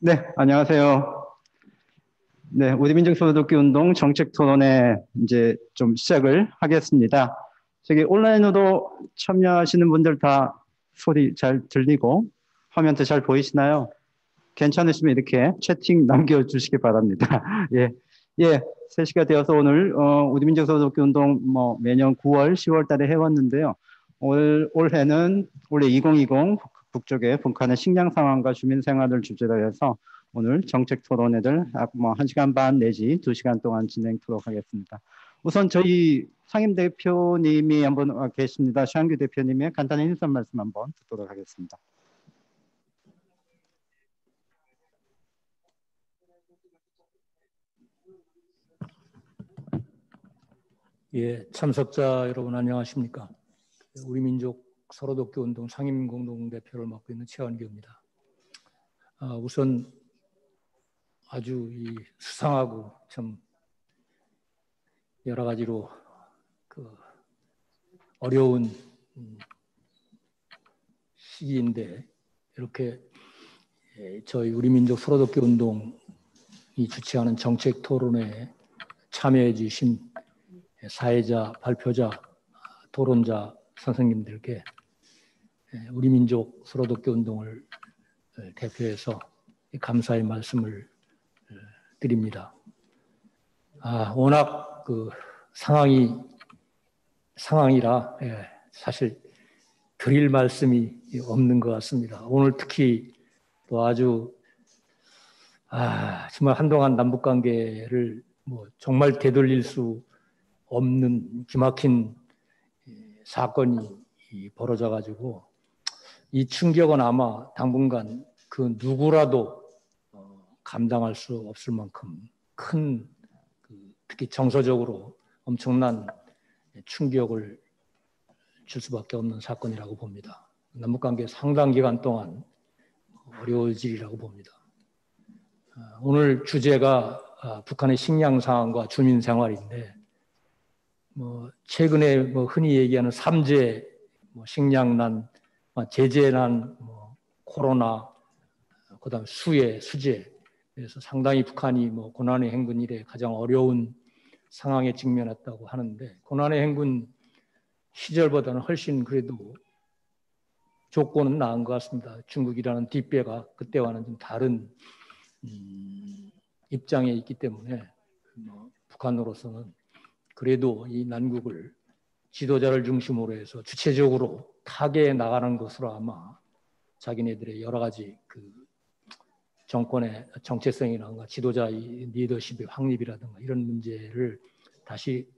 네, 안녕하세요. 네, 우리 민족소득기 운동 정책 토론회 이제 좀 시작을 하겠습니다. 저기 온라인으로 참여하시는 분들 다 소리 잘 들리고 화면도 잘 보이시나요? 괜찮으시면 이렇게 채팅 남겨주시기 바랍니다. 예, 예, 3시가 되어서 오늘 우리 민족소득기 운동 매년 9월, 10월 달에 해왔는데요. 올해는 올해 2020 북쪽의 북한의 식량 상황과 주민 생활을 주제로 해서 오늘 정책 토론회를 1시간 반 내지 2시간 동안 진행토록 하겠습니다. 우선 저희 상임 대표님이 한번 계십니다. 최한규 대표님의 간단한 인사 말씀 한번 듣도록 하겠습니다. 예, 참석자 여러분 안녕하십니까? 우리 민족 서로돕기 운동 상임 공동대표를 맡고 있는 최한규입니다. 우선 아주 수상하고 참 여러 가지로 어려운 시기인데 이렇게 저희 우리 민족 서로돕기 운동이 주최하는 정책 토론회에 참여해 주신 사회자, 발표자, 토론자 선생님들께 우리 민족 서로돕기 운동을 대표해서 감사의 말씀을 드립니다. 워낙 상황이라 사실 드릴 말씀이 없는 것 같습니다. 오늘 특히 또 아주 정말 한동안 남북 관계를 정말 되돌릴 수 없는 기막힌 사건이 벌어져 가지고 이 충격은 아마 당분간 그 누구라도 감당할 수 없을 만큼 큰 특히 정서적으로 엄청난 충격을 줄 수밖에 없는 사건이라고 봅니다. 남북관계 상당 기간 동안 어려워지리라고 봅니다. 오늘 주제가 북한의 식량 상황과 주민 생활인데 최근에 흔히 얘기하는 삼재, 식량난, 제재난, 코로나, 그다음 수해, 수재. 그래서 상당히 북한이 고난의 행군 이래 가장 어려운 상황에 직면했다고 하는데 고난의 행군 시절보다는 훨씬 그래도 조건은 나은 것 같습니다. 중국이라는 뒷배가 그때와는 좀 다른 입장에 있기 때문에 북한으로서는 그래도 이 난국을 지도자를 중심으로 해서 주체적으로 타개해 나가는 것으로 아마 자기네들의 여러 가지 정권의 정체성이라든가 지도자의 리더십의 확립이라든가 이런 문제를 다시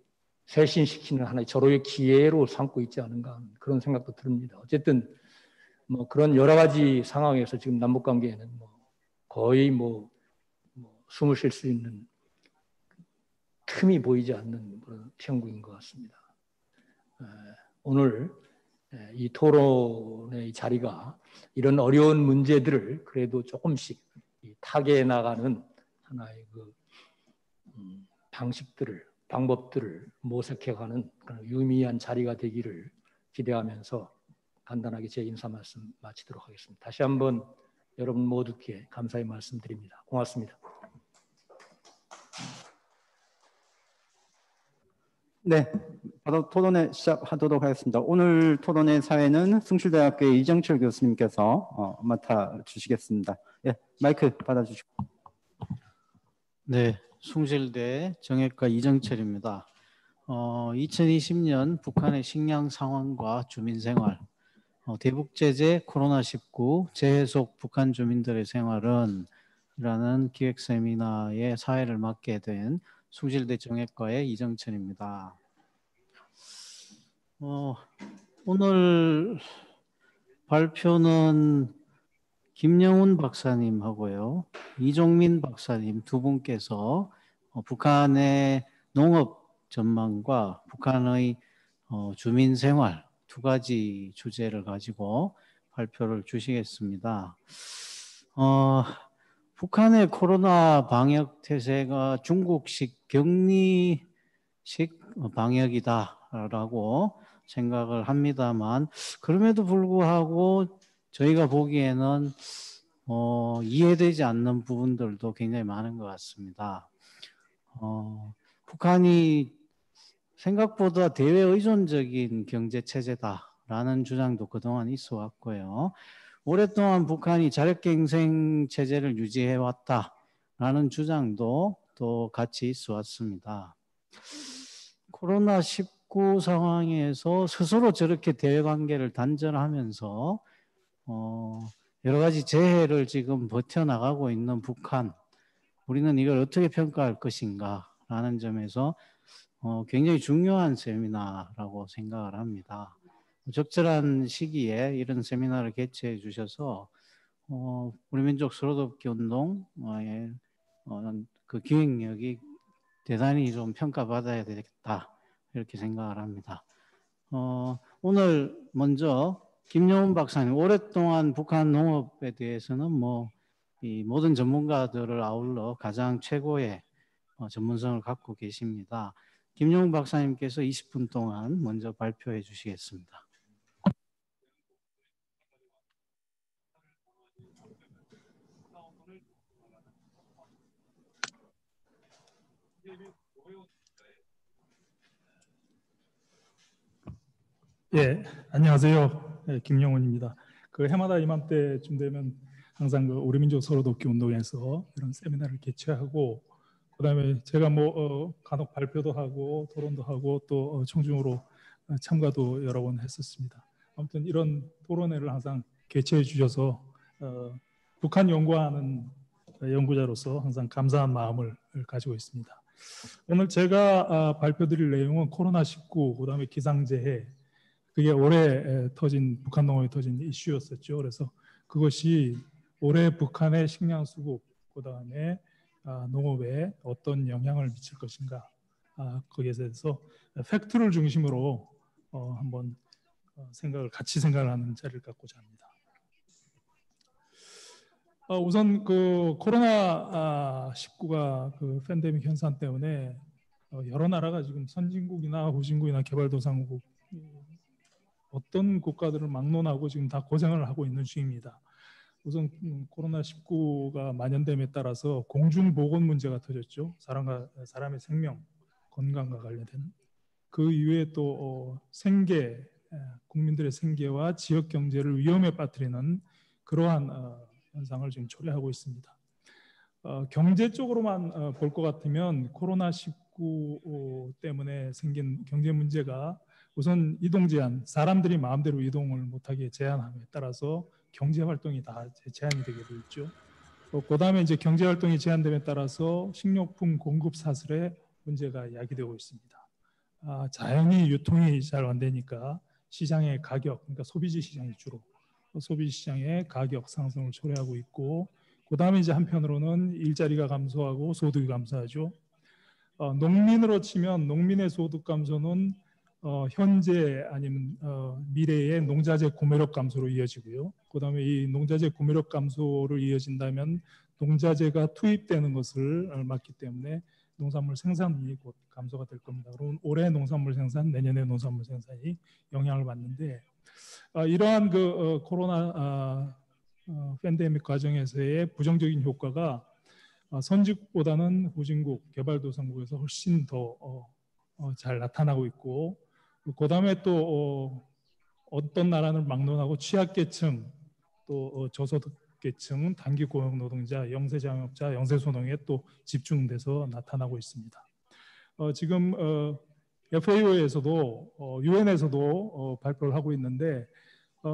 쇄신시키는 하나의 절호의 기회로 삼고 있지 않은가 그런 생각도 듭니다. 어쨌든 그런 여러 가지 상황에서 지금 남북관계에는 거의 숨을 쉴 수 있는 틈이 보이지 않는 그런 형국인 것 같습니다. 오늘 이 토론의 자리가 이런 어려운 문제들을 그래도 조금씩 타개해 나가는 하나의 방법들을 모색해가는 그런 유의미한 자리가 되기를 기대하면서 간단하게 제 인사 말씀 마치도록 하겠습니다. 다시 한번 여러분 모두께 감사의 말씀드립니다. 고맙습니다. 네, 바로 토론회 시작하도록 하겠습니다. 오늘 토론회 사회는 숭실대학교의 이정철 교수님께서 맡아주시겠습니다. 예, 마이크 받아주시고. 네, 숭실대 정외과 이정철입니다. 2020년 북한의 식량 상황과 주민 생활, 대북 제재, 코로나19, 재해 속 북한 주민들의 생활은 이라는 기획 세미나의 사회를 맡게 된 숭실대 정외과의 이정철입니다. 오늘 발표는 김영훈 박사님하고요, 이종민 박사님 두 분께서 북한의 농업 전망과 북한의 주민 생활 두 가지 주제를 가지고 발표를 주시겠습니다. 북한의 코로나 방역 태세가 중국식 격리식 방역이다라고 생각을 합니다만 그럼에도 불구하고 저희가 보기에는 이해되지 않는 부분들도 굉장히 많은 것 같습니다. 북한이 생각보다 대외 의존적인 경제 체제다라는 주장도 그동안 있어 왔고요. 오랫동안 북한이 자력갱생 체제를 유지해 왔다라는 주장도 또 같이 있어 왔습니다. 코로나19 상황에서 스스로 저렇게 대외 관계를 단절하면서 여러 가지 재해를 지금 버텨나가고 있는 북한, 우리는 이걸 어떻게 평가할 것인가 라는 점에서 굉장히 중요한 세미나라고 생각을 합니다. 적절한 시기에 이런 세미나를 개최해 주셔서 우리 민족 서로돕기 운동의 그 기획력이 대단히 좀 평가받아야 되겠다 이렇게 생각을 합니다. 오늘 먼저 김용훈 박사님, 오랫동안 북한 농업에 대해서는 이 모든 전문가들을 아울러 가장 최고의 전문성을 갖고 계십니다. 김용훈 박사님께서 20분 동안 먼저 발표해 주시겠습니다. 예, 안녕하세요. 예, 김용훈입니다. 그 해마다 이맘때쯤 되면 항상 그 우리 민족 서로돕기 운동에서 이런 세미나를 개최하고, 그다음에 제가 간혹 발표도 하고 토론도 하고 또 청중으로 참가도 여러 번 했었습니다. 아무튼 이런 토론회를 항상 개최해 주셔서 북한 연구하는 연구자로서 항상 감사한 마음을 가지고 있습니다. 오늘 제가 발표드릴 내용은 코로나19, 그다음에 기상재해, 그게 올해 터진 북한 농업에 터진 이슈였었죠. 그래서 그것이 올해 북한의 식량 수급, 그다음에 농업에 어떤 영향을 미칠 것인가, 거기에 대해서 팩트를 중심으로 한번 같이 생각을 하는 자리를 갖고자 합니다. 우선 그 코로나19가 그 팬데믹 현상 때문에 여러 나라가 지금 선진국이나 후진국이나 개발도상국 어떤 국가들을 막론하고 지금 다 고생을 하고 있는 중입니다. 우선 코로나19가 만연됨에 따라서 공중보건 문제가 터졌죠. 사람의 생명, 건강과 관련된. 그 이외에 또 국민들의 생계와 지역 경제를 위험에 빠뜨리는 그러한 현상을 지금 초래하고 있습니다. 경제 쪽으로만 볼 것 같으면 코로나19 때문에 생긴 경제 문제가 우선 이동 제한, 사람들이 마음대로 이동을 못하게 제한함에 따라서 경제 활동이 다 제한이 되게 돼 있죠. 그 다음에 이제 경제 활동이 제한됨에 따라서 식료품 공급 사슬에 문제가 야기되고 있습니다. 자연히 유통이 잘 안 되니까 시장의 가격, 그러니까 소비지 시장이 주로 소비 시장의 가격 상승을 초래하고 있고, 그 다음에 이제 한편으로는 일자리가 감소하고 소득이 감소하죠. 농민으로 치면 농민의 소득 감소는 현재 아니면 미래의 농자재 구매력 감소로 이어지고요. 그 다음에 이 농자재 구매력 감소를 이어진다면 농자재가 투입되는 것을 막기 때문에 농산물 생산이 곧 감소가 될 겁니다. 그럼 올해 농산물 생산, 내년에 농산물 생산이 영향을 받는데, 이러한 그 코로나 팬데믹 과정에서의 부정적인 효과가 선진국보다는 후진국, 개발도상국에서 훨씬 더 잘 나타나고 있고, 그 다음에 또 어떤 나라는 막론하고 취약계층, 또 저소득계층, 단기 고용 노동자, 영세자영업자, 영세소농에 또 집중돼서 나타나고 있습니다. 지금 FAO에서도 UN에서도 발표를 하고 있는데,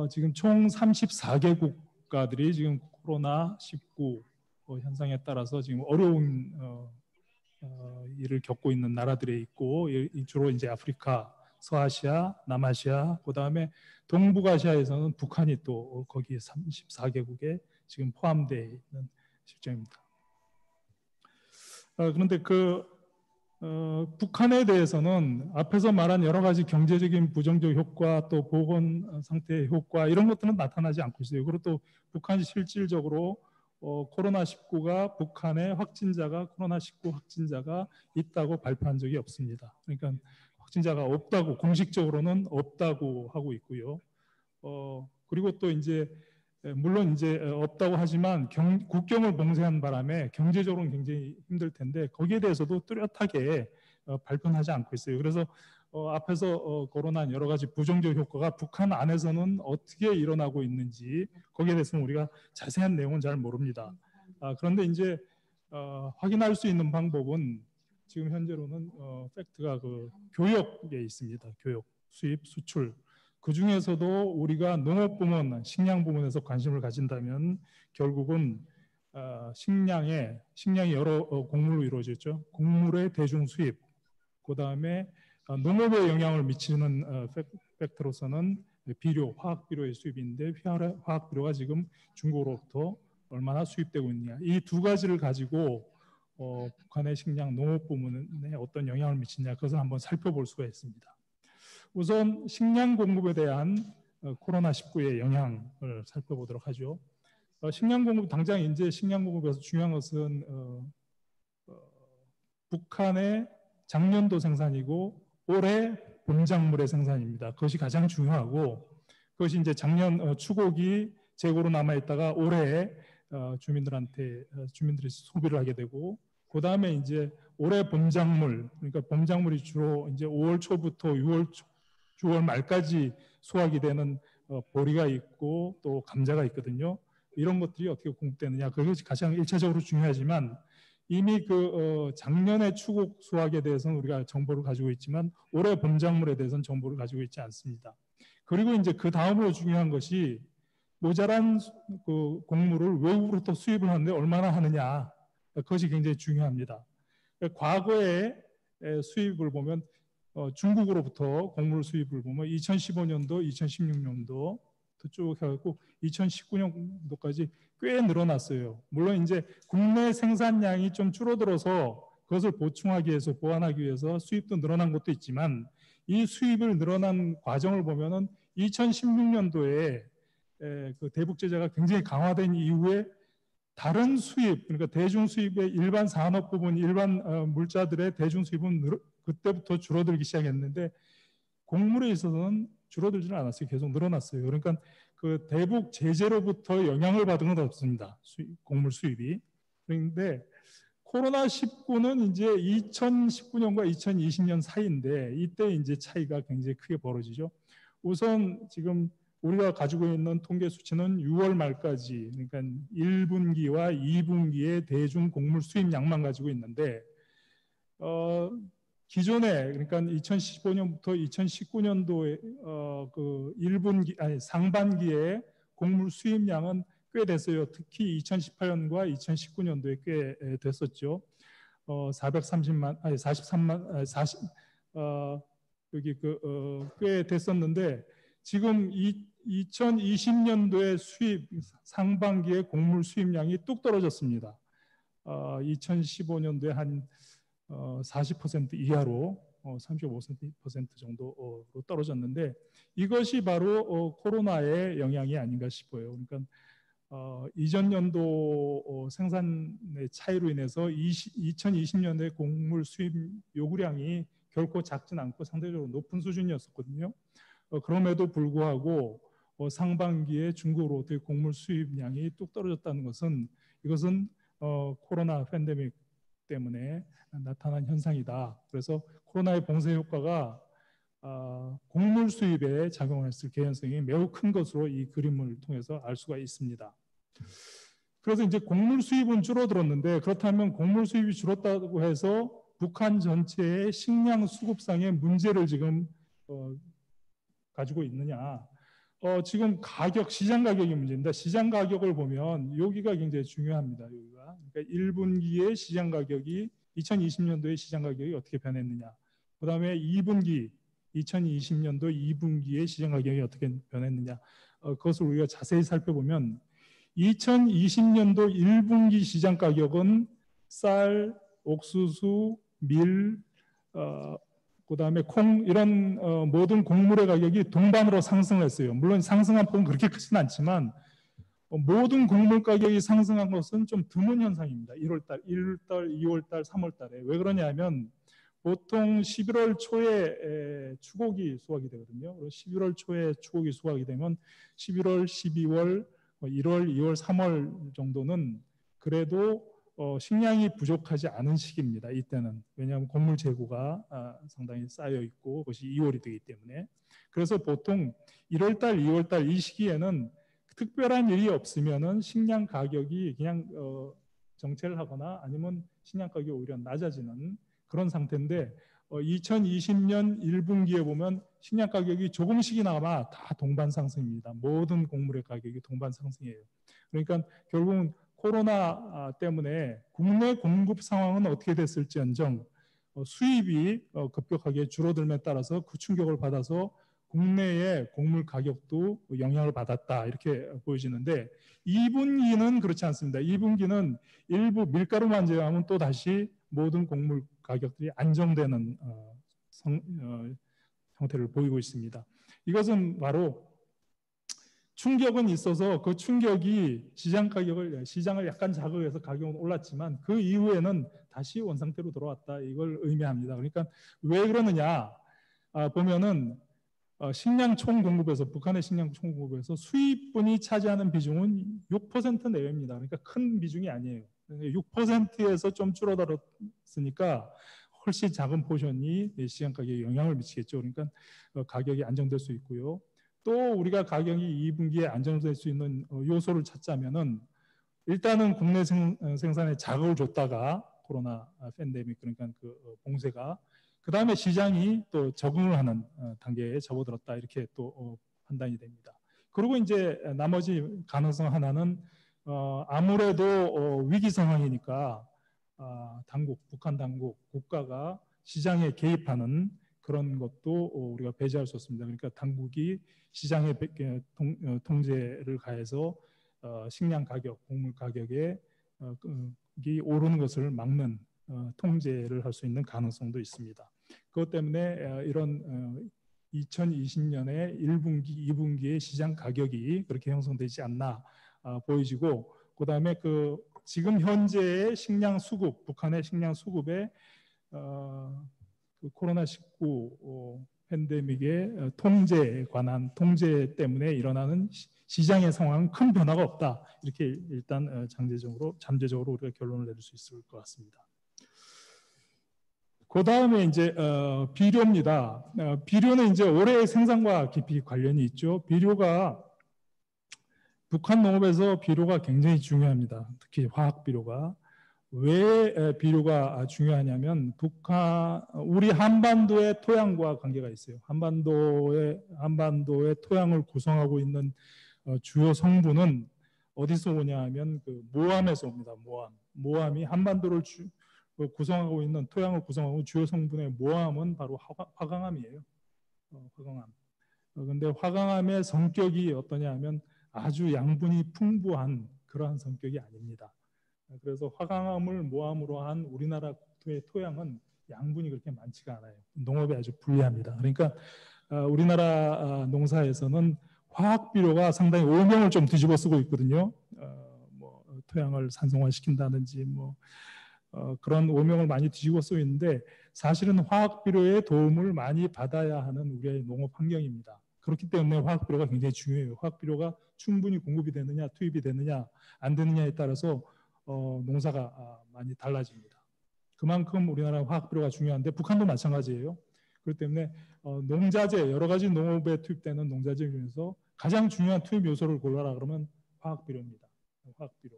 지금 총 34개 국가들이 지금 코로나19 현상에 따라서 지금 어려운 일을 겪고 있는 나라들에 있고, 주로 이제 아프리카, 서아시아, 남아시아, 그 다음에 동북아시아에서는 북한이 또 거기에 34개국에 지금 포함되어 있는 실정입니다. 그런데 북한에 대해서는 앞에서 말한 여러 가지 경제적인 부정적 효과, 또 보건 상태의 효과, 이런 것들은 나타나지 않고 있어요. 그리고 또 북한이 실질적으로 코로나19가 북한의 코로나19 확진자가 있다고 발표한 적이 없습니다. 그러니까 확진자가 없다고, 공식적으로는 없다고 하고 있고요. 그리고 또 이제 물론 이제 없다고 하지만 국경을 봉쇄한 바람에 경제적으로는 굉장히 힘들 텐데 거기에 대해서도 뚜렷하게 발표하지 않고 있어요. 그래서 앞에서 거론한 여러 가지 부정적 효과가 북한 안에서는 어떻게 일어나고 있는지 거기에 대해서는 우리가 자세한 내용은 잘 모릅니다. 그런데 이제 확인할 수 있는 방법은 지금 현재로는 팩트가 그 교역에 있습니다. 교역, 수입, 수출. 그 중에서도 우리가 농업부문, 식량부문에서 관심을 가진다면 결국은 식량이 여러 곡물로 이루어졌죠. 곡물의 대중 수입, 그 다음에 농업에 영향을 미치는 팩트로서는 비료, 화학비료의 수입인데 화학비료가 지금 중국으로부터 얼마나 수입되고 있느냐. 이 두 가지를 가지고 북한의 식량 농업 부문에 어떤 영향을 미치냐 그것을 한번 살펴볼 수가 있습니다. 우선 식량 공급에 대한 코로나19의 영향을 살펴보도록 하죠. 식량 공급 당장 이제 식량 공급에서 중요한 것은 북한의 작년도 생산이고 올해 봄작물의 생산입니다. 그것이 가장 중요하고 그것이 이제 작년 추곡이 재고로 남아 있다가 올해 주민들이 소비를 하게 되고 그 다음에 이제 올해 봄작물 그러니까 봄작물이 주로 이제 5월 초부터 6월 말까지 수확이 되는 보리가 있고 또 감자가 있거든요. 이런 것들이 어떻게 공급되느냐 그것이 가장 1차적으로 중요하지만 이미 작년의 추곡 수확에 대해서는 우리가 정보를 가지고 있지만 올해 봄작물에 대해서는 정보를 가지고 있지 않습니다. 그리고 이제 그 다음으로 중요한 것이 모자란 그 곡물을 외국으로부터 수입을 하는데 얼마나 하느냐 그것이 굉장히 중요합니다. 과거에 수입을 보면 중국으로부터 곡물 수입을 보면 2015년도, 2016년도 쭉 해갖고 2019년도까지 꽤 늘어났어요. 물론 이제 국내 생산량이 좀 줄어들어서 그것을 보충하기 위해서 보완하기 위해서 수입도 늘어난 것도 있지만 이 수입을 늘어난 과정을 보면은 2016년도에 그 대북 제재가 굉장히 강화된 이후에 다른 수입, 그러니까 대중 수입의 일반 산업 부분, 일반 물자들의 대중 수입은 그때부터 줄어들기 시작했는데 곡물에 있어서는 줄어들지는 않았어요. 계속 늘어났어요. 그러니까 그 대북 제재로부터 영향을 받은 건 없습니다. 곡물 수입이. 그런데 코로나19는 이제 2019년과 2020년 사이인데 이때 이제 차이가 굉장히 크게 벌어지죠. 우선 지금 우리가 가지고 있는 통계 수치는 6월 말까지 그러니까 1분기와 2분기의 대중 곡물 수입량만 가지고 있는데 기존에 그러니까 2015년부터 2019년도에 그 1분기 아니 상반기에 곡물 수입량은 꽤 됐어요. 특히 2018년과 2019년도에 꽤 됐었죠. 43만 여기 꽤 됐었는데 지금 2020년도에 수입 상반기에 곡물 수입량이 뚝 떨어졌습니다. 2015년도에 한 40% 이하로 35% 정도로 떨어졌는데 이것이 바로 코로나의 영향이 아닌가 싶어요. 그러니까 이전 연도 생산의 차이로 인해서 2020년도에 곡물 수입 요구량이 결코 작진 않고 상대적으로 높은 수준이었었거든요. 그럼에도 불구하고 상반기에 중국으로부터의 곡물 수입량이 뚝 떨어졌다는 것은 이것은 코로나 팬데믹 때문에 나타난 현상이다. 그래서 코로나의 봉쇄 효과가 곡물 수입에 작용했을 개연성이 매우 큰 것으로 이 그림을 통해서 알 수가 있습니다. 그래서 이제 곡물 수입은 줄어들었는데 그렇다면 곡물 수입이 줄었다고 해서 북한 전체의 식량 수급상의 문제를 지금 가지고 있느냐? 지금 시장 가격이 문제입니다. 시장 가격을 보면 여기가 굉장히 중요합니다. 여기가. 그러니까 1분기의 시장 가격이 2020년도의 시장 가격이 어떻게 변했느냐. 그 다음에 2020년도 2분기의 시장 가격이 어떻게 변했느냐. 그것을 우리가 자세히 살펴보면 2020년도 1분기 시장 가격은 쌀, 옥수수, 밀, 그다음에 콩 이런 모든 곡물의 가격이 동반으로 상승했어요. 물론 상승한 폭은 그렇게 크지는 않지만 모든 곡물 가격이 상승한 것은 좀 드문 현상입니다. 1월달, 2월달, 3월달에 왜 그러냐면 보통 11월 초에 추곡이 수확이 되거든요. 11월 초에 추곡이 수확이 되면 11월, 12월 1월, 2월, 3월 정도는 그래도 식량이 부족하지 않은 시기입니다. 이때는. 왜냐하면 곡물 재고가 상당히 쌓여 있고 그것이 2월이 되기 때문에. 그래서 보통 1월 달, 2월 달 이 시기에는 특별한 일이 없으면은 식량 가격이 그냥 정체를 하거나 아니면 식량 가격이 오히려 낮아지는 그런 상태인데 2020년 1분기에 보면 식량 가격이 조금씩이나마 다 동반 상승입니다. 모든 곡물의 가격이 동반 상승이에요. 그러니까 결국은 코로나 때문에 국내 공급 상황은 어떻게 됐을지언정 수입이 급격하게 줄어들음에 따라서 그 충격을 받아서 국내의 곡물 가격도 영향을 받았다 이렇게 보여지는데 2분기는 그렇지 않습니다. 2분기는 일부 밀가루만 제외하면 또 다시 모든 곡물 가격들이 안정되는 형태를 보이고 있습니다. 이것은 바로 충격은 있어서 그 충격이 시장을 약간 자극해서 가격은 올랐지만 그 이후에는 다시 원상태로 돌아왔다 이걸 의미합니다. 그러니까 왜 그러느냐 보면은 식량 총공급에서 북한의 식량 총공급에서 수입분이 차지하는 비중은 6% 내외입니다. 그러니까 큰 비중이 아니에요. 6%에서 좀 줄어들었으니까 훨씬 작은 포션이 시장 가격에 영향을 미치겠죠. 그러니까 가격이 안정될 수 있고요. 또 우리가 가격이 2분기에 안정될 수 있는 요소를 찾자면은 일단은 국내 생산에 자극을 줬다가 코로나 팬데믹 그러니까 그 봉쇄가 그 다음에 시장이 또 적응을 하는 단계에 접어들었다 이렇게 또 판단이 됩니다. 그리고 이제 나머지 가능성 하나는 아무래도 위기 상황이니까 북한 당국, 국가가 시장에 개입하는 그런 것도 우리가 배제할 수 없습니다. 그러니까 당국이 시장의 통제를 가해서 식량 가격, 곡물 가격에 오르는 것을 막는 통제를 할 수 있는 가능성도 있습니다. 그것 때문에 이런 2020년에 1분기, 2분기의 시장 가격이 그렇게 형성되지 않나 보여지고 그 다음에 지금 현재의 식량 수급, 북한의 식량 수급에 그 코로나19 팬데믹의 통제에 관한 통제 때문에 일어나는 시장의 상황은 큰 변화가 없다. 이렇게 일단 잠재적으로 우리가 결론을 내릴 수 있을 것 같습니다. 그 다음에 이제 비료입니다. 비료는 이제 올해의 생산과 깊이 관련이 있죠. 북한 농업에서 비료가 굉장히 중요합니다. 특히 화학 비료가. 왜 비료가 중요하냐면 우리 한반도의 토양과 관계가 있어요. 한반도의 토양을 구성하고 있는 주요 성분은 어디서 오냐 하면 그 모암에서 옵니다. 모암이 한반도를 구성하고 있는 토양을 구성하고 주요 성분의 모암은 바로 화강암이에요. 화강암. 그런데 화강암의 성격이 어떠냐 하면 아주 양분이 풍부한 그러한 성격이 아닙니다. 그래서 화강암을 모암으로 한 우리나라 국토의 토양은 양분이 그렇게 많지가 않아요. 농업에 아주 불리합니다. 그러니까 우리나라 농사에서는 화학 비료가 상당히 오명을 좀 뒤집어 쓰고 있거든요. 토양을 산성화시킨다든지 그런 오명을 많이 뒤집어 쓰고 있는데 사실은 화학 비료의 도움을 많이 받아야 하는 우리의 농업 환경입니다. 그렇기 때문에 화학 비료가 굉장히 중요해요. 화학 비료가 충분히 공급이 되느냐, 투입이 되느냐, 안 되느냐에 따라서 농사가 많이 달라집니다. 그만큼 우리나라 화학 비료가 중요한데 북한도 마찬가지예요. 그렇기 때문에 농자재, 여러 가지 농업에 투입되는 농자재 중에서 가장 중요한 투입 요소를 골라라 그러면 화학 비료입니다. 화학 비료.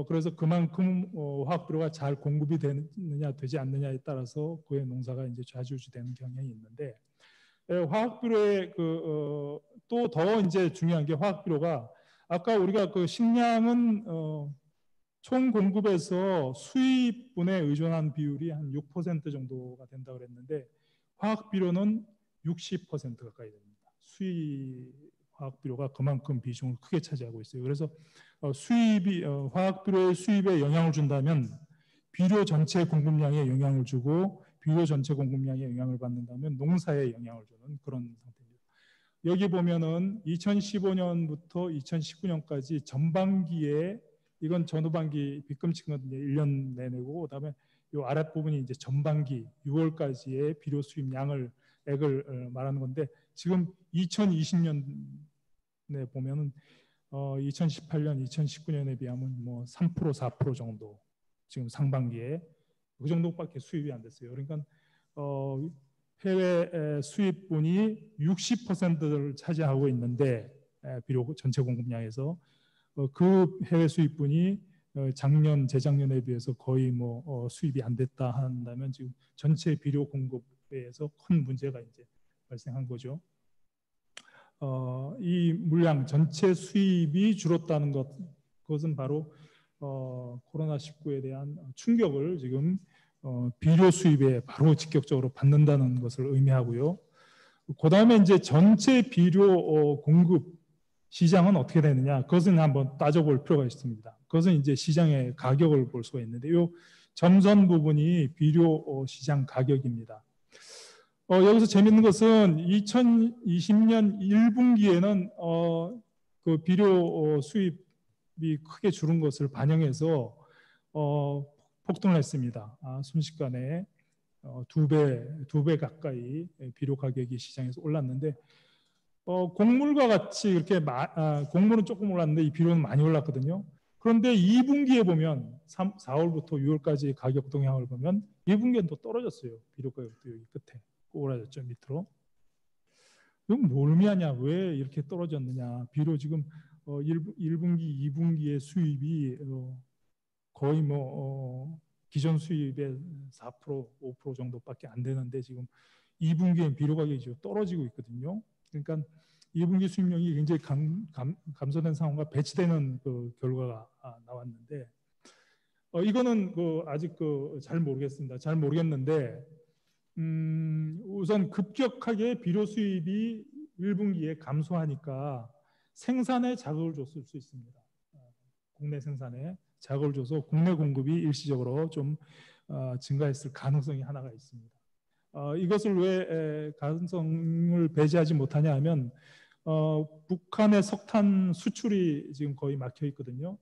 그래서 그만큼 화학 비료가 잘 공급이 되느냐 되지 않느냐에 따라서 그의 농사가 이제 좌지우지되는 경향이 있는데 화학 비료의 또 더 이제 중요한 게 화학 비료가 아까 우리가 그 식량은 총 공급에서 수입분에 의존한 비율이 한 6% 정도가 된다고 그랬는데 화학 비료는 60% 가까이 됩니다. 수입 화학 비료가 그만큼 비중을 크게 차지하고 있어요. 그래서 화학 비료의 수입에 영향을 준다면 비료 전체 공급량에 영향을 주고 비료 전체 공급량에 영향을 받는다면 농사에 영향을 주는 그런 상태입니다. 여기 보면은 2015년부터 2019년까지 전반기에 이건 전후반기 빗금치거든요. 1년 내내고 그다음에 이 아랫부분이 이제 전반기 6월까지의 비료 수입 액을 말하는 건데 지금 2020년에 보면은 2018년, 2019년에 비하면 뭐 3%, 4% 정도 지금 상반기에 그 정도밖에 수입이 안 됐어요. 그러니까 해외 수입분이 60%를 차지하고 있는데 비록 전체 공급량에서 그 해외 수입분이 작년, 재작년에 비해서 거의 뭐 수입이 안 됐다 한다면 지금 전체 비료 공급에서 큰 문제가 이제 발생한 거죠. 이 물량 전체 수입이 줄었다는 그것은 바로 코로나19에 대한 충격을 지금 비료 수입에 바로 직격적으로 받는다는 것을 의미하고요. 그 다음에 이제 전체 비료 공급 시장은 어떻게 되느냐? 그것은 한번 따져볼 필요가 있습니다. 그것은 이제 시장의 가격을 볼 수가 있는데, 이 점선 부분이 비료 시장 가격입니다. 여기서 재밌는 것은 2020년 1분기에는 그 비료 수입이 크게 줄은 것을 반영해서 폭등을 했습니다. 순식간에 두 배 가까이 비료 가격이 시장에서 올랐는데, 곡물과 같이 이렇게 곡물은 조금 올랐는데 이 비료는 많이 올랐거든요. 그런데 2분기에 보면 4월부터 6월까지 가격 동향을 보면 2분기엔 또 떨어졌어요. 비료 가격도 여기 끝에 오라졌죠, 밑으로. 이건 뭘 의미하냐? 왜 이렇게 떨어졌느냐? 비료 지금 1분기, 2분기의 수입이 거의 뭐 기존 수입의 4%, 5% 정도밖에 안 되는데 지금 2분기엔 비료 가격이 지금 떨어지고 있거든요. 그러니까 2분기 수입량이 굉장히 감소된 상황과 배치되는 그 결과가 나왔는데, 이거는 아직 잘 모르겠습니다. 잘 모르겠는데, 우선 급격하게 비료 수입이 1분기에 감소하니까 생산에 자극을 줬을 수 있습니다. 국내 생산에 자극을 줘서 국내 공급이 일시적으로 좀 증가했을 가능성이 하나가 있습니다. 이것을 왜 가능성을 배제하지 못하냐 하면 북한의 석탄 수출이 지금 거의 막혀 있거든요.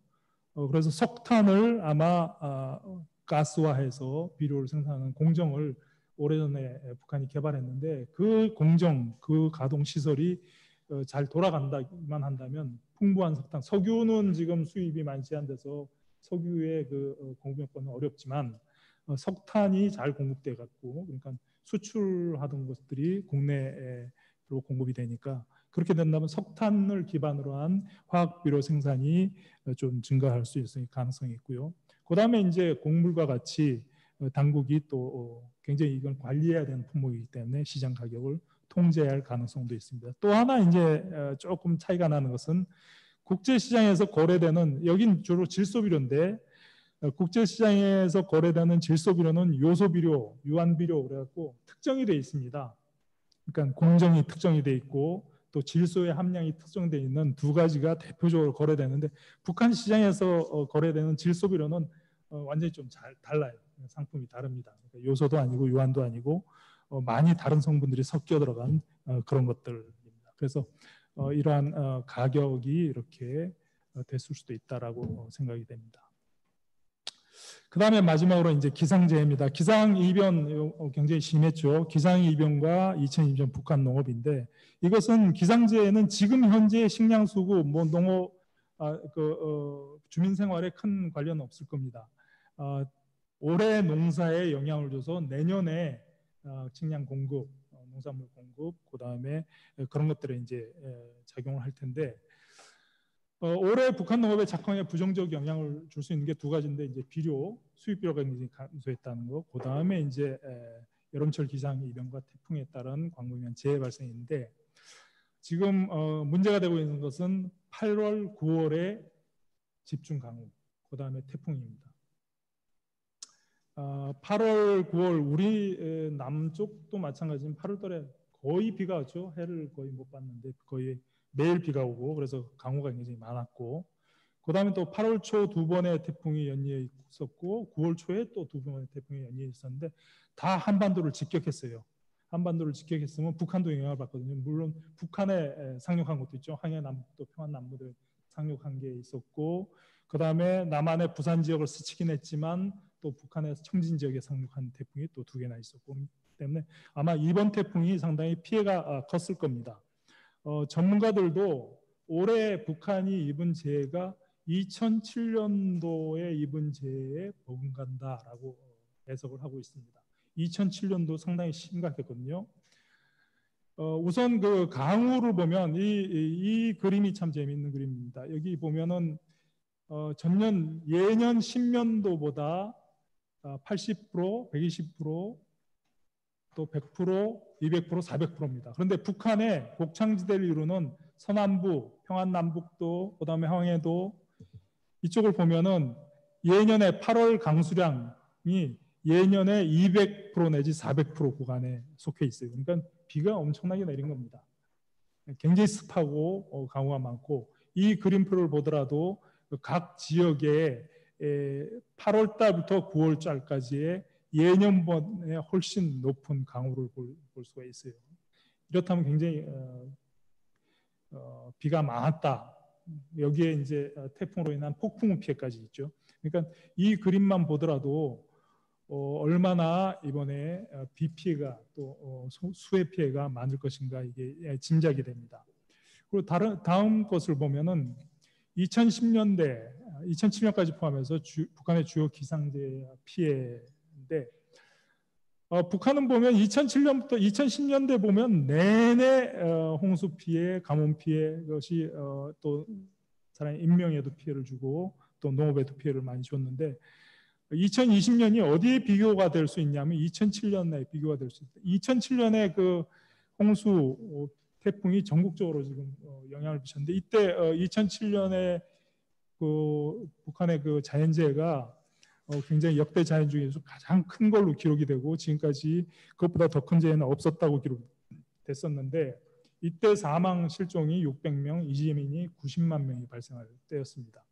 그래서 석탄을 아마 가스화해서 비료를 생산하는 공정을 오래전에 북한이 개발했는데, 그 공정, 그 가동 시설이 잘 돌아간다만 한다면 풍부한 석탄, 석유는 지금 수입이 많지 않아서 석유의 그 공급 여건은 어렵지만 석탄이 잘 공급돼 갖고, 그러니까 수출하던 것들이 국내로 공급이 되니까, 그렇게 된다면 석탄을 기반으로 한 화학 비료 생산이 좀 증가할 수 있을 가능성이 있고요. 그다음에 이제 곡물과 같이 당국이 또 굉장히 이건 관리해야 되는 품목이기 때문에 시장 가격을 통제해야 할 가능성도 있습니다. 또 하나 이제 조금 차이가 나는 것은 국제시장에서 거래되는, 여긴 주로 질소비료인데 국제시장에서 거래되는 질소비료는 요소비료, 유한비료 그래갖고 특정이 되어 있습니다. 그러니까 공정이 특정이 되어 있고 또 질소의 함량이 특정되어 있는 두 가지가 대표적으로 거래되는데, 북한 시장에서 거래되는 질소비료는 완전히 좀 달라요. 상품이 다릅니다. 그러니까 요소도 아니고 유한도 아니고 많이 다른 성분들이 섞여 들어간 그런 것들입니다. 그래서 이러한 가격이 이렇게 됐을 수도 있다라고 생각이 됩니다. 그 다음에 마지막으로 이제 기상재해입니다. 기상이변 굉장히 심했죠. 기상이변과 2020년 북한 농업인데, 이것은 기상재해는 지금 현재 식량수급, 뭐 농업, 주민생활에 큰 관련은 없을 겁니다. 올해 농사에 영향을 줘서 내년에 식량 공급, 농산물 공급, 그 다음에 그런 것들에 이제 작용을 할 텐데, 올해 북한 농업의 작황에 부정적 영향을 줄 수 있는 게 두 가지인데, 이제 비료, 수입 비료가 굉장히 감소했다는 거, 그 다음에 이제 여름철 기상 이변과 태풍에 따른 광범위한 재해 발생인데, 지금 문제가 되고 있는 것은 8월, 9월에 집중 강우, 그 다음에 태풍입니다. 8월, 9월 우리 남쪽도 마찬가지지만 8월달에 거의 비가 왔죠. 해를 거의 못 봤는데 거의 매일 비가 오고, 그래서 강우가 굉장히 많았고, 그 다음에 또 8월 초 두 번의 태풍이 연이어 있었고 9월 초에 또 두 번의 태풍이 연이어 있었는데 다 한반도를 직격했어요. 한반도를 직격했으면 북한도 영향을 받거든요. 물론 북한에 상륙한 것도 있죠. 항해 남북도 평안 남부들 상륙한 게 있었고, 그 다음에 남한의 부산 지역을 스치긴 했지만 또 북한의 청진 지역에 상륙한 태풍이 또 두 개나 있었고, 때문에 아마 이번 태풍이 상당히 피해가 컸을 겁니다. 전문가들도 올해 북한이 입은 재해가 2007년도에 입은 재해에 버금간다라고 해석을 하고 있습니다. 2007년도 상당히 심각했거든요. 우선 그 강우를 보면 이 그림이 참 재미있는 그림입니다. 여기 보면은 전년 예년 10년도보다 80%, 120%, 또 100%, 200%, 400%입니다. 그런데 북한의 곡창지대를 이루는 서남부, 평안남북도, 그다음에 황해도 이쪽을 보면은 예년의 8월 강수량이 예년의 200% 내지 400% 구간에 속해 있어요. 그러니까 비가 엄청나게 내린 겁니다. 굉장히 습하고 강우가 많고, 이 그림표를 보더라도 각 지역에 8월 달부터 9월 달까지의 예년보다 훨씬 높은 강우를 볼 수가 있어요. 이렇다면 굉장히 비가 많았다. 여기에 이제 태풍으로 인한 폭풍 피해까지 있죠. 그러니까 이 그림만 보더라도 얼마나 이번에 비 피해가 또 수해 피해가 많을 것인가 이게 짐작이 됩니다. 그리고 다음 것을 보면은 2010년대, 2007년까지 포함해서 북한의 주요 기상재해 피해인데, 북한은 보면 2007년부터 2010년대 보면 내내 홍수 피해, 가뭄 피해, 그것이 또 사람의 인명에도 피해를 주고 또 농업에도 피해를 많이 줬는데, 2020년이 어디에 비교가 될 수 있냐면 2007년에 비교가 될 수 있다. 2007년에 그 홍수 태풍이 전국적으로 지금 영향을 미쳤는데, 이때 2007년에 그 북한의 그 자연재해가 굉장히 역대 자연 중에서 가장 큰 걸로 기록이 되고, 지금까지 그것보다 더 큰 재해는 없었다고 기록됐었는데, 이때 사망 실종이 600명, 이재민이 90만 명이 발생할 때였습니다.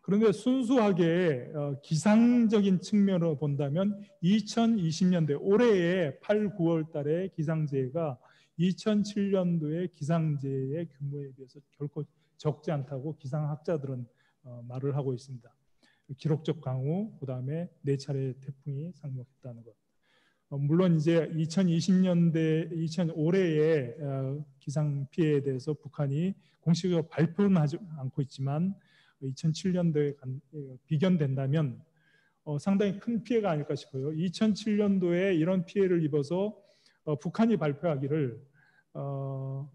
그런데 순수하게 기상적인 측면으로 본다면 2020년대 올해의 8, 9월 달에 기상재해가 2007년도의 기상재해의 규모에 비해서 결코 적지 않다고 기상학자들은 말을 하고 있습니다. 기록적 강우, 그 다음에 4차례 태풍이 상륙했다는 것. 물론 이제 2020년대, 올해의 기상 피해에 대해서 북한이 공식적으로 발표는 하지 않고 있지만 2007년도에 비견된다면 상당히 큰 피해가 아닐까 싶어요. 2007년도에 이런 피해를 입어서 북한이 발표하기를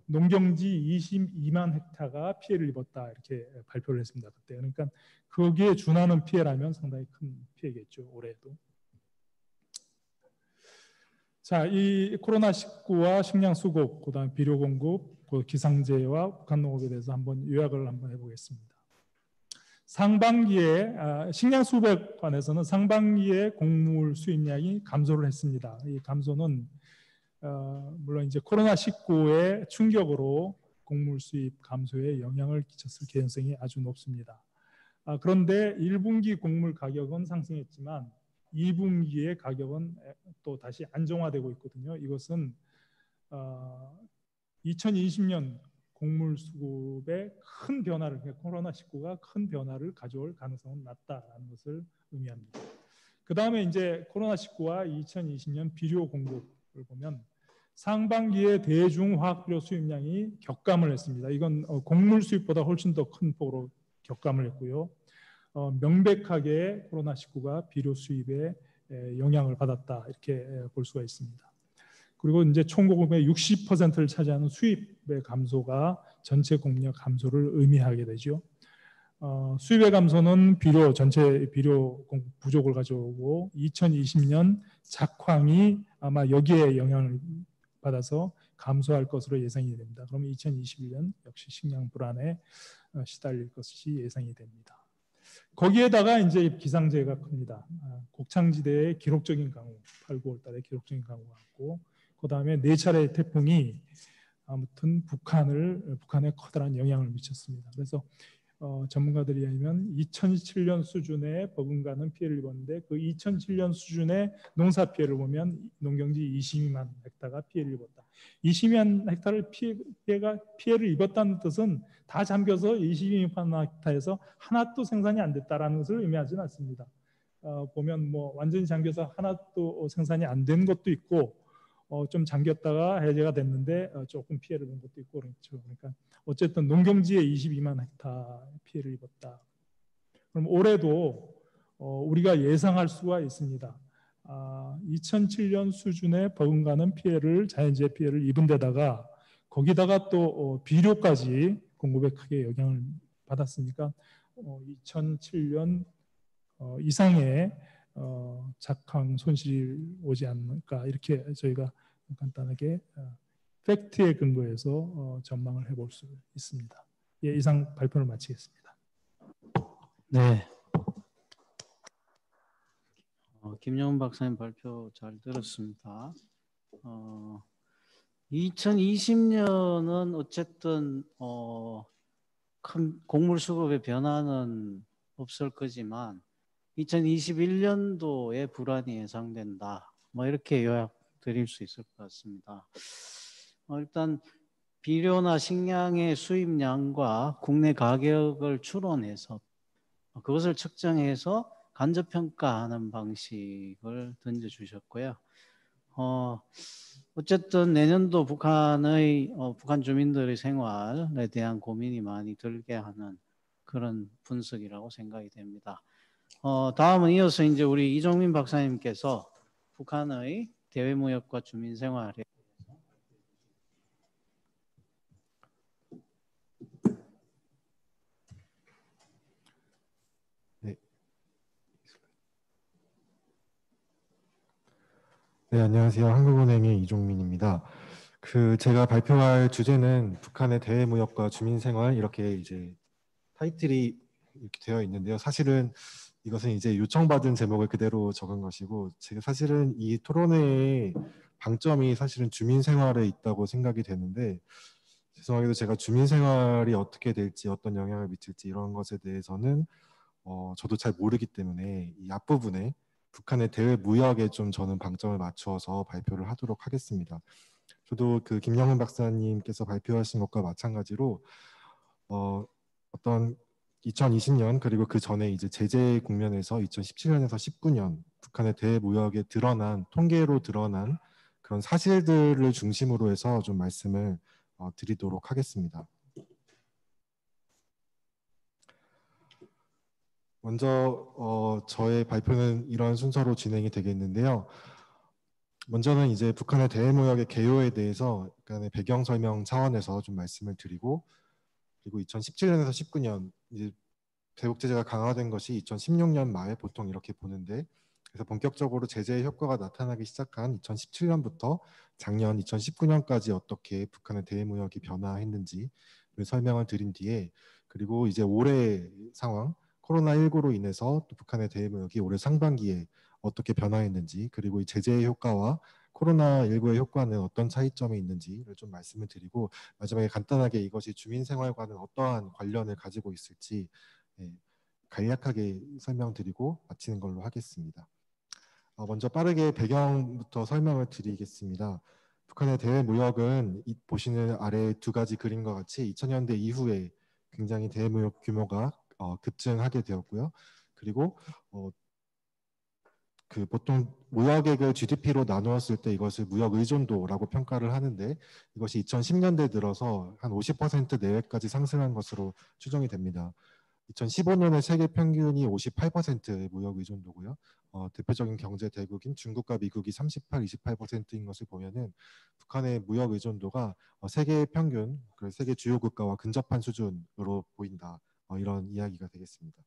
농경지 22만 헥타가 피해를 입었다 이렇게 발표를 했습니다. 그때. 그러니까 거기에 준하는 피해라면 상당히 큰 피해겠죠. 올해도. 자, 이 코로나19와 식량 수급, 그다음 비료 공급, 기상재해와 북한 농업에 대해서 한번 요약을 한번 해보겠습니다. 상반기에 식량 수급에 관해서는 상반기에 곡물 수입량이 감소를 했습니다. 이 감소는 물론 이제 코로나19의 충격으로 곡물 수입 감소에 영향을 끼쳤을 개연성이 아주 높습니다. 그런데 1분기 곡물 가격은 상승했지만 2분기의 가격은 또 다시 안정화되고 있거든요. 이것은 2020년 곡물 수급에 큰 변화를, 코로나19가 큰 변화를 가져올 가능성은 낮다라는 것을 의미합니다. 그 다음에 이제 코로나19와 2020년 비료 공급을 보면 상반기에 대중화학비료 수입량이 격감을 했습니다. 이건 곡물 수입보다 훨씬 더 큰 폭으로 격감을 했고요. 명백하게 코로나19가 비료 수입에 영향을 받았다 이렇게 볼 수가 있습니다. 그리고 이제 총고금의 60%를 차지하는 수입의 감소가 전체 공급량 감소를 의미하게 되죠. 수입의 감소는 전체 비료 공급 부족을 가져오고 2020년 작황이 아마 여기에 영향을 받아서 감소할 것으로 예상이 됩니다. 그러면 2021년 역시 식량 불안에 시달릴 것이 예상이 됩니다. 거기에다가 이제 기상재해가 큽니다. 곡창지대의 기록적인 강우, 8, 9월 달에 기록적인 강우가 왔고, 그 다음에 4차례 태풍이 아무튼 북한에 커다란 영향을 미쳤습니다. 그래서 전문가들이 하면 2007년 수준의 버금가는 피해를 입었는데, 그 2007년 수준의 농사 피해를 보면 농경지 22만 헥타가 피해를 입었다. 22만 헥타를 피해를 입었다는 뜻은 다 잠겨서 22만 헥타에서 하나도 생산이 안 됐다라는 것을 의미하지는 않습니다. 보면 뭐 완전히 잠겨서 하나도 생산이 안 된 것도 있고, 좀 잠겼다가 해제가 됐는데 조금 피해를 본 것도 있고 그렇죠. 그러니까 어쨌든 농경지에 22만 헥타 피해를 입었다. 그럼 올해도 우리가 예상할 수가 있습니다. 2007년 수준의 버금가는 피해를 자연재해 피해를 입은 데다가 거기다가 또 비료까지 공급에 크게 영향을 받았으니까 2007년 이상의 작황 손실이 오지 않을까 이렇게 저희가 간단하게 팩트에 근거해서 전망을 해볼 수 있습니다. 예, 이상 발표를 마치겠습니다. 네. 김영훈 박사님 발표 잘 들었습니다. 2020년은 어쨌든 큰 곡물 수급의 변화는 없을 거지만 2021년도에 불안이 예상된다. 뭐 이렇게 요약드릴 수 있을 것 같습니다. 일단 비료나 식량의 수입량과 국내 가격을 추론해서 그것을 측정해서 간접평가하는 방식을 던져주셨고요. 어쨌든 내년도 북한의 북한 주민들의 생활에 대한 고민이 많이 들게 하는 그런 분석이라고 생각이 됩니다. 다음은 이어서 이제 우리 이종민 박사님께서 북한의 대외무역과 주민생활에 네, 안녕하세요. 한국은행의 이종민입니다. 제가 발표할 주제는 북한의 대외무역과 주민생활 이렇게 이제 타이틀이 이렇게 되어 있는데요. 사실은 이것은 이제 요청받은 제목을 그대로 적은 것이고, 제가 사실은 이 토론회의 방점이 사실은 주민생활에 있다고 생각이 되는데, 죄송하게도 제가 주민생활이 어떻게 될지 어떤 영향을 미칠지 이런 것에 대해서는 저도 잘 모르기 때문에 이 앞부분에 북한의 대외 무역에 좀 저는 방점을 맞추어서 발표를 하도록 하겠습니다. 저도 김영훈 박사님께서 발표하신 것과 마찬가지로 어떤 2020년 그리고 그 전에 이제 제재 국면에서 2017년에서 19년 북한의 대외 무역에 드러난 통계로 드러난 그런 사실들을 중심으로 해서 좀 말씀을 드리도록 하겠습니다. 먼저 저의 발표는 이런 순서로 진행이 되겠는데요. 먼저는 이제 북한의 대외무역의 개요에 대해서 약간의 배경 설명 차원에서 좀 말씀을 드리고, 그리고 2017년에서 19년 이제 대북 제재가 강화된 것이 2016년 말 보통 이렇게 보는데, 그래서 본격적으로 제재의 효과가 나타나기 시작한 2017년부터 작년 2019년까지 어떻게 북한의 대외무역이 변화했는지를 설명을 드린 뒤에, 그리고 이제 올해 상황 코로나19로 인해서 또 북한의 대외무역이 올해 상반기에 어떻게 변화했는지, 그리고 이 제재의 효과와 코로나19의 효과는 어떤 차이점이 있는지를 좀 말씀을 드리고, 마지막에 간단하게 이것이 주민생활과는 어떠한 관련을 가지고 있을지 간략하게 설명드리고 마치는 걸로 하겠습니다. 먼저 빠르게 배경부터 설명을 드리겠습니다. 북한의 대외무역은 보시는 아래 두 가지 그림과 같이 2000년대 이후에 굉장히 대외무역 규모가 급증하게 되었고요. 그리고 보통 무역액을 GDP로 나누었을 때 이것을 무역 의존도라고 평가를 하는데, 이것이 2010년대 들어서 한 50% 내외까지 상승한 것으로 추정이 됩니다. 2015년에 세계 평균이 58%의 무역 의존도고요. 대표적인 경제 대국인 중국과 미국이 38, 28%인 것을 보면은 북한의 무역 의존도가 세계 평균, 세계 주요 국가와 근접한 수준으로 보인다. 이런 이야기가 되겠습니다.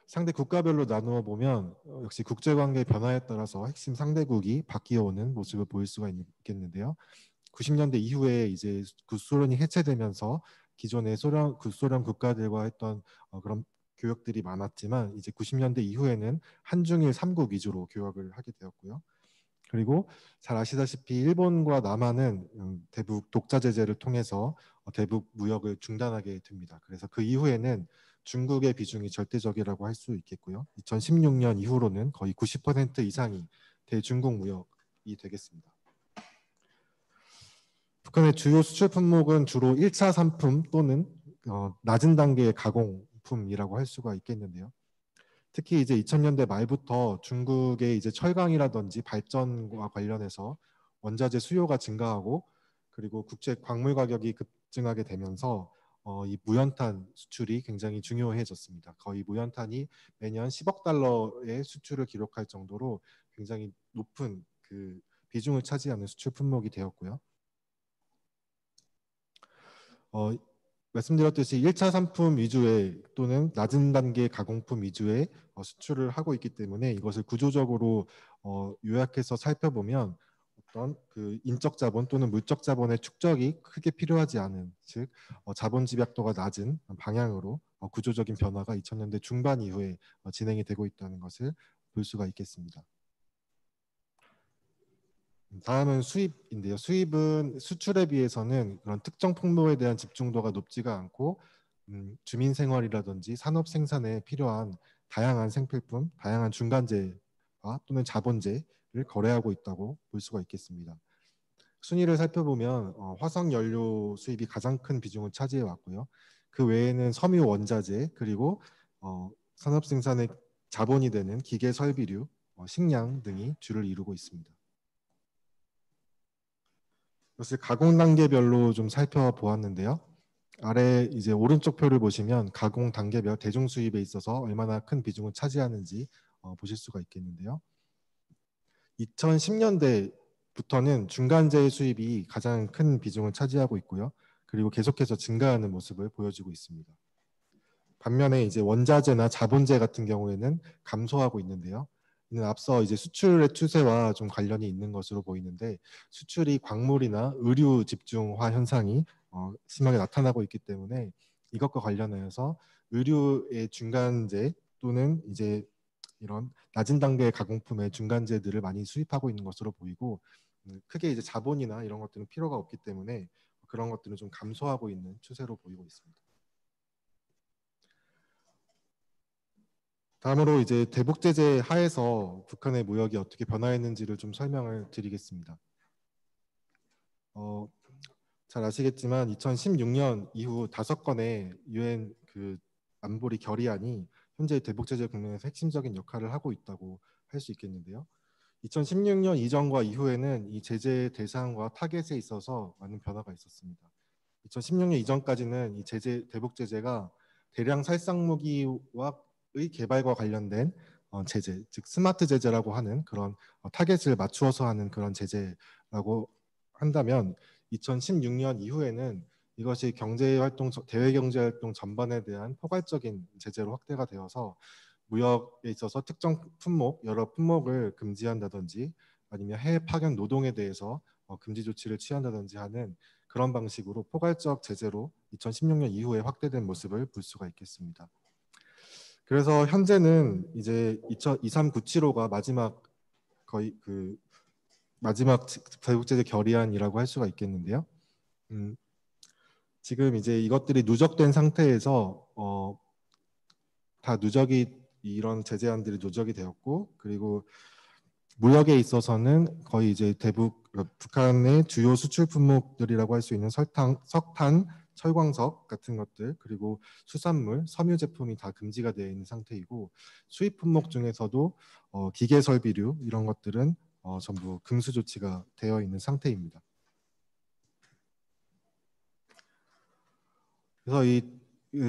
상대 국가별로 나누어 보면 역시 국제관계 변화에 따라서 핵심 상대국이 바뀌어오는 모습을 보일 수가 있겠는데요. 90년대 이후에 이제 구소련이 해체되면서 기존의 구소련 국가들과 했던 그런 교역들이 많았지만, 이제 90년대 이후에는 한중일 3국 위주로 교역을 하게 되었고요. 그리고 잘 아시다시피 일본과 남한은 대북 독자 제재를 통해서 대북 무역을 중단하게 됩니다. 그래서 그 이후에는 중국의 비중이 절대적이라고 할 수 있겠고요. 2016년 이후로는 거의 90% 이상이 대중국 무역이 되겠습니다. 북한의 주요 수출 품목은 주로 1차 산품 또는 낮은 단계의 가공품이라고 할 수가 있겠는데요. 특히 이제 2000년대 말부터 중국의 이제 철강이라든지 발전과 관련해서 원자재 수요가 증가하고 그리고 국제 광물 가격이 급증하게 되면서 이 무연탄 수출이 굉장히 중요해졌습니다. 거의 무연탄이 매년 10억 달러의 수출을 기록할 정도로 굉장히 높은 그 비중을 차지하는 수출 품목이 되었고요. 말씀드렸듯이 1차 상품 위주의 또는 낮은 단계 가공품 위주의 수출을 하고 있기 때문에 이것을 구조적으로 요약해서 살펴보면 어떤 그 인적 자본 또는 물적 자본의 축적이 크게 필요하지 않은, 즉 자본 집약도가 낮은 방향으로 구조적인 변화가 2000년대 중반 이후에 진행이 되고 있다는 것을 볼 수가 있겠습니다. 다음은 수입인데요. 수입은 수출에 비해서는 그런 특정 품목에 대한 집중도가 높지가 않고 주민 생활이라든지 산업 생산에 필요한 다양한 생필품, 다양한 중간재와 또는 자본재를 거래하고 있다고 볼 수가 있겠습니다. 순위를 살펴보면 화석 연료 수입이 가장 큰 비중을 차지해 왔고요. 그 외에는 섬유 원자재 그리고 산업 생산의 자본이 되는 기계 설비류, 식량 등이 주를 이루고 있습니다. 이것을 가공 단계별로 좀 살펴보았는데요. 아래 이제 오른쪽 표를 보시면 가공 단계별 대중 수입에 있어서 얼마나 큰 비중을 차지하는지 보실 수가 있겠는데요. 2010년대부터는 중간재 수입이 가장 큰 비중을 차지하고 있고요. 그리고 계속해서 증가하는 모습을 보여주고 있습니다. 반면에 이제 원자재나 자본재 같은 경우에는 감소하고 있는데요. 이는 앞서 이제 수출의 추세와 좀 관련이 있는 것으로 보이는데 수출이 광물이나 의류 집중화 현상이 심하게 나타나고 있기 때문에 이것과 관련해서 의류의 중간재 또는 이제 이런 낮은 단계의 가공품의 중간재들을 많이 수입하고 있는 것으로 보이고 크게 이제 자본이나 이런 것들은 필요가 없기 때문에 그런 것들은 좀 감소하고 있는 추세로 보이고 있습니다. 다음으로 이제 대북 제재 하에서 북한의 무역이 어떻게 변화했는지를 좀 설명을 드리겠습니다. 잘 아시겠지만 2016년 이후 5건의 유엔 그 안보리 결의안이 현재 대북 제재 국면에서 핵심적인 역할을 하고 있다고 할 수 있겠는데요. 2016년 이전과 이후에는 이 제재 대상과 타겟에 있어서 많은 변화가 있었습니다. 2016년 이전까지는 이 대북 제재가 대량 살상 무기의 개발과 관련된 제재, 즉 스마트 제재라고 하는 그런 타겟을 맞추어서 하는 그런 제재라고 한다면 2016년 이후에는 이것이 경제활동, 대외경제활동 전반에 대한 포괄적인 제재로 확대가 되어서 무역에 있어서 특정 품목, 여러 품목을 금지한다든지 아니면 해외 파견 노동에 대해서 금지 조치를 취한다든지 하는 그런 방식으로 포괄적 제재로 2016년 이후에 확대된 모습을 볼 수가 있겠습니다. 그래서 현재는 이제 23975가 마지막 거의 그 마지막 대북 제재 결의안이라고 할 수가 있겠는데요. 지금 이제 이것들이 누적된 상태에서 다 이런 제재안들이 누적이 되었고 그리고 무역에 있어서는 거의 이제 북한의 주요 수출 품목들이라고 할 수 있는 석탄, 철광석 같은 것들 그리고 수산물, 섬유 제품이 다 금지가 되어 있는 상태이고 수입 품목 중에서도 기계 설비류 이런 것들은 전부 금수 조치가 되어 있는 상태입니다. 그래서 이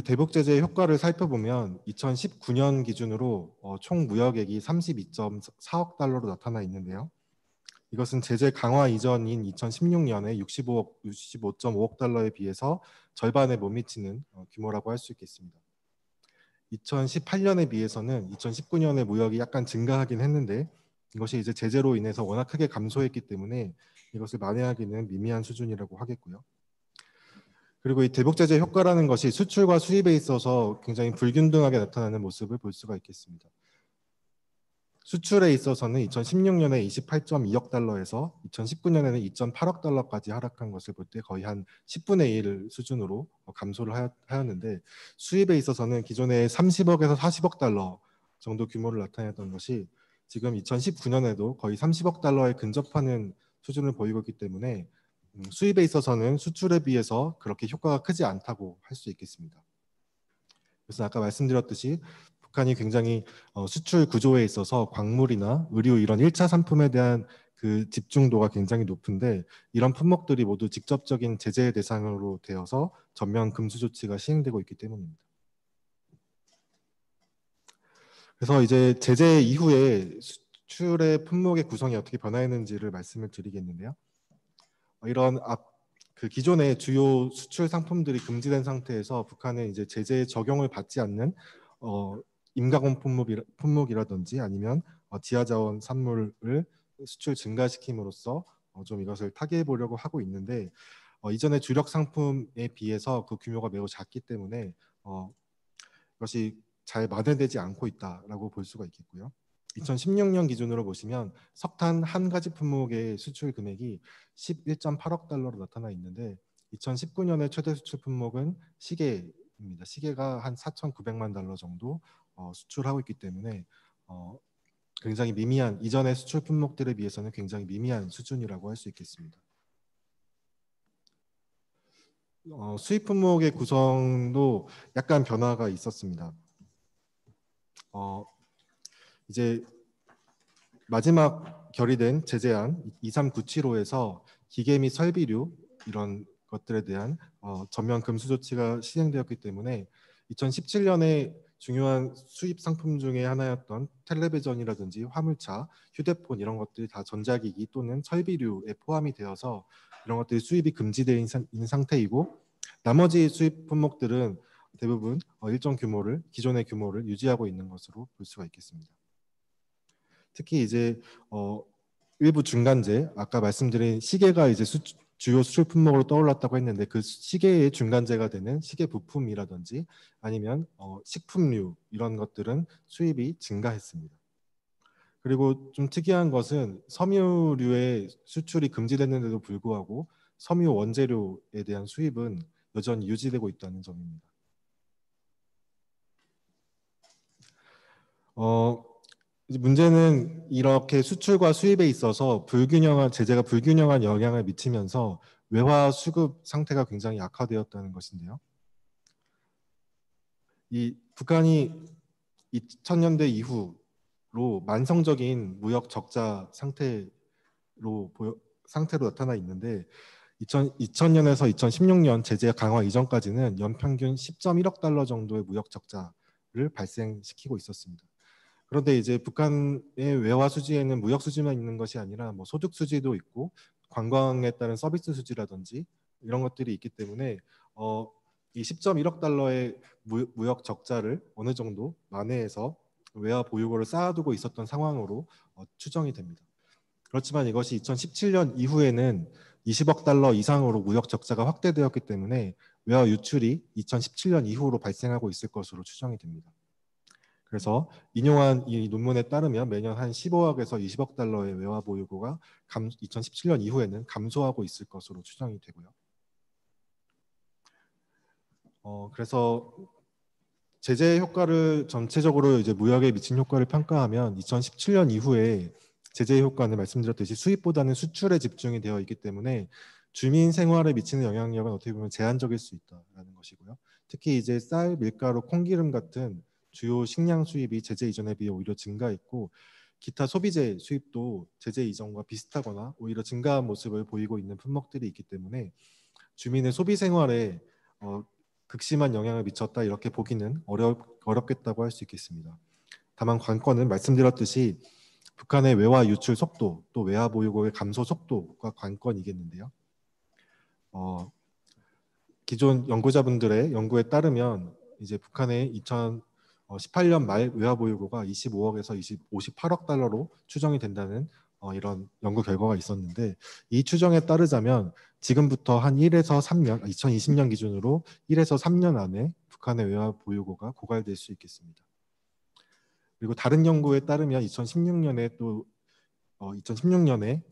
대북 제재의 효과를 살펴보면 2019년 기준으로 총 무역액이 32.4억 달러로 나타나 있는데요. 이것은 제재 강화 이전인 2016년에 65.5억 달러에 비해서 절반에 못 미치는 규모라고 할 수 있겠습니다. 2018년에 비해서는 2019년에 무역이 약간 증가하긴 했는데 이것이 이제 제재로 인해서 워낙 크게 감소했기 때문에 이것을 만회하기는 미미한 수준이라고 하겠고요. 그리고 이 대북 제재 효과라는 것이 수출과 수입에 있어서 굉장히 불균등하게 나타나는 모습을 볼 수가 있겠습니다. 수출에 있어서는 2016년에 28.2억 달러에서 2019년에는 2.8억 달러까지 하락한 것을 볼 때 거의 한 10분의 1 수준으로 감소를 하였는데 수입에 있어서는 기존에 30억에서 40억 달러 정도 규모를 나타냈던 것이 지금 2019년에도 거의 30억 달러에 근접하는 수준을 보이고 있기 때문에 수입에 있어서는 수출에 비해서 그렇게 효과가 크지 않다고 할 수 있겠습니다. 그래서 아까 말씀드렸듯이 북한이 굉장히 수출 구조에 있어서 광물이나 의류 이런 1차 상품에 대한 그 집중도가 굉장히 높은데 이런 품목들이 모두 직접적인 제재 대상으로 되어서 전면 금수 조치가 시행되고 있기 때문입니다. 그래서 이제 제재 이후에 수출의 품목의 구성이 어떻게 변화했는지를 말씀을 드리겠는데요. 이런 그 기존의 주요 수출 상품들이 금지된 상태에서 북한은 이제 제재 적용을 받지 않는 임가공 품목이라든지 아니면 지하자원 산물을 수출 증가시킴으로써 좀 이것을 타개해 보려고 하고 있는데 이전의 주력 상품에 비해서 그 규모가 매우 작기 때문에 이것이 잘 만회되지 않고 있다라고 볼 수가 있겠고요. 2016년 기준으로 보시면 석탄 한 가지 품목의 수출 금액이 11.8억 달러로 나타나 있는데 2019년의 최대 수출 품목은 시계입니다. 시계가 한 4,900만 달러 정도 수출하고 있기 때문에 굉장히 미미한 이전의 수출 품목들에 비해서는 굉장히 미미한 수준이라고 할 수 있겠습니다. 수입 품목의 구성도 약간 변화가 있었습니다. 이제 마지막 결의된 제재안 23975에서 기계 및 설비류 이런 것들에 대한 전면 금수 조치가 시행되었기 때문에 2017년에 중요한 수입 상품 중에 하나였던 텔레비전이라든지 화물차, 휴대폰 이런 것들이 다 전자기기 또는 설비류에 포함이 되어서 이런 것들이 수입이 금지되어 있는 상태이고 나머지 수입 품목들은 대부분 일정 규모를 기존의 규모를 유지하고 있는 것으로 볼 수가 있겠습니다. 특히 이제 일부 중간재 아까 말씀드린 시계가 이제 주요 수출 품목으로 떠올랐다고 했는데 그 시계의 중간재가 되는 시계 부품이라든지 아니면 식품류 이런 것들은 수입이 증가했습니다. 그리고 좀 특이한 것은 섬유류의 수출이 금지됐는데도 불구하고 섬유 원재료에 대한 수입은 여전히 유지되고 있다는 점입니다. 이제 문제는 이렇게 수출과 수입에 있어서 제재가 불균형한 영향을 미치면서 외화 수급 상태가 굉장히 악화되었다는 것인데요. 이 북한이 2000년대 이후로 만성적인 무역 적자 상태로 나타나 있는데 2000년에서 2016년 제재 강화 이전까지는 연평균 10.1억 달러 정도의 무역 적자를 발생시키고 있었습니다. 그런데 이제 북한의 외화 수지에는 무역 수지만 있는 것이 아니라 뭐 소득 수지도 있고 관광에 따른 서비스 수지라든지 이런 것들이 있기 때문에 이 10.1억 달러의 무역 적자를 어느 정도 만회해서 외화 보유고를 쌓아두고 있었던 상황으로 추정이 됩니다. 그렇지만 이것이 2017년 이후에는 20억 달러 이상으로 무역 적자가 확대되었기 때문에 외화 유출이 2017년 이후로 발생하고 있을 것으로 추정이 됩니다. 그래서 인용한 이 논문에 따르면 매년 한 15억에서 20억 달러의 외화 보유고가 2017년 이후에는 감소하고 있을 것으로 추정이 되고요. 그래서 제재 효과를 전체적으로 이제 무역에 미친 효과를 평가하면 2017년 이후에 제재 효과는 말씀드렸듯이 수입보다는 수출에 집중이 되어 있기 때문에 주민 생활에 미치는 영향력은 어떻게 보면 제한적일 수 있다는 것이고요. 특히 이제 쌀, 밀가루, 콩기름 같은 주요 식량 수입이 제재 이전에 비해 오히려 증가했고 기타 소비재 수입도 제재 이전과 비슷하거나 오히려 증가한 모습을 보이고 있는 품목들이 있기 때문에 주민의 소비 생활에 극심한 영향을 미쳤다 이렇게 보기는 어렵겠다고 할 수 있겠습니다. 다만 관건은 말씀드렸듯이 북한의 외화 유출 속도 또 외화 보유고의 감소 속도가 관건이겠는데요. 기존 연구자분들의 연구에 따르면 이제 북한의 2018년 말 외화 보유고가 25억에서 58억 달러로 추정이 된다는 이런 연구 결과가 있었는데 이 추정에 따르자면 지금부터 한 1에서 3년, 2020년 기준으로 1에서 3년 안에 북한의 외화 보유고가 고갈될 수 있겠습니다. 그리고 다른 연구에 따르면 2016년에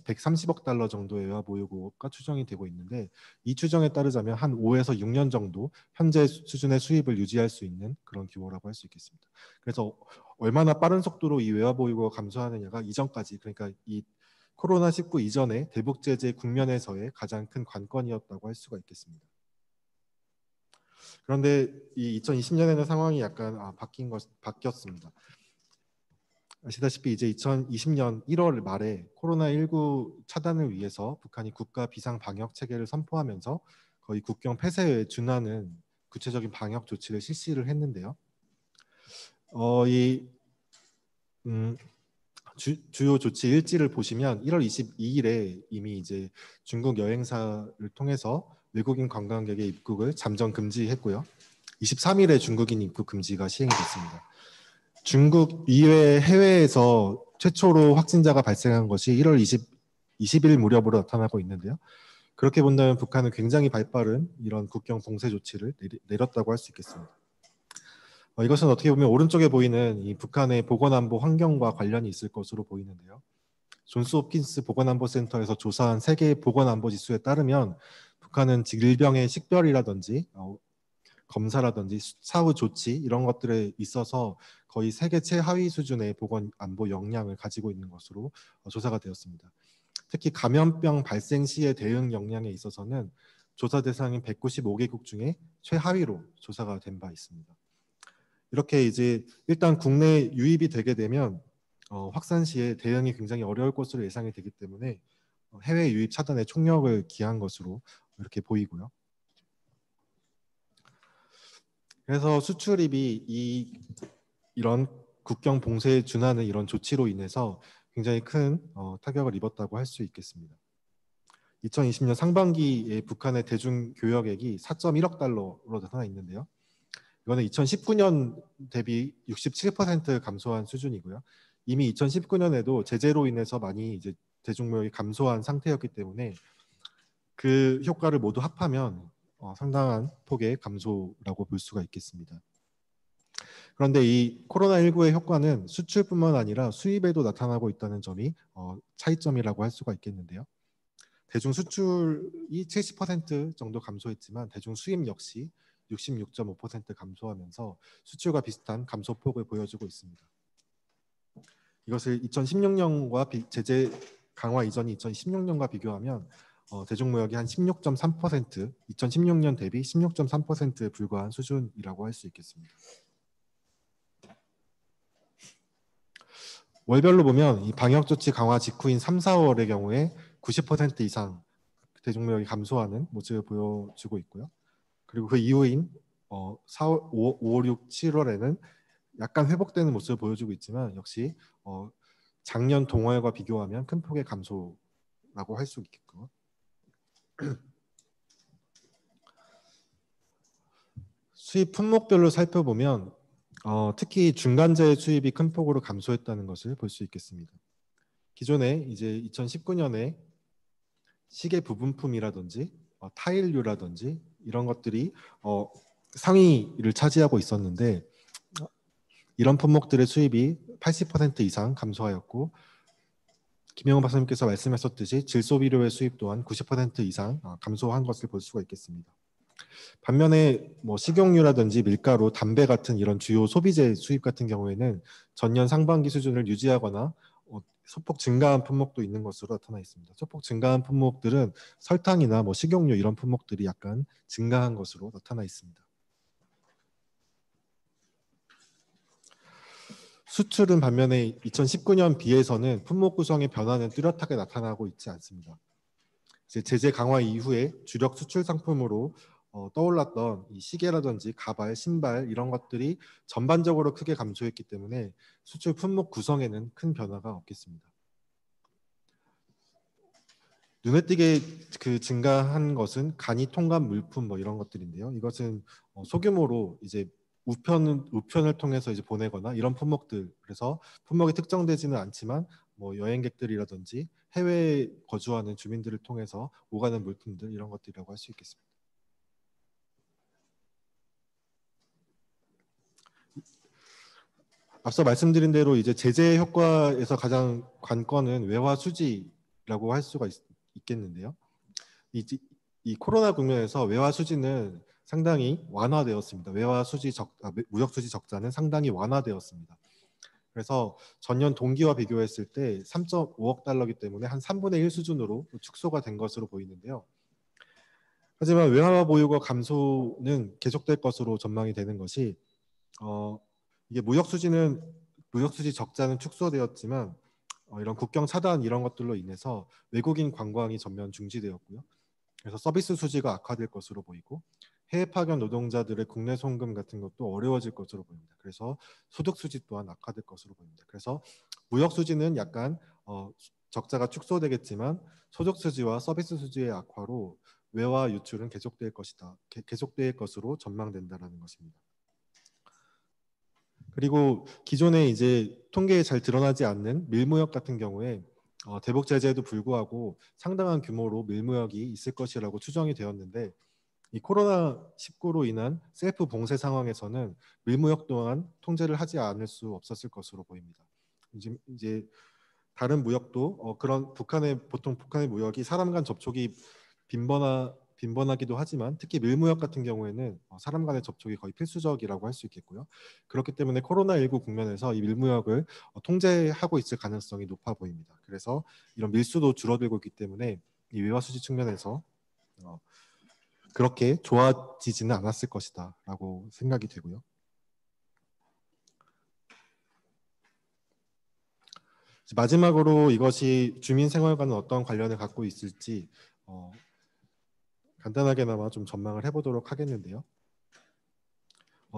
130억 달러 정도의 외화 보유고가 추정이 되고 있는데 이 추정에 따르자면 한 5에서 6년 정도 현재 수준의 수입을 유지할 수 있는 그런 규모라고 할 수 있겠습니다. 그래서 얼마나 빠른 속도로 이 외화 보유고가 감소하느냐가 이전까지 그러니까 이 코로나19 이전의 대북 제재 국면에서의 가장 큰 관건이었다고 할 수가 있겠습니다. 그런데 이 2020년에는 상황이 약간 바뀌었습니다. 아시다시피 이제 2020년 1월 말에 코로나19 차단을 위해서 북한이 국가 비상 방역 체계를 선포하면서 거의 국경 폐쇄에 준하는 구체적인 방역 조치를 실시를 했는데요. 주요 조치 일지를 보시면 1월 22일에 이미 이제 중국 여행사를 통해서 외국인 관광객의 입국을 잠정 금지했고요. 23일에 중국인 입국 금지가 시행이 됐습니다. 중국 이외 해외에서 최초로 확진자가 발생한 것이 1월 20일 무렵으로 나타나고 있는데요. 그렇게 본다면 북한은 굉장히 발빠른 이런 국경 봉쇄 조치를 내렸다고 할 수 있겠습니다. 이것은 어떻게 보면 오른쪽에 보이는 이 북한의 보건안보 환경과 관련이 있을 것으로 보이는데요. 존스 홉킨스 보건안보센터에서 조사한 세계 보건안보 지수에 따르면 북한은 질병의 식별이라든지 검사라든지 사후 조치 이런 것들에 있어서 거의 세계 최하위 수준의 보건안보 역량을 가지고 있는 것으로 조사가 되었습니다. 특히 감염병 발생 시의 대응 역량에 있어서는 조사 대상인 195개국 중에 최하위로 조사가 된 바 있습니다. 이렇게 이제 일단 국내 유입이 되게 되면 확산 시에 대응이 굉장히 어려울 것으로 예상이 되기 때문에 해외 유입 차단에 총력을 기한 것으로 이렇게 보이고요. 그래서 수출입이 이런 국경 봉쇄에 준하는 이런 조치로 인해서 굉장히 큰 타격을 입었다고 할 수 있겠습니다. 2020년 상반기에 북한의 대중교역액이 4.1억 달러로 나타나 있는데요. 이거는 2019년 대비 67% 감소한 수준이고요. 이미 2019년에도 제재로 인해서 많이 이제 대중무역이 감소한 상태였기 때문에 그 효과를 모두 합하면 상당한 폭의 감소라고 볼 수가 있겠습니다. 그런데 이 코로나19의 효과는 수출뿐만 아니라 수입에도 나타나고 있다는 점이 차이점이라고 할 수가 있겠는데요. 대중 수출이 70% 정도 감소했지만 대중 수입 역시 66.5% 감소하면서 수출과 비슷한 감소폭을 보여주고 있습니다. 이것을 2016년과 제재 강화 이전이 2016년과 비교하면 대중무역이 한 16.3%, 2016년 대비 16.3%에 불과한 수준이라고 할 수 있겠습니다. 월별로 보면 이 방역조치 강화 직후인 3, 4월의 경우에 90% 이상 대중무역이 감소하는 모습을 보여주고 있고요. 그리고 그 이후인 4월, 5, 6, 7월에는 약간 회복되는 모습을 보여주고 있지만 역시 작년 동월과 비교하면 큰 폭의 감소라고 할 수 있겠고 수입 품목별로 살펴보면 특히 중간재 수입이 큰 폭으로 감소했다는 것을 볼 수 있겠습니다. 기존에 이제 2019년에 시계 부분품이라든지 타일류라든지 이런 것들이 상위를 차지하고 있었는데 이런 품목들의 수입이 80% 이상 감소하였고 김영훈 박사님께서 말씀하셨듯이 질소비료의 수입 또한 90% 이상 감소한 것을 볼 수가 있겠습니다. 반면에 식용유라든지 밀가루, 담배 같은 이런 주요 소비재 수입 같은 경우에는 전년 상반기 수준을 유지하거나 소폭 증가한 품목도 있는 것으로 나타나 있습니다. 소폭 증가한 품목들은 설탕이나 식용유 이런 품목들이 약간 증가한 것으로 나타나 있습니다. 수출은 반면에 2019년 비해서는 품목 구성의 변화는 뚜렷하게 나타나고 있지 않습니다. 이제 제재 강화 이후에 주력 수출 상품으로 떠올랐던 이 시계라든지 가발, 신발 이런 것들이 전반적으로 크게 감소했기 때문에 수출 품목 구성에는 큰 변화가 없겠습니다. 눈에 띄게 증가한 것은 간이 통관 물품 이런 것들인데요. 이것은 소규모로 이제 우편을 통해서 이제 보내거나 이런 품목들, 그래서 품목이 특정되지는 않지만 여행객들이라든지 해외에 거주하는 주민들을 통해서 오가는 물품들 이런 것들이라고 할 수 있겠습니다. 앞서 말씀드린 대로 이제 제재 효과에서 가장 관건은 외화 수지라고 할 수가 있겠는데요. 이 코로나 국면에서 외화 수지는 상당히 완화되었습니다. 무역 수지 적자는 상당히 완화되었습니다. 그래서 전년 동기와 비교했을 때 3.5억 달러이기 때문에 한 3분의 1 수준으로 축소가 된 것으로 보이는데요. 하지만 외화 보유고 감소는 계속될 것으로 전망이 되는 것이 이게 무역 수지는 무역 수지 적자는 축소되었지만 이런 국경 차단 이런 것들로 인해서 외국인 관광이 전면 중지되었고요. 그래서 서비스 수지가 악화될 것으로 보이고 해외 파견 노동자들의 국내 송금 같은 것도 어려워질 것으로 보입니다. 그래서 소득 수지 또한 악화될 것으로 보입니다. 그래서 무역 수지는 약간 적자가 축소되겠지만 소득 수지와 서비스 수지의 악화로 외화 유출은 계속될 것으로 전망된다라는 것입니다. 그리고 기존에 이제 통계에 잘 드러나지 않는 밀무역 같은 경우에 대북 제재에도 불구하고 상당한 규모로 밀무역이 있을 것이라고 추정이 되었는데 이 코로나19로 인한 셀프 봉쇄 상황에서는 밀무역 또한 통제를 하지 않을 수 없었을 것으로 보입니다. 이제 다른 무역도 그런 보통 북한의 무역이 사람 간 접촉이 빈번하기도 하지만 특히 밀무역 같은 경우에는 사람 간의 접촉이 거의 필수적이라고 할 수 있겠고요. 그렇기 때문에 코로나19 국면에서 이 밀무역을 통제하고 있을 가능성이 높아 보입니다. 그래서 이런 밀수도 줄어들고 있기 때문에 이 외화 수지 측면에서 그렇게 좋아지지는 않았을 것이다 라고 생각이 되고요. 마지막으로 이것이 주민생활과는 어떤 관련을 갖고 있을지 간단하게나마 좀 전망을 해보도록 하겠는데요.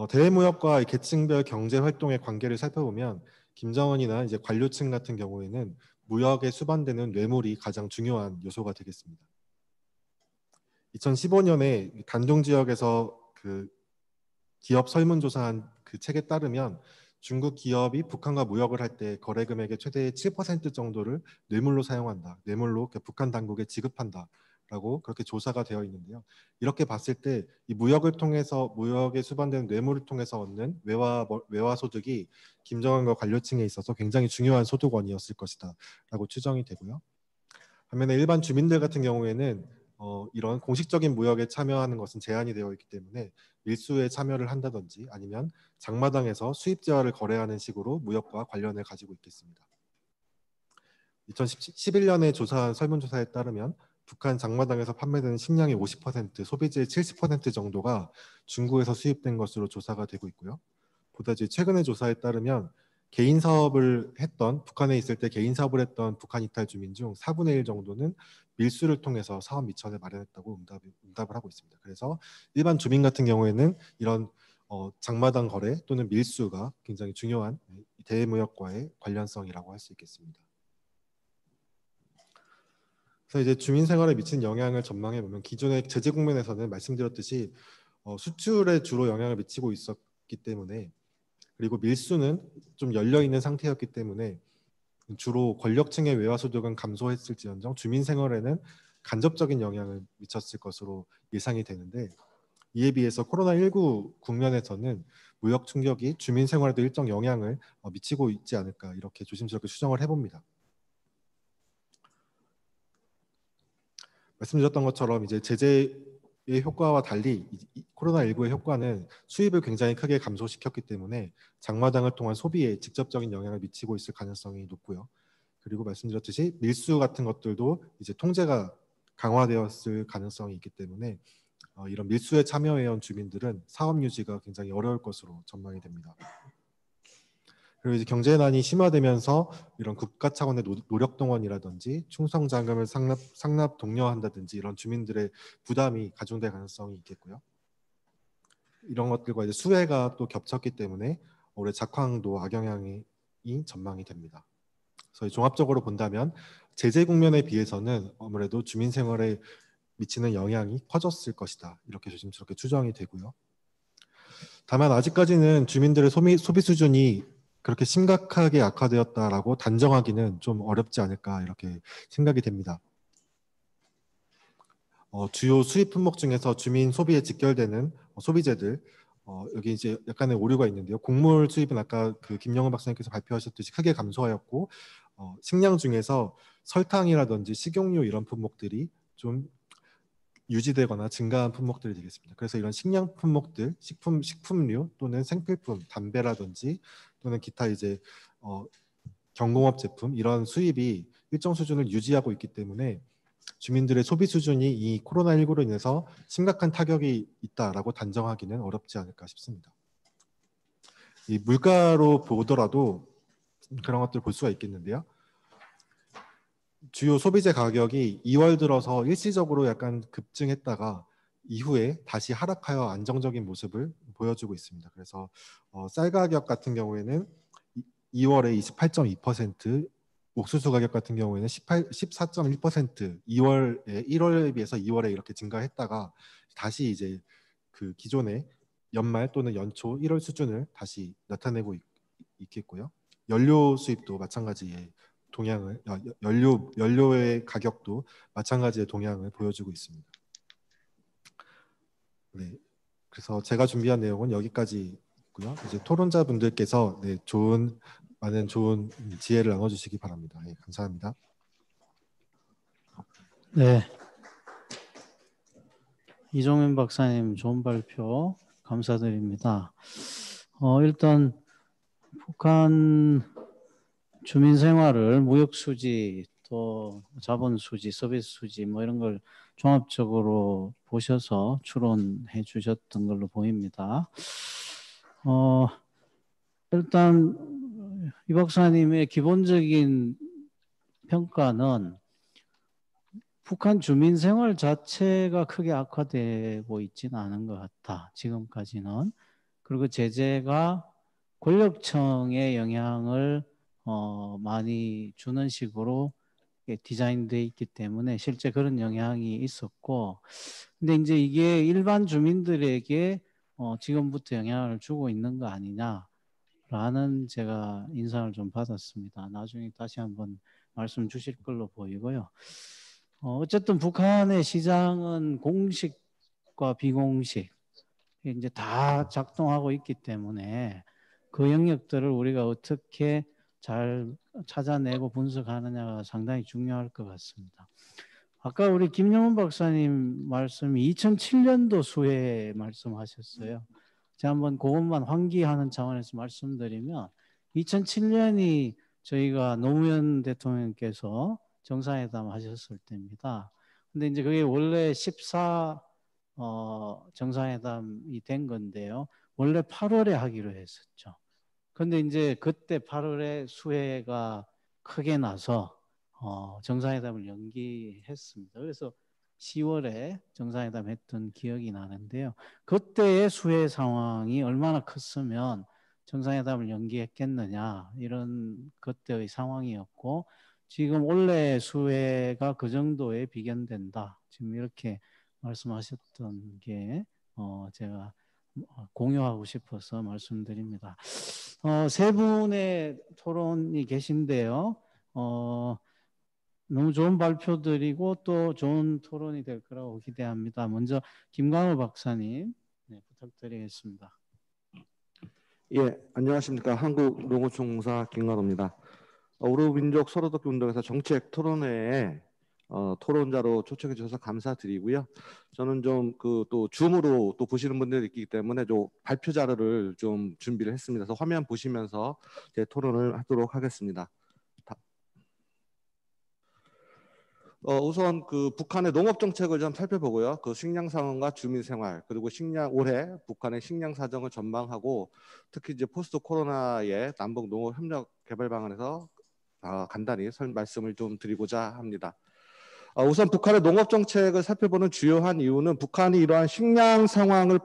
대외무역과 계층별 경제활동의 관계를 살펴보면 김정은이나 이제 관료층 같은 경우에는 무역에 수반되는 뇌물이 가장 중요한 요소가 되겠습니다. 2015년에 단종 지역에서 그 기업 설문조사한 그 책에 따르면 중국 기업이 북한과 무역을 할 때 거래 금액의 최대 7% 정도를 뇌물로 사용한다. 뇌물로 북한 당국에 지급한다라고 그렇게 조사가 되어 있는데요. 이렇게 봤을 때 이 무역을 통해서 무역에 수반되는 뇌물을 통해서 얻는 외화 소득이 김정은과 관료층에 있어서 굉장히 중요한 소득원이었을 것이다라고 추정이 되고요. 반면에 일반 주민들 같은 경우에는 이런 공식적인 무역에 참여하는 것은 제한이 되어 있기 때문에 밀수에 참여를 한다든지 아니면 장마당에서 수입 재화를 거래하는 식으로 무역과 관련을 가지고 있겠습니다. 2011년에 조사한 설문조사에 따르면 북한 장마당에서 판매되는 식량의 50%, 소비재의 70% 정도가 중국에서 수입된 것으로 조사가 되고 있고요. 보다 최근의 조사에 따르면 개인 사업을 했던 북한에 있을 때 개인 사업을 했던 북한 이탈 주민 중 4분의 1 정도는 밀수를 통해서 사업 미천을 마련했다고 응답을 하고 있습니다. 그래서 일반 주민 같은 경우에는 이런 장마당 거래 또는 밀수가 굉장히 중요한 대외무역과의 관련성이라고 할 수 있겠습니다. 그래서 이제 주민 생활에 미친 영향을 전망해 보면 기존의 제재 국면에서는 말씀드렸듯이 수출에 주로 영향을 미치고 있었기 때문에 그리고 밀수는 좀 열려 있는 상태였기 때문에 주로 권력층의 외화 소득은 감소했을지언정 주민 생활에는 간접적인 영향을 미쳤을 것으로 예상이 되는데 이에 비해서 코로나19 국면에서는 무역 충격이 주민 생활에도 일정 영향을 미치고 있지 않을까 이렇게 조심스럽게 추정을 해봅니다. 말씀드렸던 것처럼 이제 제재의 효과와 달리 코로나19의 효과는 수입을 굉장히 크게 감소시켰기 때문에 장마당을 통한 소비에 직접적인 영향을 미치고 있을 가능성이 높고요. 그리고 말씀드렸듯이 밀수 같은 것들도 이제 통제가 강화되었을 가능성이 있기 때문에 이런 밀수에 참여해온 주민들은 사업 유지가 굉장히 어려울 것으로 전망이 됩니다. 그리고 이제 경제난이 심화되면서 이런 국가 차원의 노력 동원이라든지 충성 자금을 상납 독려한다든지 이런 주민들의 부담이 가중될 가능성이 있겠고요. 이런 것들과 이제 수해가 또 겹쳤기 때문에 올해 작황도 악영향이 전망이 됩니다. 그래서 종합적으로 본다면 제재 국면에 비해서는 아무래도 주민 생활에 미치는 영향이 커졌을 것이다. 이렇게 조심스럽게 추정이 되고요. 다만 아직까지는 주민들의 소비 수준이 그렇게 심각하게 악화되었다라고 단정하기는 좀 어렵지 않을까 이렇게 생각이 됩니다. 주요 수입 품목 중에서 주민 소비에 직결되는 소비재들 여기 이제 약간의 오류가 있는데요. 곡물 수입은 아까 그 김영은 박사님께서 발표하셨듯이 크게 감소하였고 식량 중에서 설탕이라든지 식용유 이런 품목들이 좀 유지되거나 증가한 품목들이 되겠습니다. 그래서 이런 식량 품목들, 식품류 또는 생필품, 담배라든지 또는 기타 이제 경공업 제품 이런 수입이 일정 수준을 유지하고 있기 때문에 주민들의 소비 수준이 이 코로나19로 인해서 심각한 타격이 있다라고 단정하기는 어렵지 않을까 싶습니다. 이 물가로 보더라도 그런 것들 볼 수가 있겠는데요. 주요 소비재 가격이 2월 들어서 일시적으로 약간 급증했다가 이후에 다시 하락하여 안정적인 모습을 보여주고 있습니다. 그래서 쌀 가격 같은 경우에는 2월에 28.2%, 옥수수 가격 같은 경우에는 14.1%, 2월에 1월에 비해서 2월에 이렇게 증가했다가 다시 이제 그 기존의 연말 또는 연초 1월 수준을 다시 나타내고 있겠고요. 연료 수입도 마찬가지의 동향을, 연료의 가격도 마찬가지의 동향을 보여주고 있습니다. 네, 그래서 제가 준비한 내용은 여기까지고요. 이제 토론자분들께서 많은 좋은 지혜를 나눠주시기 바랍니다. 네, 감사합니다. 네, 이종현 박사님 좋은 발표 감사드립니다. 일단 북한 주민 생활을 무역 수지 또 자본 수지, 서비스 수지 뭐 이런 걸 종합적으로 보셔서 추론해 주셨던 걸로 보입니다. 일단 이 박사님의 기본적인 평가는 북한 주민 생활 자체가 크게 악화되고 있지는 않은 것 같다. 지금까지는. 그리고 제재가 권력층의 영향을 많이 주는 식으로 디자인되어 있기 때문에 실제 그런 영향이 있었고, 근데 이제 이게 일반 주민들에게 지금부터 영향을 주고 있는 거 아니냐라는 제가 인상을 좀 받았습니다. 나중에 다시 한번 말씀 주실 걸로 보이고요. 어쨌든 북한의 시장은 공식과 비공식 이제 다 작동하고 있기 때문에 그 영역들을 우리가 어떻게 잘 찾아내고 분석하느냐가 상당히 중요할 것 같습니다. 아까 우리 김영훈 박사님 말씀이 2007년도 수해 말씀하셨어요. 제가 한번 그것만 환기하는 차원에서 말씀드리면 2007년이 저희가 노무현 대통령께서 정상회담 하셨을 때입니다. 근데 이제 그게 원래 14 정상회담이 된 건데요. 원래 8월에 하기로 했었죠. 근데 이제 그때 8월에 수해가 크게 나서 정상회담을 연기했습니다. 그래서 10월에 정상회담 했던 기억이 나는데요. 그때의 수해 상황이 얼마나 컸으면 정상회담을 연기했겠느냐 이런 그때의 상황이었고 지금 올해 수해가 그 정도에 비견된다. 지금 이렇게 말씀하셨던 게 제가 공유하고 싶어서 말씀드립니다. 세 분의 토론이 계신데요. 너무 좋은 발표드리고 또 좋은 토론이 될 거라고 기대합니다. 먼저 김광호 박사님 부탁드리겠습니다. 예, 안녕하십니까. 한국농어총무사 김광호입니다. 우리민족 서로돕기 운동에서 정책 토론회에 토론자로 초청해 주셔서 감사드리고요. 저는 좀 또 줌으로 또 보시는 분들이 있기 때문에 좀 발표 자료를 좀 준비를 했습니다. 그래서 화면 보시면서 제 토론을 하도록 하겠습니다. 우선 그 북한의 농업 정책을 좀 살펴보고요. 그 식량 상황과 주민 생활 그리고 올해 북한의 식량 사정을 전망하고 특히 이제 포스트 코로나의 남북 농업 협력 개발 방안에서 간단히 말씀을 좀 드리고자 합니다. 우선 북한의 농업 정책을 살펴보는 주요한 이유는 북한이 이러한 식량 상황을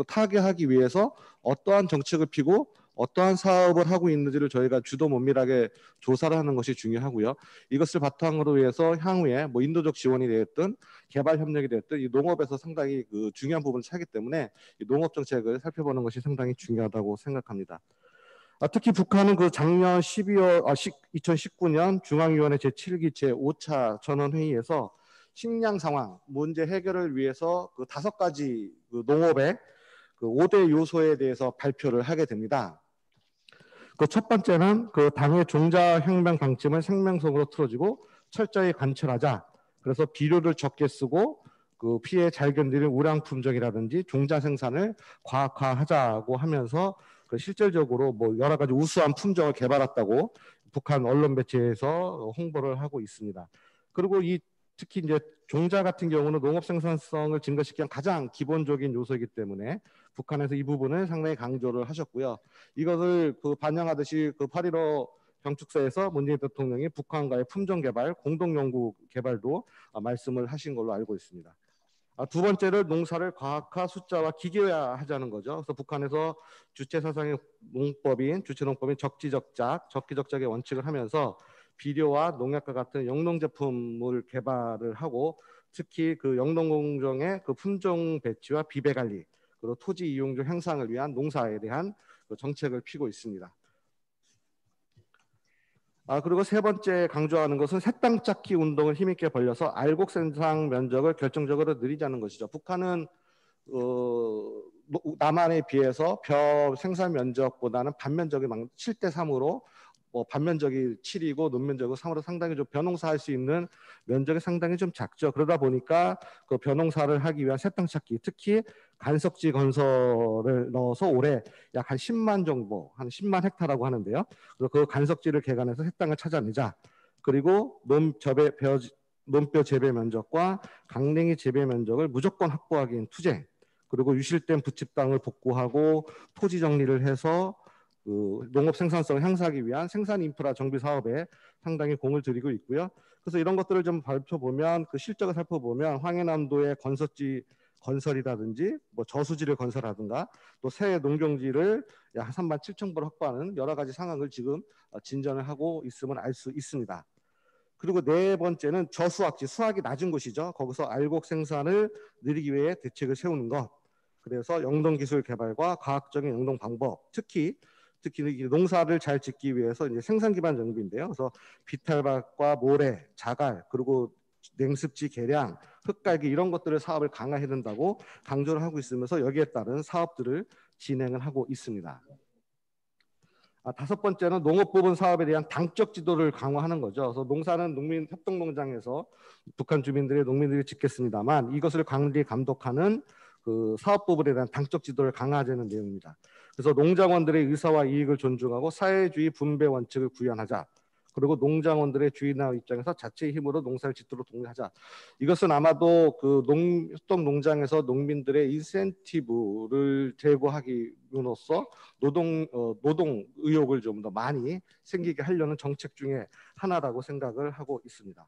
타개하기 위해서 어떠한 정책을 피고 어떠한 사업을 하고 있는지를 저희가 주도 면밀하게 조사를 하는 것이 중요하고요. 이것을 바탕으로 해서 향후에 뭐 인도적 지원이 되었든 개발 협력이 되었든 이 농업에서 상당히 그 중요한 부분을 차기 때문에 이 농업 정책을 살펴보는 것이 상당히 중요하다고 생각합니다. 특히 북한은 그 작년 2019년 중앙위원회 제7기 제5차 전원회의에서 식량 상황 문제 해결을 위해서 그 5가지 그 농업의 그 5대 요소에 대해서 발표를 하게 됩니다. 그 첫 번째는 그 당의 종자 혁명 방침을 생명성으로 틀어주고 철저히 관철하자. 그래서 비료를 적게 쓰고 그 피해 잘 견디는 우량 품종이라든지 종자 생산을 과학화하자고 하면서 그 실질적으로 뭐 여러 가지 우수한 품종을 개발했다고 북한 언론 매체에서 홍보를 하고 있습니다. 그리고 이 특히 이제 종자 같은 경우는 농업 생산성을 증가시키는 가장 기본적인 요소이기 때문에 북한에서 이 부분을 상당히 강조를 하셨고요. 이것을 그 반영하듯이 그 8.15 경축사에서 문재인 대통령이 북한과의 품종 개발, 공동 연구 개발도 말씀을 하신 걸로 알고 있습니다. 두 번째는 농사를 과학화, 숫자와 기계화하자는 거죠. 그래서 북한에서 주체 사상의 주체농법인 적기적작의 원칙을 하면서 비료와 농약과 같은 영농 제품을 개발을 하고 특히 그 영농 공정의 그 품종 배치와 비배 관리 그리고 토지 이용률 향상을 위한 농사에 대한 그 정책을 피고 있습니다. 그리고 세 번째 강조하는 것은 새 땅 찾기 운동을 힘있게 벌려서 알곡 생산 면적을 결정적으로 늘리자는 것이죠. 북한은 남한에 비해서 벼 생산 면적보다는 반면적이 7대 3으로 반면적이 7이고 논면적이 3으로 상당히 좀 벼농사 할 수 있는 면적이 상당히 좀 작죠. 그러다 보니까 그 벼농사를 하기 위한 새 땅 찾기, 특히 간석지 건설을 넣어서 올해 약 한 10만 정도, 한 10만 헥타라고 하는데요. 그래서 그 간석지를 개간해서 새 땅을 찾아내자. 그리고 논뼈 재배 면적과 강냉이 재배 면적을 무조건 확보하기 위한 투쟁. 그리고 유실된 부집 땅을 복구하고 토지 정리를 해서 그 농업 생산성을 향상하기 위한 생산 인프라 정비 사업에 상당히 공을 들이고 있고요. 그래서 이런 것들을 좀 살펴보면 그 실적을 살펴보면 황해남도의 건설지 건설이라든지 뭐 저수지를 건설하든가 또 새 농경지를 약 3만 7천 불 확보하는 여러 가지 상황을 지금 진전을 하고 있음을 알 수 있습니다. 그리고 네 번째는 저수확지, 수확이 낮은 곳이죠. 거기서 알곡 생산을 늘리기 위해 대책을 세우는 것. 그래서 영농기술 개발과 과학적인 영농 방법, 특히 농사를 잘 짓기 위해서 이제 생산 기반 정비인데요. 그래서 비탈밭과 모래, 자갈, 그리고 냉습지 개량, 흙갈기 이런 것들을 사업을 강화해야 된다고 강조를 하고 있으면서 여기에 따른 사업들을 진행을 하고 있습니다. 다섯 번째는 농업 부분 사업에 대한 당적 지도를 강화하는 거죠. 그래서 농사는 농민 협동농장에서 북한 주민들이 농민들이 짓겠습니다만 이것을 관리 감독하는 그 사업 부분에 대한 당적 지도를 강화하자는 내용입니다. 그래서 농장원들의 의사와 이익을 존중하고 사회주의 분배 원칙을 구현하자. 그리고 농장원들의 주인의 입장에서 자체의 힘으로 농사를 짓도록 독려하자. 이것은 아마도 그 협동 농장에서 농민들의 인센티브를 제고하기로서 노동 의욕을 좀 더 많이 생기게 하려는 정책 중에 하나라고 생각을 하고 있습니다.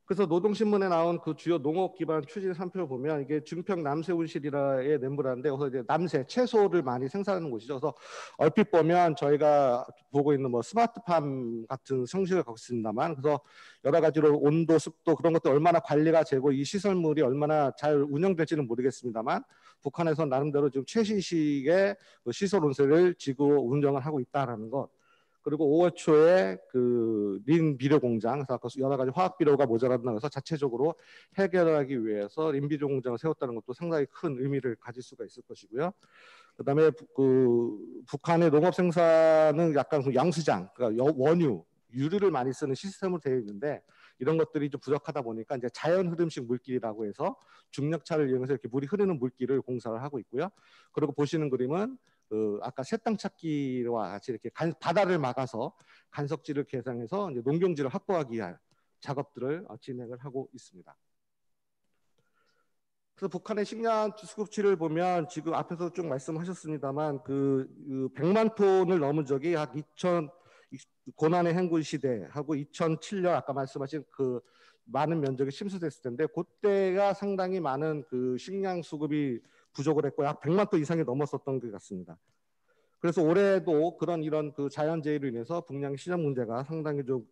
그래서 노동신문에 나온 그 주요 농업 기반 추진을 살펴보면 이게 증평 남새운실이라의 nem브라인데 그래서 이제 남새 채소를 많이 생산하는 곳이죠. 그래서 얼핏 보면 저희가 보고 있는 뭐 스마트팜 같은 형식을 갖고 있습니다만 그래서 여러 가지로 온도, 습도 그런 것도 얼마나 관리가 되고 이 시설물이 얼마나 잘 운영될지는 모르겠습니다만 북한에서 나름대로 지금 최신식의 시설 온실을 지구 운영을 하고 있다라는 것. 그리고 5월 초에 그 린 비료 공장, 여러 가지 화학 비료가 모자란다고 해서 자체적으로 해결하기 위해서 린 비료 공장을 세웠다는 것도 상당히 큰 의미를 가질 수가 있을 것이고요. 그다음에 그 북한의 농업 생산은 약간 그 양수장, 그러니까 원유, 유류를 많이 쓰는 시스템으로 되어 있는데 이런 것들이 좀 부족하다 보니까 이제 자연 흐름식 물길이라고 해서 중력차를 이용해서 이렇게 물이 흐르는 물길을 공사를 하고 있고요. 그리고 보시는 그림은 그 아까 새 땅 찾기와 같이 이렇게 바다를 막아서 간석지를 개량해서 이제 농경지를 확보하기 위한 작업들을 진행을 하고 있습니다. 그래서 북한의 식량 수급치를 보면 지금 앞에서 쭉 말씀하셨습니다만 그 100만 톤을 넘은 적이 약 2000 고난의 행군 시대하고 2007년 아까 말씀하신 그 많은 면적이 침수됐을 텐데 그때가 상당히 많은 그 식량 수급이 부족을 했고 약 100만 톤 이상이 넘었었던 것 같습니다. 그래서 올해도 이런 그 자연재해로 인해서 북량 시장 문제가 상당히 좀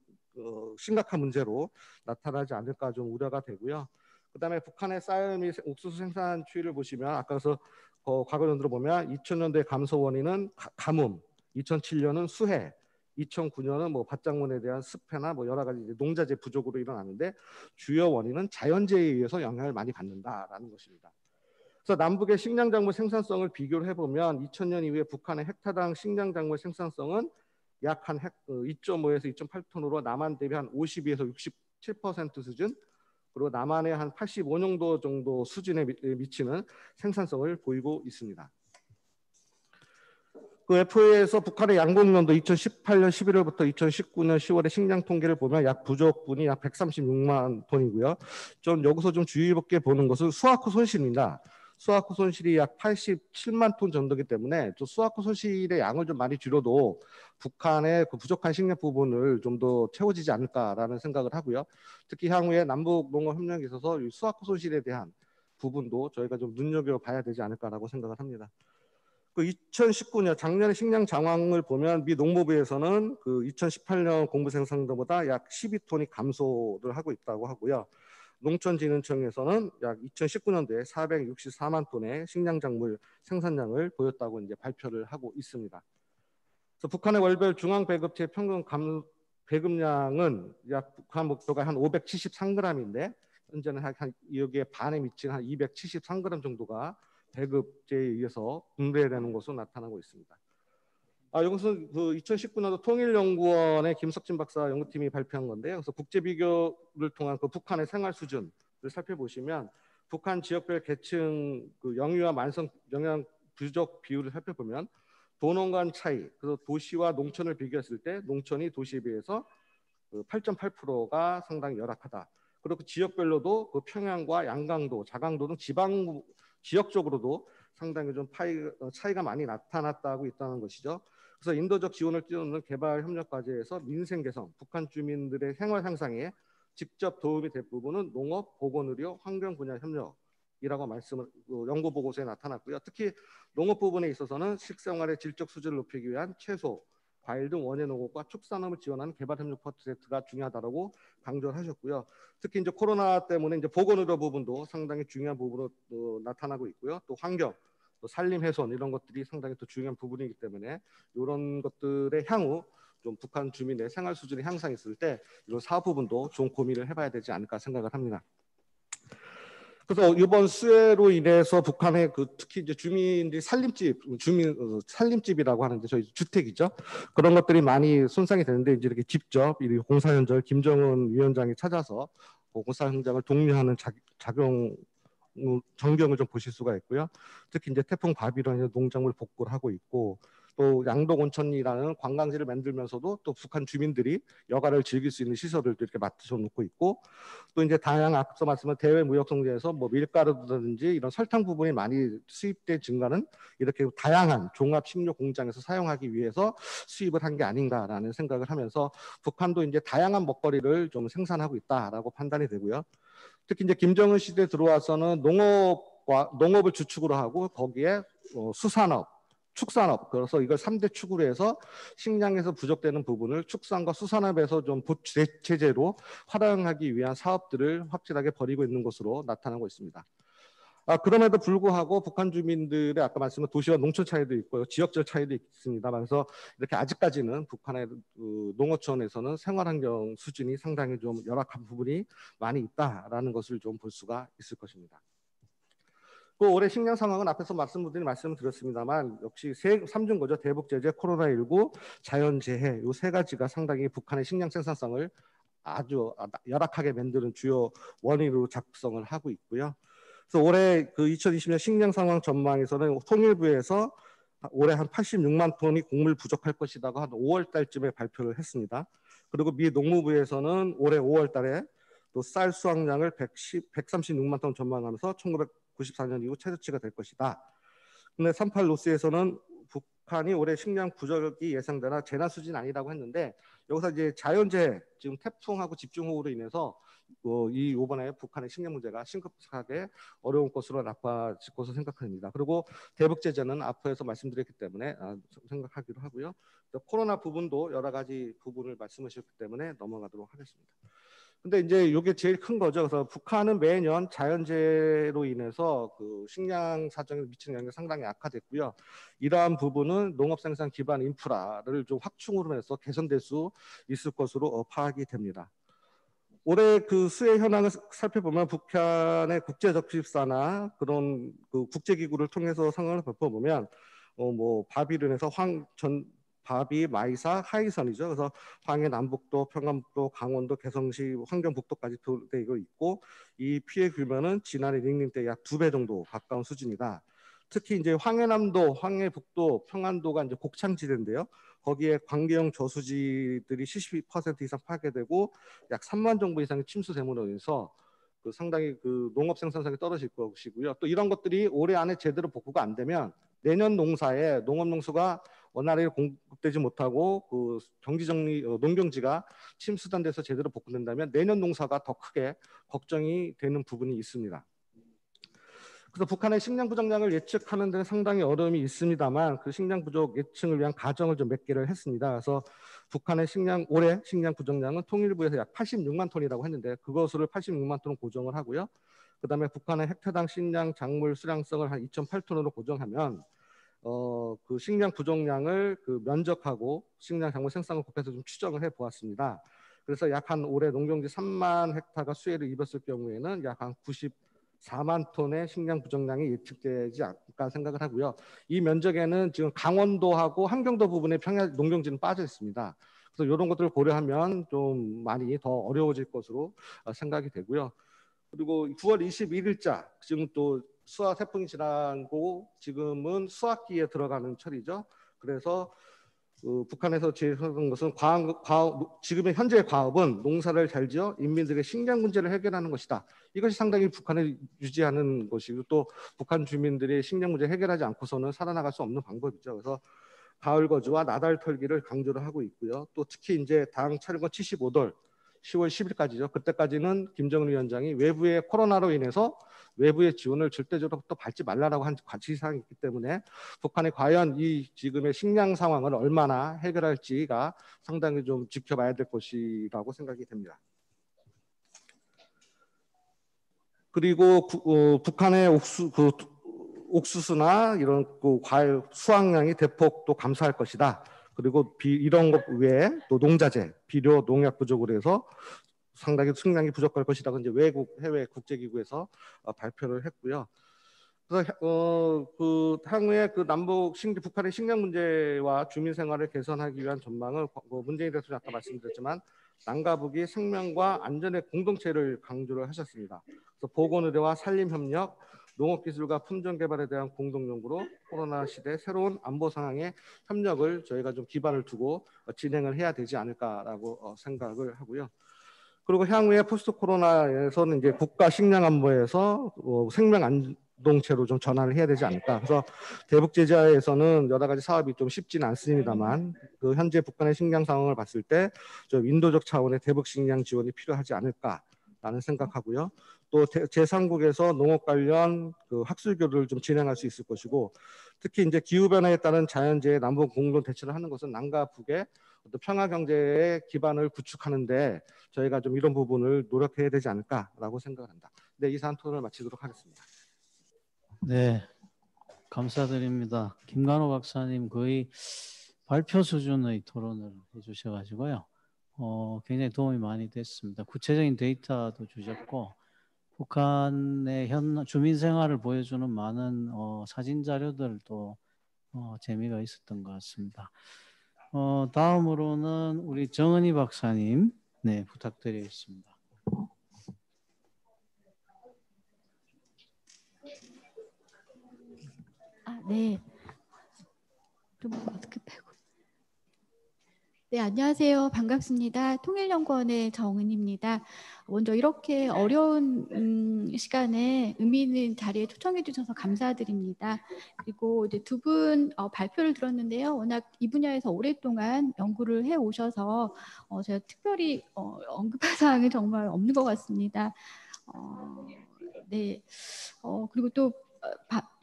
심각한 문제로 나타나지 않을까 좀 우려가 되고요. 그다음에 북한의 쌀 및 옥수수 생산 추이를 보시면 아까서 과거 연도로 보면 2000년대 감소 원인은 가뭄, 2007년은 수해, 2009년은 뭐 밭작물에 대한 습해나 뭐 여러 가지 농자재 부족으로 일어나는데 주요 원인은 자연재해에 의해서 영향을 많이 받는다라는 것입니다. 그래서 남북의 식량작물 생산성을 비교를 해보면 2000년 이후에 북한의 헥타당 식량작물 생산성은 약 한 2.5에서 2.8톤으로 남한 대비 한 52에서 67% 수준 그리고 남한의 한 85년도 정도 수준에 미치는 생산성을 보이고 있습니다. 그 FAO에서 북한의 양곡연도 2018년 11월부터 2019년 10월의 식량 통계를 보면 약 부족분이 약 136만 톤이고요. 좀 여기서 좀 주의 깊게 보는 것은 수확후 손실입니다. 수확후 손실이 약 87만 톤 정도이기 때문에 좀 수확후 손실의 양을 좀 많이 줄여도 북한의 그 부족한 식량 부분을 좀 더 채워지지 않을까라는 생각을 하고요. 특히 향후에 남북 농업 협력에 있어서 이 수확후 손실에 대한 부분도 저희가 좀 눈여겨봐야 되지 않을까라고 생각을 합니다. 그 2019년 작년의 식량 상황을 보면 미 농무부에서는 그 2018년 공부 생산도보다 약 12톤이 감소를 하고 있다고 하고요. 농촌진흥청에서는 약 2019년도에 464만 톤의 식량작물 생산량을 보였다고 이제 발표를 하고 있습니다. 그래서 북한의 월별 중앙배급체 평균 배급량은 약 북한 목표가 한 573g인데 현재는 한 여기에 반에 미치는 한 273g 정도가 배급제에 의해서 분배되는 것으로 나타나고 있습니다. 이것은 그 2019년도 통일연구원의 김석진 박사 연구팀이 발표한 건데요. 그래서 국제 비교를 통한 그 북한의 생활 수준을 살펴보시면 북한 지역별 계층 그 영유아 만성 영양 부족 비율을 살펴보면 도농 간 차이, 그래서 도시와 농촌을 비교했을 때 농촌이 도시에 비해서 8.8%가 상당히 열악하다. 그리고 지역별로도 그 평양과 양강도, 자강도 등 지방 지역적으로도 상당히 좀 차이가 많이 나타났다고 있다는 것이죠. 그래서 인도적 지원을 뛰어넘는 개발 협력 과제에서 민생 개선, 북한 주민들의 생활 향상에 직접 도움이 될 부분은 농업, 보건의료, 환경 분야 협력이라고 말씀을 연구 보고서에 나타났고요. 특히 농업 부분에 있어서는 식생활의 질적 수준을 높이기 위한 채소, 과일 등 원예 농업과 축산업을 지원하는 개발 협력 프로젝트가 중요하다라고 강조를 하셨고요. 특히 이제 코로나 때문에 이제 보건의료 부분도 상당히 중요한 부분으로 나타나고 있고요. 또 환경, 또 산림 훼손 이런 것들이 상당히 또 중요한 부분이기 때문에 이런 것들의 향후 좀 북한 주민의 생활 수준이 향상했을 때 이런 사업 부분도 좀 고민을 해봐야 되지 않을까 생각을 합니다. 그래서 이번 수해로 인해서 북한의 그 특히 이제 주민들이 살림집이라고 하는데 저희 주택이죠. 그런 것들이 많이 손상이 되는데 이제 이렇게 직접 이 공사 현장을 김정은 위원장이 찾아서 공사 현장을 독려하는 전경을 좀 보실 수가 있고요. 특히 이제 태풍 바비로 인해서 농작물 복구를 하고 있고 또 양덕 온천이라는 관광지를 만들면서도 또 북한 주민들이 여가를 즐길 수 있는 시설들도 이렇게 맡으셔 놓고 있고 또 이제 다양한 앞서 말씀한 대외 무역 성지에서 뭐 밀가루라든지 이런 설탕 부분이 많이 수입된 증가는 이렇게 다양한 종합 식료 공장에서 사용하기 위해서 수입을 한 게 아닌가라는 생각을 하면서 북한도 이제 다양한 먹거리를 좀 생산하고 있다라고 판단이 되고요. 특히 이제 김정은 시대 들어와서는 농업을 주축으로 하고 거기에 수산업, 축산업, 그래서 이걸 3대 축으로 해서 식량에서 부족되는 부분을 축산과 수산업에서 좀 대체제로 활용하기 위한 사업들을 확실하게 벌이고 있는 것으로 나타나고 있습니다. 그럼에도 불구하고 북한 주민들의 아까 말씀한 도시와 농촌 차이도 있고요. 지역적 차이도 있습니다. 그래서 이렇게 아직까지는 북한의 농어촌에서는 생활환경 수준이 상당히 좀 열악한 부분이 많이 있다라는 것을 좀 볼 수가 있을 것입니다. 그 올해 식량 상황은 앞에서 말씀을 드렸습니다만 역시 3중 거죠. 대북 제재, 코로나19, 자연재해 이 세 가지가 상당히 북한의 식량 생산성을 아주 열악하게 만드는 주요 원인으로 작성을 하고 있고요. 그래서 올해 그 2020년 식량 상황 전망에서는 통일부에서 올해 한 86만 톤이 곡물 부족할 것이라고 한 5월 달쯤에 발표를 했습니다. 그리고 미 농무부에서는 올해 5월 달에 또 쌀 수확량을 136만 톤 전망하면서 1994년 이후 최저치가 될 것이다. 근데 38 노스에서는 북한이 올해 식량 부족이 예상되나 재난 수준이 아니라고 했는데 여기서 이제 자연재해, 지금 태풍하고 집중호우로 인해서 이번에 북한의 식량 문제가 심각하게 어려운 것으로 나빠질 것으로 생각합니다. 그리고 대북 제재는 앞에서 말씀드렸기 때문에 생각하기로 하고요. 코로나 부분도 여러 가지 부분을 말씀하셨기 때문에 넘어가도록 하겠습니다. 근데 이제 이게 제일 큰 거죠. 그래서 북한은 매년 자연재해로 인해서 그 식량 사정에 미치는 영향이 상당히 악화됐고요. 이러한 부분은 농업 생산 기반 인프라를 좀 확충으로 해서 개선될 수 있을 것으로 파악이 됩니다. 올해 그 수해 현황을 살펴보면 북한의 국제적십사나 그런 그 국제기구를 통해서 상황을 살펴보면 뭐 바비론에서 바비, 마이사, 하이선이죠. 그래서 황해 남북도, 평안북도, 강원도, 개성시, 환경북도까지 되고 있고 이 피해 규모는 지난해 링링 때 약 2배 정도 가까운 수준이다. 특히 이제 황해남도, 황해북도, 평안도가 이제 곡창지대인데요. 거기에 관계형 저수지들이 70% 이상 파괴되고 약 3만 정도 이상의 침수 대문으로 인해서 상당히 농업 생산성이 떨어질 것이고요. 또 이런 것들이 올해 안에 제대로 복구가 안 되면 내년 농사에 농업 농수가 원활하게 공급되지 못하고 농경지가 침수된 데서 제대로 복구된다면 내년 농사가 더 크게 걱정이 되는 부분이 있습니다. 그래서 북한의 식량 부족량을 예측하는 데는 상당히 어려움이 있습니다만 그 식량 부족 예측을 위한 가정을 좀 몇 개를 했습니다. 그래서 북한의 올해 식량 부족량은 통일부에서 약 86만 톤이라고 했는데 그것을 86만 톤을 고정을 하고요. 그다음에 북한의 헥타당 식량 작물 수량성을 한 2.8톤으로 고정하면 그 식량 부족량을 면적하고 식량 작물 생산을 곱해서 좀 추정을 해 보았습니다. 그래서 약 한 올해 농경지 3만 헥타가 수해를 입었을 경우에는 약 한 94만 톤의 식량 부족량이 예측되지 않을까 생각을 하고요. 이 면적에는 지금 강원도하고 함경도 부분에 평야 농경지는 빠져 있습니다. 그래서 이런 것들을 고려하면 좀 많이 더 어려워질 것으로 생각이 되고요. 그리고 9월 21일자 지금 또 수화 태풍이 지나고 지금은 수학기에 들어가는 철이죠. 그래서 북한에서 제시하는 것은 지금의 현재의 과업은 농사를 잘 지어 인민들의 식량 문제를 해결하는 것이다. 이것이 상당히 북한을 유지하는 것이고 또 북한 주민들의 식량 문제 해결하지 않고서는 살아나갈 수 없는 방법이죠. 그래서 가을 거주와 나달 털기를 강조를 하고 있고요. 또 특히 이제 당 촬영권 75돌 10월 10일까지죠. 그때까지는 김정은 위원장이 외부의 코로나로 인해서 외부의 지원을 절대적으로 또 받지 말라라고 한 과치사항이 있기 때문에 북한이 과연 이 지금의 식량 상황을 얼마나 해결할지가 상당히 좀 지켜봐야 될 것이라고 생각이 됩니다. 그리고 북한의 옥수수나 이런 과일 수확량이 대폭 또 감소할 것이다. 그리고 이런 것 외에 또 농자재, 비료, 농약 부족으로 해서 상당히 식량이 부족할 것이라고 이제 해외 국제기구에서 발표를 했고요. 그래서 향후에 북한의 식량 문제와 주민 생활을 개선하기 위한 전망을 문재인 대통령이 아까 말씀드렸지만 남과 북이 생명과 안전의 공동체를 강조를 하셨습니다. 그래서 보건의료와 산림협력, 농업기술과 품종개발에 대한 공동연구로 코로나 시대 새로운 안보 상황의 협력을 저희가 좀 기반을 두고 진행을 해야 되지 않을까라고 생각을 하고요. 그리고 향후에 포스트 코로나에서는 이제 국가 식량 안보에서 생명 안동체로 좀 전환을 해야 되지 않을까. 그래서 대북 제재에서는 여러 가지 사업이 좀 쉽지는 않습니다만 현재 북한의 식량 상황을 봤을 때 좀 인도적 차원의 대북 식량 지원이 필요하지 않을까라는 생각하고요. 또 제3국에서 농업 관련 학술 교류를 좀 진행할 수 있을 것이고 특히 이제 기후 변화에 따른 자연재해 남북 공동 대처를 하는 것은 남과 북의 어떤 평화 경제의 기반을 구축하는데 저희가 좀 이런 부분을 노력해야 되지 않을까라고 생각합니다. 네, 이상 토론을 마치도록 하겠습니다. 네, 감사드립니다. 김관호 박사님 거의 발표 수준의 토론을 해주셔가지고요. 굉장히 도움이 많이 됐습니다. 구체적인 데이터도 주셨고 북한의 주민 생활을 보여주는 많은 사진 자료들도 재미가 있었던 것 같습니다. 다음으로는 우리 정은희 박사님 네, 부탁드리겠습니다. 네. 좀 마스크 빼고. 네, 안녕하세요. 반갑습니다. 통일연구원의 정은입니다. 먼저 이렇게 어려운 시간에 의미 있는 자리에 초청해 주셔서 감사드립니다. 그리고 이제 두 분 발표를 들었는데요. 워낙 이 분야에서 오랫동안 연구를 해 오셔서 제가 특별히 언급할 사항은 정말 없는 것 같습니다. 네. 그리고 또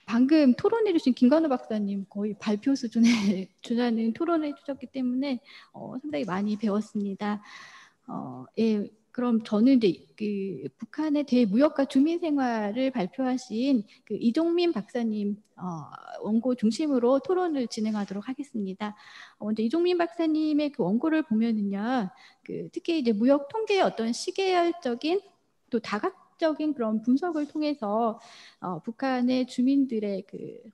방금 토론해 주신 김관호 박사님 거의 발표 수준에 준하는 토론을 해주셨기 때문에 상당히 많이 배웠습니다. 예, 그럼 저는 이제 북한의 대무역과 주민생활을 발표하신 이종민 박사님 원고 중심으로 토론을 진행하도록 하겠습니다. 먼저 이종민 박사님의 원고를 보면은요, 특히 이제 무역 통계의 어떤 시계열적인 또 다각적인 그런 분석을 통해서 북한의 주민들의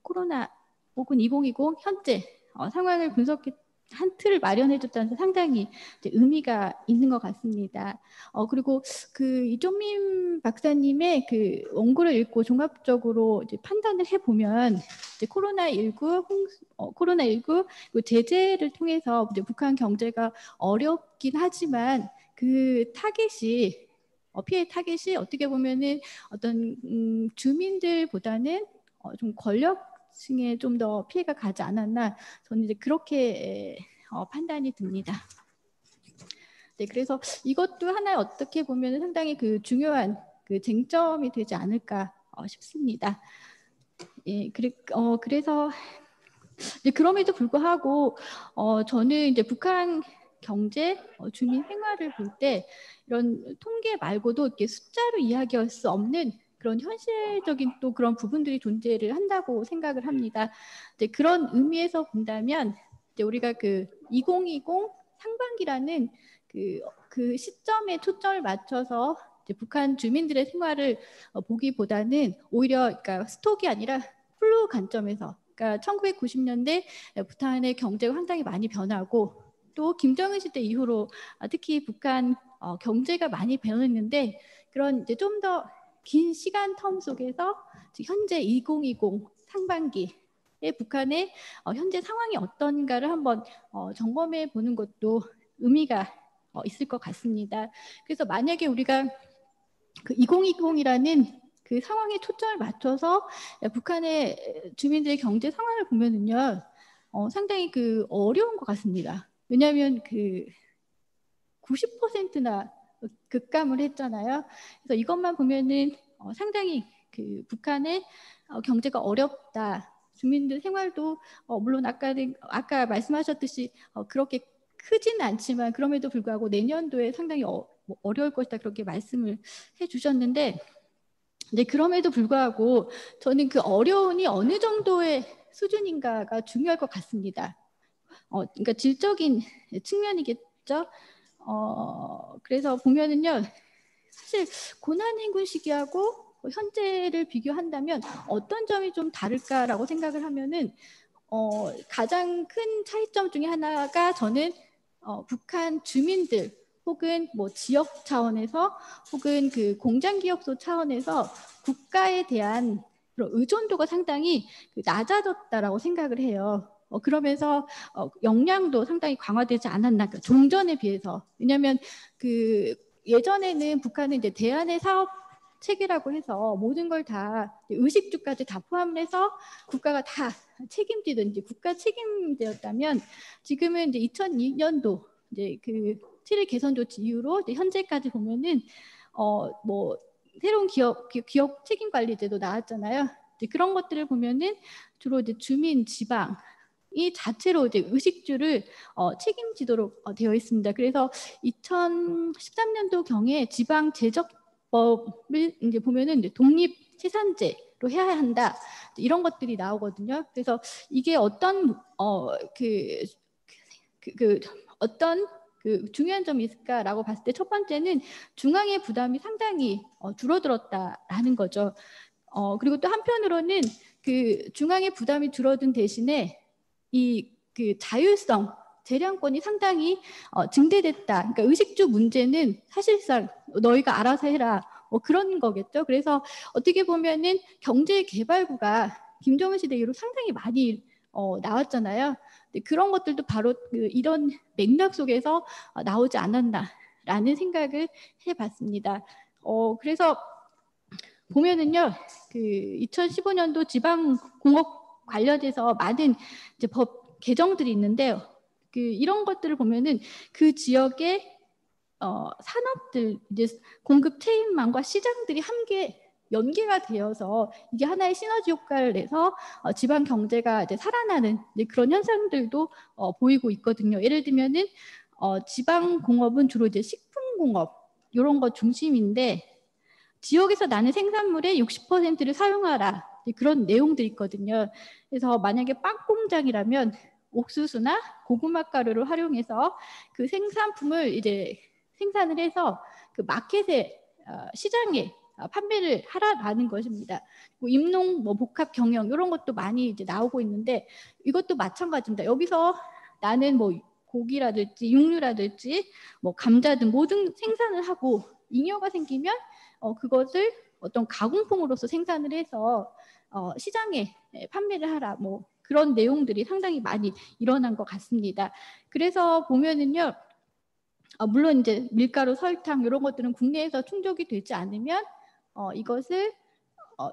코로나 혹은 2020 현재 상황을 분석해 한 틀을 마련해줬다는 데 상당히 이제 의미가 있는 것 같습니다. 그리고 그 이종민 박사님의 그 원고를 읽고 종합적으로 이제 판단을 해보면 이제 코로나19 제재를 통해서 이제 북한 경제가 어렵긴 하지만 그 타겟이 피해 타겟이 어떻게 보면은 어떤 주민들보다는 좀 권력층에 좀 더 피해가 가지 않았나 저는 이제 그렇게 판단이 듭니다. 네, 그래서 이것도 하나의 어떻게 보면 상당히 그 중요한 그 쟁점이 되지 않을까 싶습니다. 예, 그래서 이제 그럼에도 불구하고 저는 이제 북한 경제, 주민 생활을 볼 때 이런 통계 말고도 이렇게 숫자로 이야기할 수 없는 그런 현실적인 또 그런 부분들이 존재를 한다고 생각을 합니다. 이제 그런 의미에서 본다면 이제 우리가 그 2020 상반기라는 그 시점에 초점을 맞춰서 이제 북한 주민들의 생활을 보기보다는 오히려 그러니까 스톡이 아니라 플루 관점에서 그러니까 1990년대 북한의 경제가 상당히 많이 변하고 또 김정은 시대 이후로 특히 북한 경제가 많이 변했는데 그런 이제 좀 더 긴 시간 텀 속에서 현재 2020 상반기에 북한의 현재 상황이 어떤가를 한번 점검해 보는 것도 의미가 있을 것 같습니다. 그래서 만약에 우리가 그 2020이라는 그 상황에 초점을 맞춰서 북한의 주민들의 경제 상황을 보면은요, 상당히 그 어려운 것 같습니다. 왜냐하면 그 90%나 급감을 했잖아요. 그래서 이것만 보면은 상당히 그 북한의 경제가 어렵다. 주민들 생활도 물론 아까 말씀하셨듯이 그렇게 크지는 않지만 그럼에도 불구하고 내년도에 상당히 어려울 것이다 그렇게 말씀을 해주셨는데, 네, 그럼에도 불구하고 저는 그 어려움이 어느 정도의 수준인가가 중요할 것 같습니다. 그러니까 질적인 측면이겠죠. 그래서 보면은요, 사실 고난행군 시기하고 현재를 비교한다면 어떤 점이 좀 다를까라고 생각을 하면은 가장 큰 차이점 중에 하나가 저는 북한 주민들 혹은 뭐 지역 차원에서 혹은 그 공장기업소 차원에서 국가에 대한 그런 의존도가 상당히 낮아졌다라고 생각을 해요. 그러면서 역량도 상당히 강화되지 않았나, 그러니까 종전에 비해서. 왜냐하면 그 예전에는 북한은 이제 대안의 사업 체계라고 해서 모든 걸 다 의식주까지 다 포함을 해서 국가가 다 책임지던 이제 국가 책임제였다면 지금은 이제 2002년도 이제 그 7일 개선 조치 이후로 이제 현재까지 보면은 뭐 새로운 기업 책임 관리제도 나왔잖아요. 이제 그런 것들을 보면은 주로 이제 주민 지방 이 자체로 이제 의식주를 책임지도록 되어 있습니다. 그래서 2013년도 경에 지방 제적법을 이제 보면은 이제 독립 생산제로 해야 한다 이런 것들이 나오거든요. 그래서 이게 어떤 어떤 그 중요한 점이 있을까라고 봤을 때 첫 번째는 중앙의 부담이 상당히 줄어들었다라는 거죠. 그리고 또 한편으로는 그 중앙의 부담이 줄어든 대신에 이 그 자율성 재량권이 상당히 증대됐다. 그러니까 의식주 문제는 사실상 너희가 알아서 해라. 그런 거겠죠. 그래서 어떻게 보면은 경제 개발구가 김정은 시대 이후로 상당히 많이 나왔잖아요. 그런 것들도 바로 이런 맥락 속에서 나오지 않았나라는 생각을 해봤습니다. 그래서 보면은요, 그 2015년도 지방공업 관련해서 많은 이제 법 개정들이 있는데요. 그 이런 것들을 보면은 그 지역의 산업들 이제 공급 체인망과 시장들이 함께 연계가 되어서 이게 하나의 시너지 효과를 내서 지방 경제가 이제 살아나는 이제 그런 현상들도 보이고 있거든요. 예를 들면은 지방 공업은 주로 이제 식품 공업 이런 거 중심인데 지역에서 나는 생산물의 60%를 사용하라 그런 내용들이 있거든요. 그래서 만약에 빵 공장이라면 옥수수나 고구마 가루를 활용해서 그 생산품을 이제 생산을 해서 그 마켓에 시장에 판매를 하라라는 것입니다. 뭐 임농, 뭐 복합 경영 이런 것도 많이 이제 나오고 있는데 이것도 마찬가지입니다. 여기서 나는 뭐 고기라든지 육류라든지 뭐 감자 등 모든 생산을 하고 잉여가 생기면 그것을 어떤 가공품으로서 생산을 해서 시장에 판매를 하라 뭐 그런 내용들이 상당히 많이 일어난 것 같습니다. 그래서 보면은요. 물론 이제 밀가루, 설탕 이런 것들은 국내에서 충족이 되지 않으면 이것을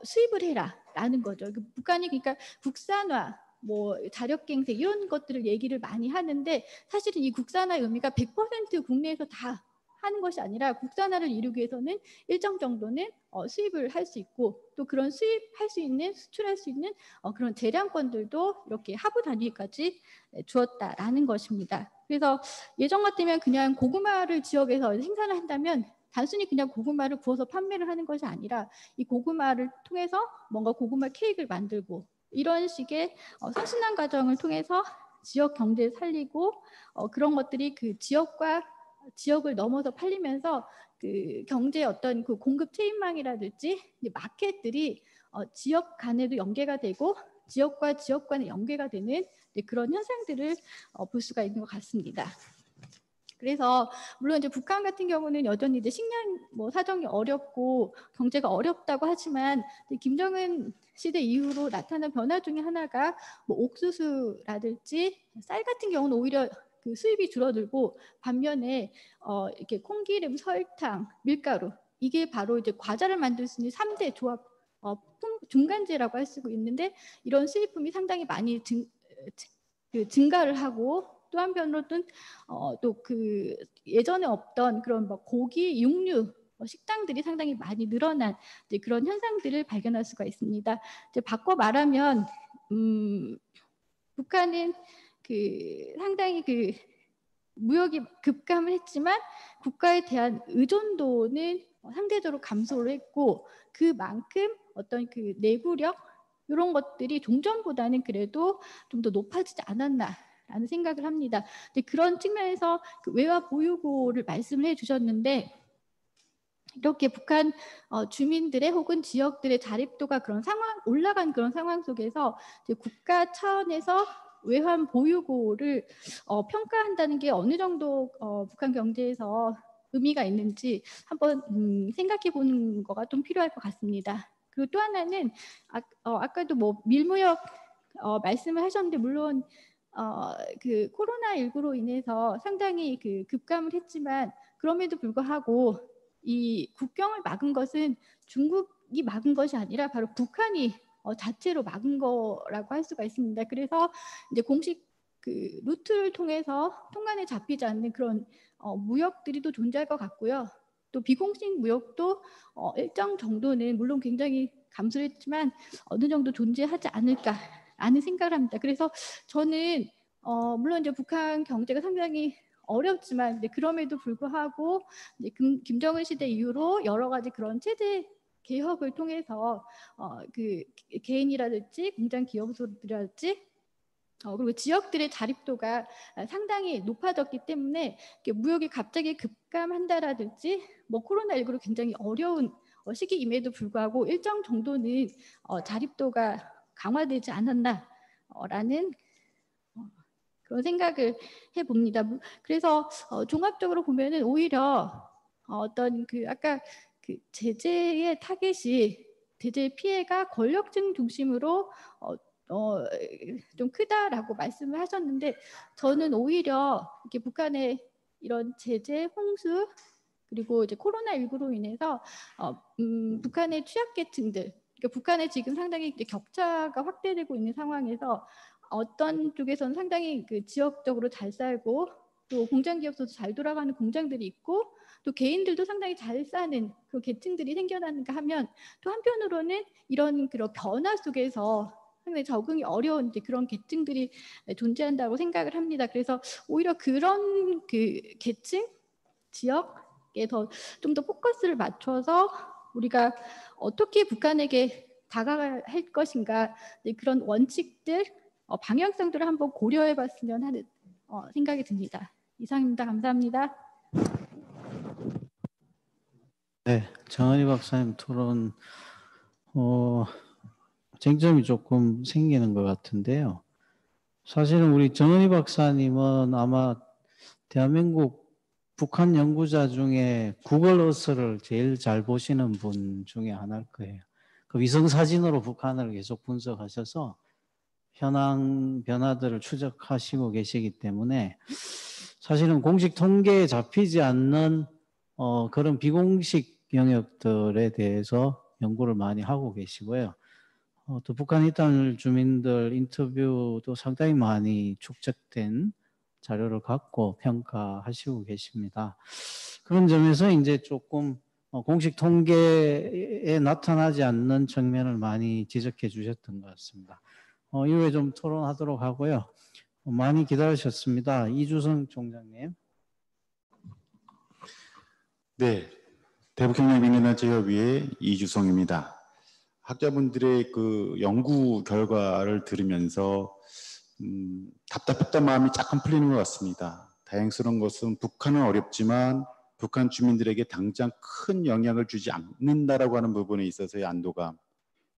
수입을 해라라는 거죠. 북한이 그러니까 국산화, 뭐 자력갱생 이런 것들을 얘기를 많이 하는데 사실은 이 국산화의 의미가 100% 국내에서 다 하는 것이 아니라 국산화를 이루기 위해서는 일정 정도는 수입을 할 수 있고 또 그런 수입할 수 있는 수출할 수 있는 그런 재량권들도 이렇게 하부 단위까지 주었다라는 것입니다. 그래서 예전 같으면 그냥 고구마를 지역에서 생산을 한다면 단순히 그냥 고구마를 구워서 판매를 하는 것이 아니라 이 고구마를 통해서 뭔가 고구마 케이크를 만들고 이런 식의 선순환 과정을 통해서 지역 경제를 살리고 그런 것들이 그 지역과 지역을 넘어서 팔리면서 그 경제의 어떤 그 공급 체인망이라든지 마켓들이 지역 간에도 연계가 되고 지역과 지역 간에 연계가 되는 그런 현상들을 볼 수가 있는 것 같습니다. 그래서 물론 이제 북한 같은 경우는 여전히 이제 식량 뭐 사정이 어렵고 경제가 어렵다고 하지만 김정은 시대 이후로 나타난 변화 중에 하나가 뭐 옥수수라든지 쌀 같은 경우는 오히려 그 수입이 줄어들고 반면에 이렇게 콩기름, 설탕, 밀가루 이게 바로 이제 과자를 만들 수 있는 3대 조합 중간재라고 할 수 있는데 이런 수입품이 상당히 많이 증가를 하고 또 한편으로는 또 그 예전에 없던 그런 뭐 고기, 육류 식당들이 상당히 많이 늘어난 이제 그런 현상들을 발견할 수가 있습니다. 이제 바꿔 말하면 북한은 그 상당히 그 무역이 급감을 했지만 국가에 대한 의존도는 상대적으로 감소를 했고 그만큼 어떤 그 내구력 이런 것들이 종전보다는 그래도 좀 더 높아지지 않았나라는 생각을 합니다. 근데 그런 측면에서 그 외화 보유고를 말씀을 해주셨는데 이렇게 북한 주민들의 혹은 지역들의 자립도가 그런 상황 올라간 그런 상황 속에서 이제 국가 차원에서 외환 보유고를 평가한다는 게 어느 정도 북한 경제에서 의미가 있는지 한번 생각해 보는 거가 좀 필요할 것 같습니다. 그리고 또 하나는 아까도 뭐 밀무역 말씀을 하셨는데 물론 그 코로나19로 인해서 상당히 그 급감을 했지만 그럼에도 불구하고 이 국경을 막은 것은 중국이 막은 것이 아니라 바로 북한이 자체로 막은 거라고 할 수가 있습니다. 그래서 이제 공식 그 루트를 통해서 통관에 잡히지 않는 그런 무역들이 또 존재할 것 같고요. 또 비공식 무역도 일정 정도는 물론 굉장히 감소했지만 어느 정도 존재하지 않을까라는 생각을 합니다. 그래서 저는 물론 이제 북한 경제가 상당히 어렵지만 그럼에도 불구하고 김정은 시대 이후로 여러 가지 그런 체제 개혁을 통해서 그 개인이라든지 공장 기업소들이라든지 그리고 지역들의 자립도가 상당히 높아졌기 때문에 무역이 갑자기 급감한다라든지 뭐 코로나19로 굉장히 어려운 시기임에도 불구하고 일정 정도는 자립도가 강화되지 않았나라는 그런 생각을 해봅니다. 그래서 종합적으로 보면은 오히려 어떤 그 아까 그 제재의 타겟이 제재의 피해가 권력층 중심으로 좀 크다라고 말씀을 하셨는데 저는 오히려 이렇게 북한의 이런 제재 홍수 그리고 이제 코로나19로 인해서 북한의 취약계층들 그러니까 북한에 지금 상당히 이제 격차가 확대되고 있는 상황에서 어떤 쪽에서는 상당히 그 지역적으로 잘 살고 또 공장 기업소도 잘 돌아가는 공장들이 있고 또 개인들도 상당히 잘 사는 그 계층들이 생겨나는가 하면 또 한편으로는 이런 그런 변화 속에서 상당히 적응이 어려운 그런 계층들이 존재한다고 생각을 합니다. 그래서 오히려 그런 그 계층 지역에 좀 더 포커스를 맞춰서 우리가 어떻게 북한에게 다가갈 것인가 그런 원칙들 방향성들을 한번 고려해봤으면 하는 생각이 듭니다. 이상입니다. 감사합니다. 네, 정은희 박사님 토론 쟁점이 조금 생기는 것 같은데요. 사실은 우리 정은희 박사님은 아마 대한민국 북한 연구자 중에 구글 어스를 제일 잘 보시는 분 중에 하나일 거예요. 그 위성 사진으로 북한을 계속 분석하셔서 현황 변화들을 추적하시고 계시기 때문에 사실은 공식 통계에 잡히지 않는 그런 비공식 영역들에 대해서 연구를 많이 하고 계시고요. 또 북한 이탈 주민들 인터뷰도 상당히 많이 축적된 자료를 갖고 평가하시고 계십니다. 그런 점에서 이제 조금 공식 통계에 나타나지 않는 측면을 많이 지적해 주셨던 것 같습니다. 이후에 좀 토론하도록 하고요. 많이 기다리셨습니다. 이주성 총장님. 네, 대북협력민주단체협의회 이주성입니다. 학자분들의 그 연구 결과를 들으면서 답답했던 마음이 약간 풀리는 것 같습니다. 다행스러운 것은 북한은 어렵지만 북한 주민들에게 당장 큰 영향을 주지 않는다라고 하는 부분에 있어서의 안도감.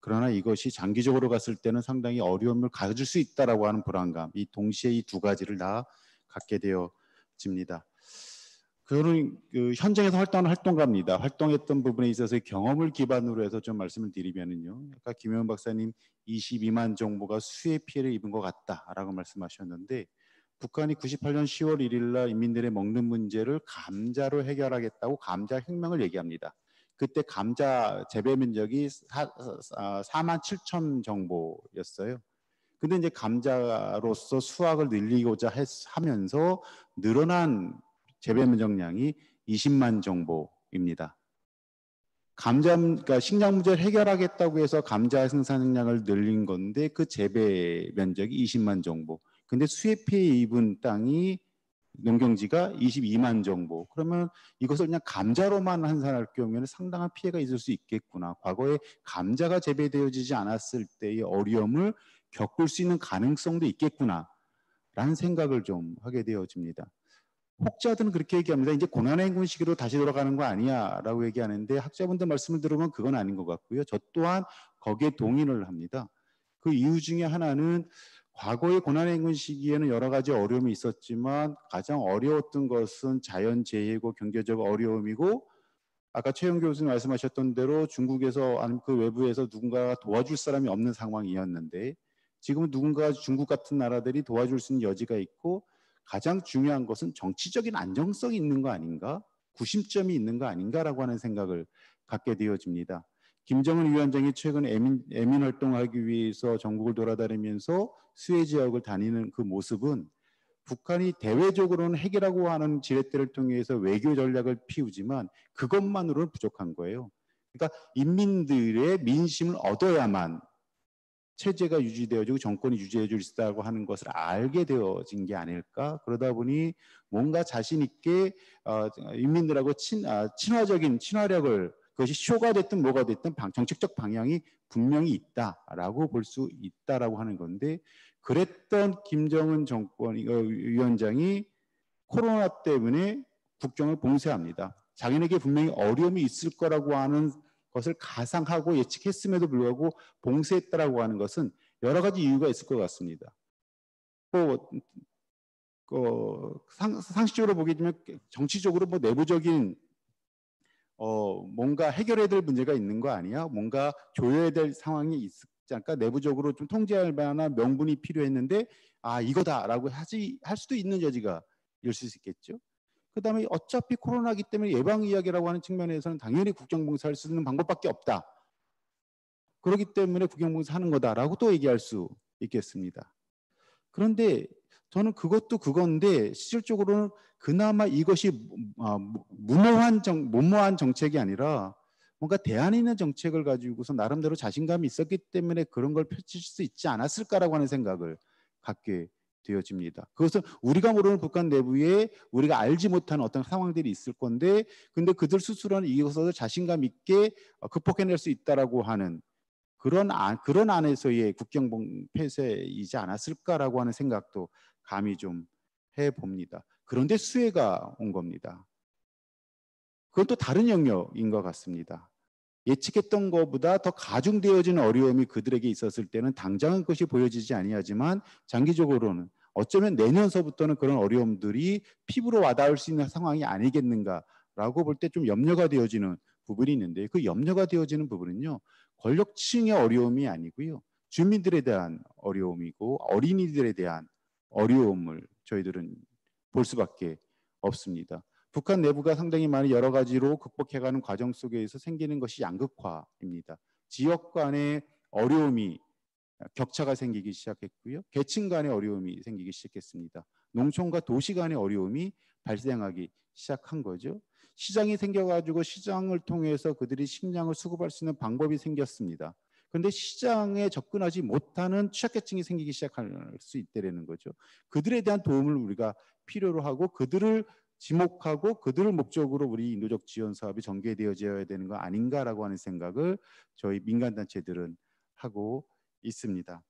그러나 이것이 장기적으로 갔을 때는 상당히 어려움을 가질 수 있다라고 하는 불안감. 이 동시에 이 두 가지를 다 갖게 되어집니다. 그는 현장에서 활동하는 활동가입니다. 활동했던 부분에 있어서 경험을 기반으로 해서 좀 말씀을 드리면은요. 아까 김혜원 박사님 22만 정보가 수해 피해를 입은 것 같다라고 말씀하셨는데 북한이 98년 10월 1일 날 인민들의 먹는 문제를 감자로 해결하겠다고 감자 혁명을 얘기합니다. 그때 감자 재배 면적이 4만 7천 정보였어요. 근데 이제 감자로서 수확을 늘리고자 하면서 늘어난 재배 면적량이 20만 정보입니다. 그러니까 식량 문제를 해결하겠다고 해서 감자 생산량을 늘린 건데 그 재배 면적이 20만 정보. 근데 수해 피해 입은 땅이 농경지가 22만 정보. 그러면 이것을 그냥 감자로만 환산할 경우에는 상당한 피해가 있을 수 있겠구나. 과거에 감자가 재배되어지지 않았을 때의 어려움을 겪을 수 있는 가능성도 있겠구나. 라는 생각을 좀 하게 되어집니다. 혹자들은 그렇게 얘기합니다. 이제 고난의 행군 시기로 다시 돌아가는 거 아니야 라고 얘기하는데 학자분들 말씀을 들으면 그건 아닌 것 같고요. 저 또한 거기에 동의를 합니다. 그 이유 중에 하나는 과거의 고난의 행군 시기에는 여러 가지 어려움이 있었지만 가장 어려웠던 것은 자연재해고 경제적 어려움이고 아까 최영 교수님 말씀하셨던 대로 중국에서 아니면 그 외부에서 누군가가 도와줄 사람이 없는 상황이었는데 지금은 누군가 중국 같은 나라들이 도와줄 수 있는 여지가 있고 가장 중요한 것은 정치적인 안정성이 있는 거 아닌가? 구심점이 있는 거 아닌가라고 하는 생각을 갖게 되어집니다. 김정은 위원장이 최근 애민 활동을 하기 위해서 전국을 돌아다니면서 수해 지역을 다니는 그 모습은 북한이 대외적으로는 핵이라고 하는 지렛대를 통해서 외교 전략을 피우지만 그것만으로는 부족한 거예요. 그러니까 인민들의 민심을 얻어야만 체제가 유지되어지고 정권이 유지해질 수 있다고 하는 것을 알게 되어진 게 아닐까. 그러다 보니 뭔가 자신 있게 인민들하고 친화적인 친화력을 그것이 쇼가 됐든 뭐가 됐든 정책적 방향이 분명히 있다라고 볼 수 있다라고 하는 건데 그랬던 김정은 위원장이 코로나 때문에 국정을 봉쇄합니다. 자기에게 분명히 어려움이 있을 거라고 하는 것을 가상하고 예측했음에도 불구하고 봉쇄했다라고 하는 것은 여러 가지 이유가 있을 것 같습니다. 상식적으로 보게 되면 정치적으로 뭐 내부적인 뭔가 해결해야 될 문제가 있는 거 아니야? 뭔가 조여야 될 상황이 있지 않을까? 내부적으로 좀 통제할 만한 명분이 필요했는데 이거다라고 할 수도 있는 여지가 있을 수 있겠죠. 그 다음에 어차피 코로나기 때문에 예방 이야기라고 하는 측면에서는 당연히 국정봉사할 수 있는 방법밖에 없다. 그렇기 때문에 국정봉사하는 거다라고 또 얘기할 수 있겠습니다. 그런데 저는 그것도 그건데 실질적으로는 그나마 이것이 무모한 정책이 아니라 뭔가 대안 있는 정책을 가지고서 나름대로 자신감이 있었기 때문에 그런 걸 펼칠 수 있지 않았을까라고 하는 생각을 갖게 되어집니다. 그것은 우리가 모르는 북한 내부에 우리가 알지 못하는 어떤 상황들이 있을 건데 근데 그들 스스로는 이것을 자신감 있게 극복해낼 수 있다라고 하는 그런 안에서의 국경 폐쇄이지 않았을까라고 하는 생각도 감히 좀 해봅니다. 그런데 수해가 온 겁니다. 그건 또 다른 영역인 것 같습니다. 예측했던 것보다 더 가중되어지는 어려움이 그들에게 있었을 때는 당장은 그것이 보여지지 아니하지만 장기적으로는 어쩌면 내년서부터는 그런 어려움들이 피부로 와닿을 수 있는 상황이 아니겠는가라고 볼 때 좀 염려가 되어지는 부분이 있는데, 그 염려가 되어지는 부분은요, 권력층의 어려움이 아니고요, 주민들에 대한 어려움이고 어린이들에 대한 어려움을 저희들은 볼 수밖에 없습니다. 북한 내부가 상당히 많이 여러 가지로 극복해가는 과정 속에서 생기는 것이 양극화입니다. 지역 간의 어려움이, 격차가 생기기 시작했고요. 계층 간의 어려움이 생기기 시작했습니다. 농촌과 도시 간의 어려움이 발생하기 시작한 거죠. 시장이 생겨가지고 시장을 통해서 그들이 식량을 수급할 수 있는 방법이 생겼습니다. 그런데 시장에 접근하지 못하는 취약계층이 생기기 시작할 수 있다는 거죠. 그들에 대한 도움을 우리가 필요로 하고 그들을 지목하고 그들을 목적으로 우리 인도적 지원 사업이 전개되어져야 되는 거 아닌가라고 하는 생각을 저희 민간단체들은 하고 있습니다.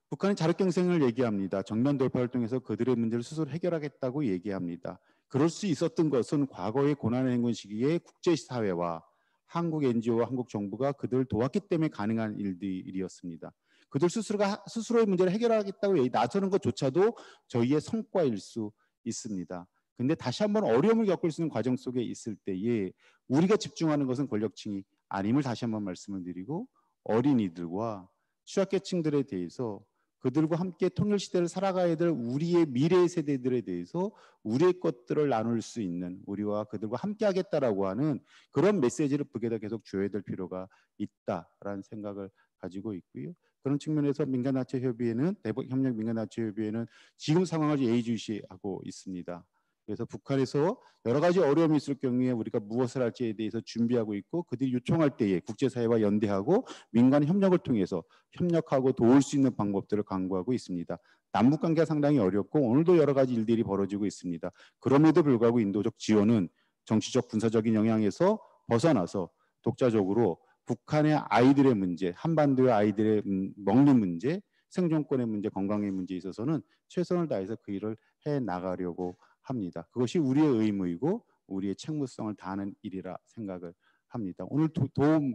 북한은 자력경쟁을 얘기합니다. 정면 돌파를 통해서 그들의 문제를 스스로 해결하겠다고 얘기합니다. 그럴 수 있었던 것은 과거의 고난행군 시기에 국제사회와 한국 NGO와 한국 정부가 그들을 도왔기 때문에 가능한 일이었습니다. 그들 스스로가 스스로의 문제를 해결하겠다고 나서는 것조차도 저희의 성과일 수 있습니다. 근데 다시 한번 어려움을 겪을 수 있는 과정 속에 있을 때에 우리가 집중하는 것은 권력층이 아님을 다시 한번 말씀을 드리고, 어린이들과 취약계층들에 대해서 그들과 함께 통일시대를 살아가야 될 우리의 미래 세대들에 대해서 우리의 것들을 나눌 수 있는, 우리와 그들과 함께 하겠다라고 하는 그런 메시지를 북에다 계속 줘야 될 필요가 있다라는 생각을 가지고 있고요. 그런 측면에서 민간단체협의회는, 대북협력 민간단체협의회는 지금 상황을 예의주시하고 있습니다. 그래서 북한에서 여러 가지 어려움이 있을 경우에 우리가 무엇을 할지에 대해서 준비하고 있고, 그들이 요청할 때에 국제사회와 연대하고 민간 협력을 통해서 협력하고 도울 수 있는 방법들을 강구하고 있습니다. 남북관계가 상당히 어렵고 오늘도 여러 가지 일들이 벌어지고 있습니다. 그럼에도 불구하고 인도적 지원은 정치적 군사적인 영향에서 벗어나서 독자적으로 북한의 아이들의 문제, 한반도의 아이들의 먹는 문제, 생존권의 문제, 건강의 문제에 있어서는 최선을 다해서 그 일을 해나가려고 합니다. 그것이 우리의 의무이고 우리의 책무성을 다하는 일이라 생각을 합니다. 오늘 좋은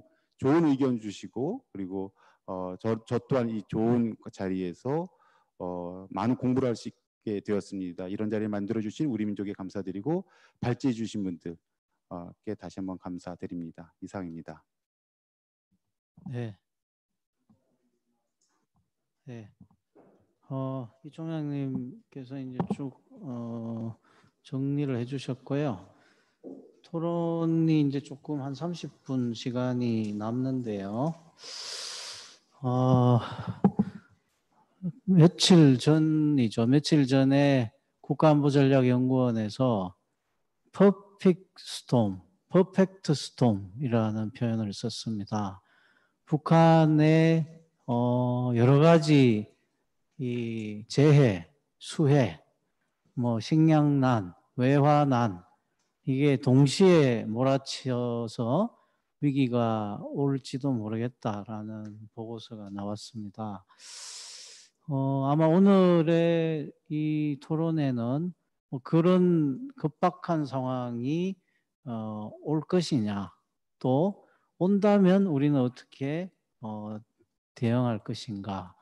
의견 주시고, 그리고 저 또한 이 좋은 자리에서 많은 공부를 할 수 있게 되었습니다. 이런 자리를 만들어 주신 우리 민족에 감사드리고 발제해 주신 분들께 다시 한번 감사드립니다. 이상입니다. 네. 네. 이총장님께서 이제 쭉 정리를 해주셨고요. 토론이 이제 조금 한 30분 시간이 남는데요. 며칠 전에 국가안보전략연구원에서 퍼펙트 스톰이라는 표현을 썼습니다. 북한의 여러 가지 이 재해, 수해, 식량난, 외화난, 이게 동시에 몰아치어서 위기가 올지도 모르겠다라는 보고서가 나왔습니다. 아마 오늘의 이 토론에는 그런 급박한 상황이 올 것이냐, 또 온다면 우리는 어떻게 대응할 것인가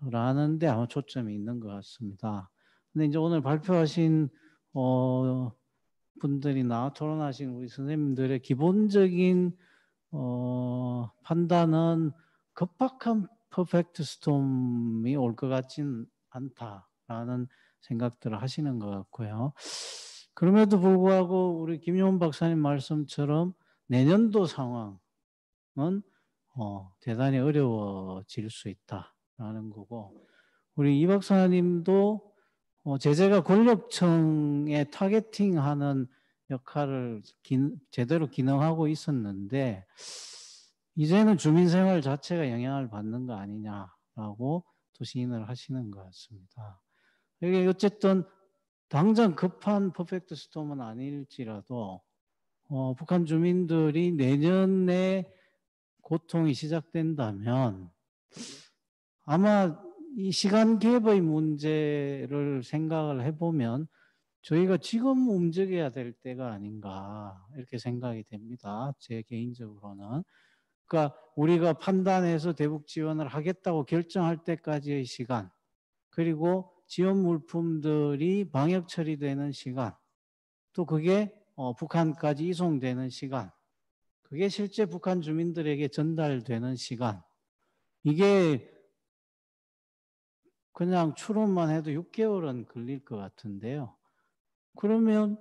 라는 데 아마 초점이 있는 것 같습니다. 근데 이제 오늘 발표하신 분들이나 토론하신 우리 선생님들의 기본적인 판단은 급박한 퍼펙트 스톰이 올 것 같진 않다라는 생각들을 하시는 것 같고요. 그럼에도 불구하고 우리 김용훈 박사님 말씀처럼 내년도 상황은 대단히 어려워질 수 있다라는 거고, 우리 이 박사님도 제재가 권력층에 타겟팅하는 역할을 제대로 기능하고 있었는데 이제는 주민생활 자체가 영향을 받는 거 아니냐라고 또 시인을 하시는 것 같습니다. 이게 어쨌든 당장 급한 퍼펙트 스톰은 아닐지라도 북한 주민들이 내년에 고통이 시작된다면 아마 이 시간 갭의 문제를 생각을 해보면 저희가 지금 움직여야 될 때가 아닌가 이렇게 생각이 됩니다. 제 개인적으로는. 그러니까 우리가 판단해서 대북 지원을 하겠다고 결정할 때까지의 시간, 그리고 지원 물품들이 방역 처리되는 시간, 또 그게 북한까지 이송되는 시간, 그게 실제 북한 주민들에게 전달되는 시간, 이게 그냥 추론만 해도 6개월은 걸릴 것 같은데요. 그러면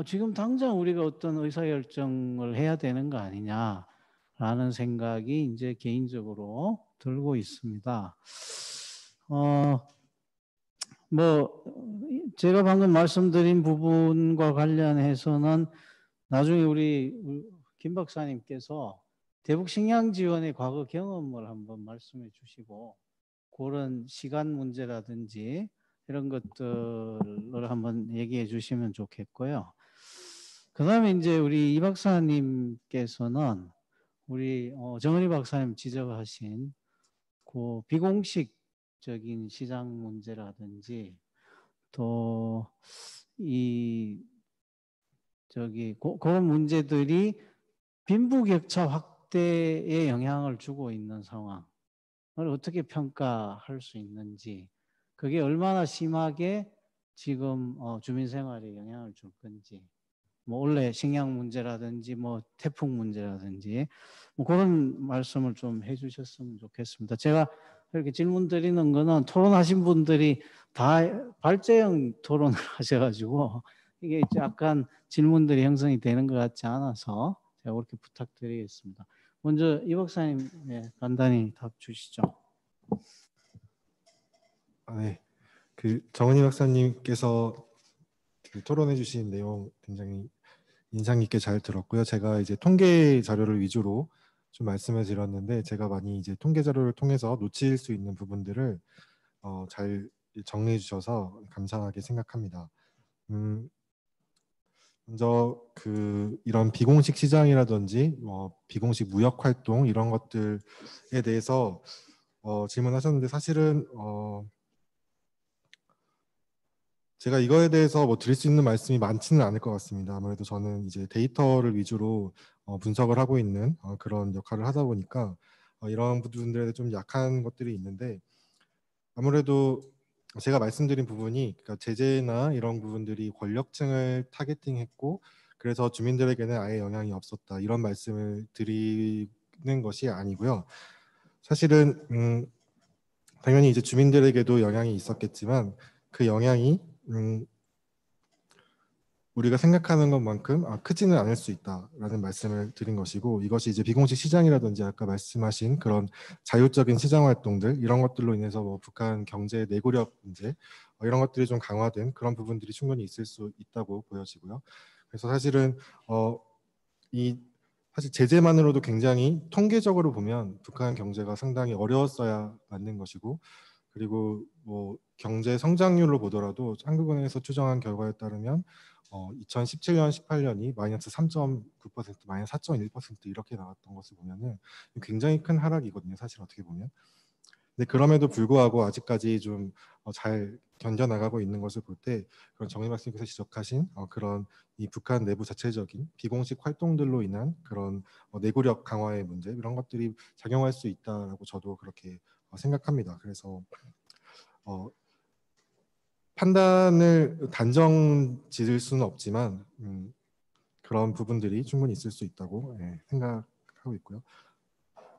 지금 당장 우리가 어떤 의사결정을 해야 되는 거 아니냐라는 생각이 이제 개인적으로 들고 있습니다. 뭐 제가 방금 말씀드린 부분과 관련해서는 나중에 우리 김 박사님께서 대북 식량 지원의 과거 경험을 한번 말씀해 주시고 그런 시간 문제라든지 이런 것들을 한번 얘기해 주시면 좋겠고요. 그 다음에 이제 우리 이 박사님께서는 우리 정은희 박사님 지적하신 그 비공식적인 시장 문제라든지 또 그런 문제들이 빈부격차 확대에 영향을 주고 있는 상황을 어떻게 평가할 수 있는지, 그게 얼마나 심하게 지금 주민 생활에 영향을 줄 건지, 뭐 원래 식량 문제라든지 뭐 태풍 문제라든지 뭐 그런 말씀을 좀 해주셨으면 좋겠습니다. 제가 이렇게 질문 드리는 거는 토론하신 분들이 다 발제형 토론을 하셔가지고 이게 약간 질문들이 형성이 되는 것 같지 않아서 제가 그렇게 부탁드리겠습니다. 먼저 이 박사님 간단히 답 주시죠. 네, 그 정은희 박사님께서 토론해 주신 내용 굉장히 인상 깊게 잘 들었고요. 제가 이제 통계 자료를 위주로 좀 말씀을 드렸는데 제가 많이 이제 통계 자료를 통해서 놓칠 수 있는 부분들을 잘 정리해 주셔서 감사하게 생각합니다. 먼저 이런 비공식 시장이라든지 비공식 무역 활동 이런 것들에 대해서 질문하셨는데 사실은 제가 이거에 대해서 뭐 드릴 수 있는 말씀이 많지는 않을 것 같습니다. 아무래도 저는 이제 데이터를 위주로 분석을 하고 있는 그런 역할을 하다 보니까 이런 부분들에 좀 약한 것들이 있는데, 아무래도 제가 말씀드린 부분이 그러니까 제재나 이런 부분들이 권력층을 타겟팅했고 그래서 주민들에게는 아예 영향이 없었다 이런 말씀을 드리는 것이 아니고요. 사실은 당연히 이제 주민들에게도 영향이 있었겠지만 그 영향이 우리가 생각하는 것만큼 크지는 않을 수 있다라는 말씀을 드린 것이고, 이것이 이제 비공식 시장이라든지 아까 말씀하신 그런 자율적인 시장 활동들 이런 것들로 인해서 뭐 북한 경제 내구력 문제 이런 것들이 좀 강화된 그런 부분들이 충분히 있을 수 있다고 보여지고요. 그래서 사실은 사실 제재만으로도 굉장히 통계적으로 보면 북한 경제가 상당히 어려웠어야 맞는 것이고, 그리고 뭐 경제 성장률로 보더라도 한국은행에서 추정한 결과에 따르면 2017년, 18년이 마이너스 3.9%, 마이너스 4.1% 이렇게 나왔던 것을 보면은 굉장히 큰 하락이거든요. 사실 어떻게 보면. 근데 그럼에도 불구하고 아직까지 좀 잘 견뎌나가고 있는 것을 볼 때 그런 정의 말씀께서 지적하신 그런 이 북한 내부 자체적인 비공식 활동들로 인한 그런 내구력 강화의 문제 이런 것들이 작용할 수 있다라고 저도 그렇게 생각합니다. 그래서 판단을 단정 지을 수는 없지만 그런 부분들이 충분히 있을 수 있다고 생각하고 있고요.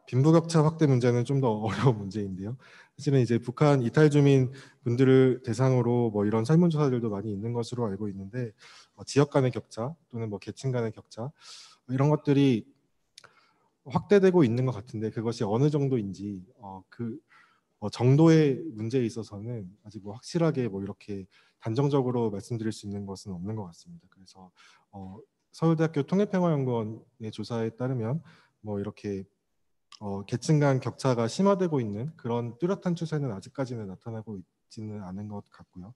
빈부격차 확대 문제는 좀 더 어려운 문제인데요. 사실은 이제 북한 이탈 주민 분들을 대상으로 뭐 이런 설문조사들도 많이 있는 것으로 알고 있는데 지역 간의 격차 또는 뭐 계층 간의 격차 이런 것들이 확대되고 있는 것 같은데 그것이 어느 정도인지 정도의 문제에 있어서는 아직 뭐 확실하게 뭐 이렇게 단정적으로 말씀드릴 수 있는 것은 없는 것 같습니다. 그래서 서울대학교 통일평화연구원의 조사에 따르면 뭐 이렇게 계층 간 격차가 심화되고 있는 그런 뚜렷한 추세는 아직까지는 나타나고 있지는 않은 것 같고요.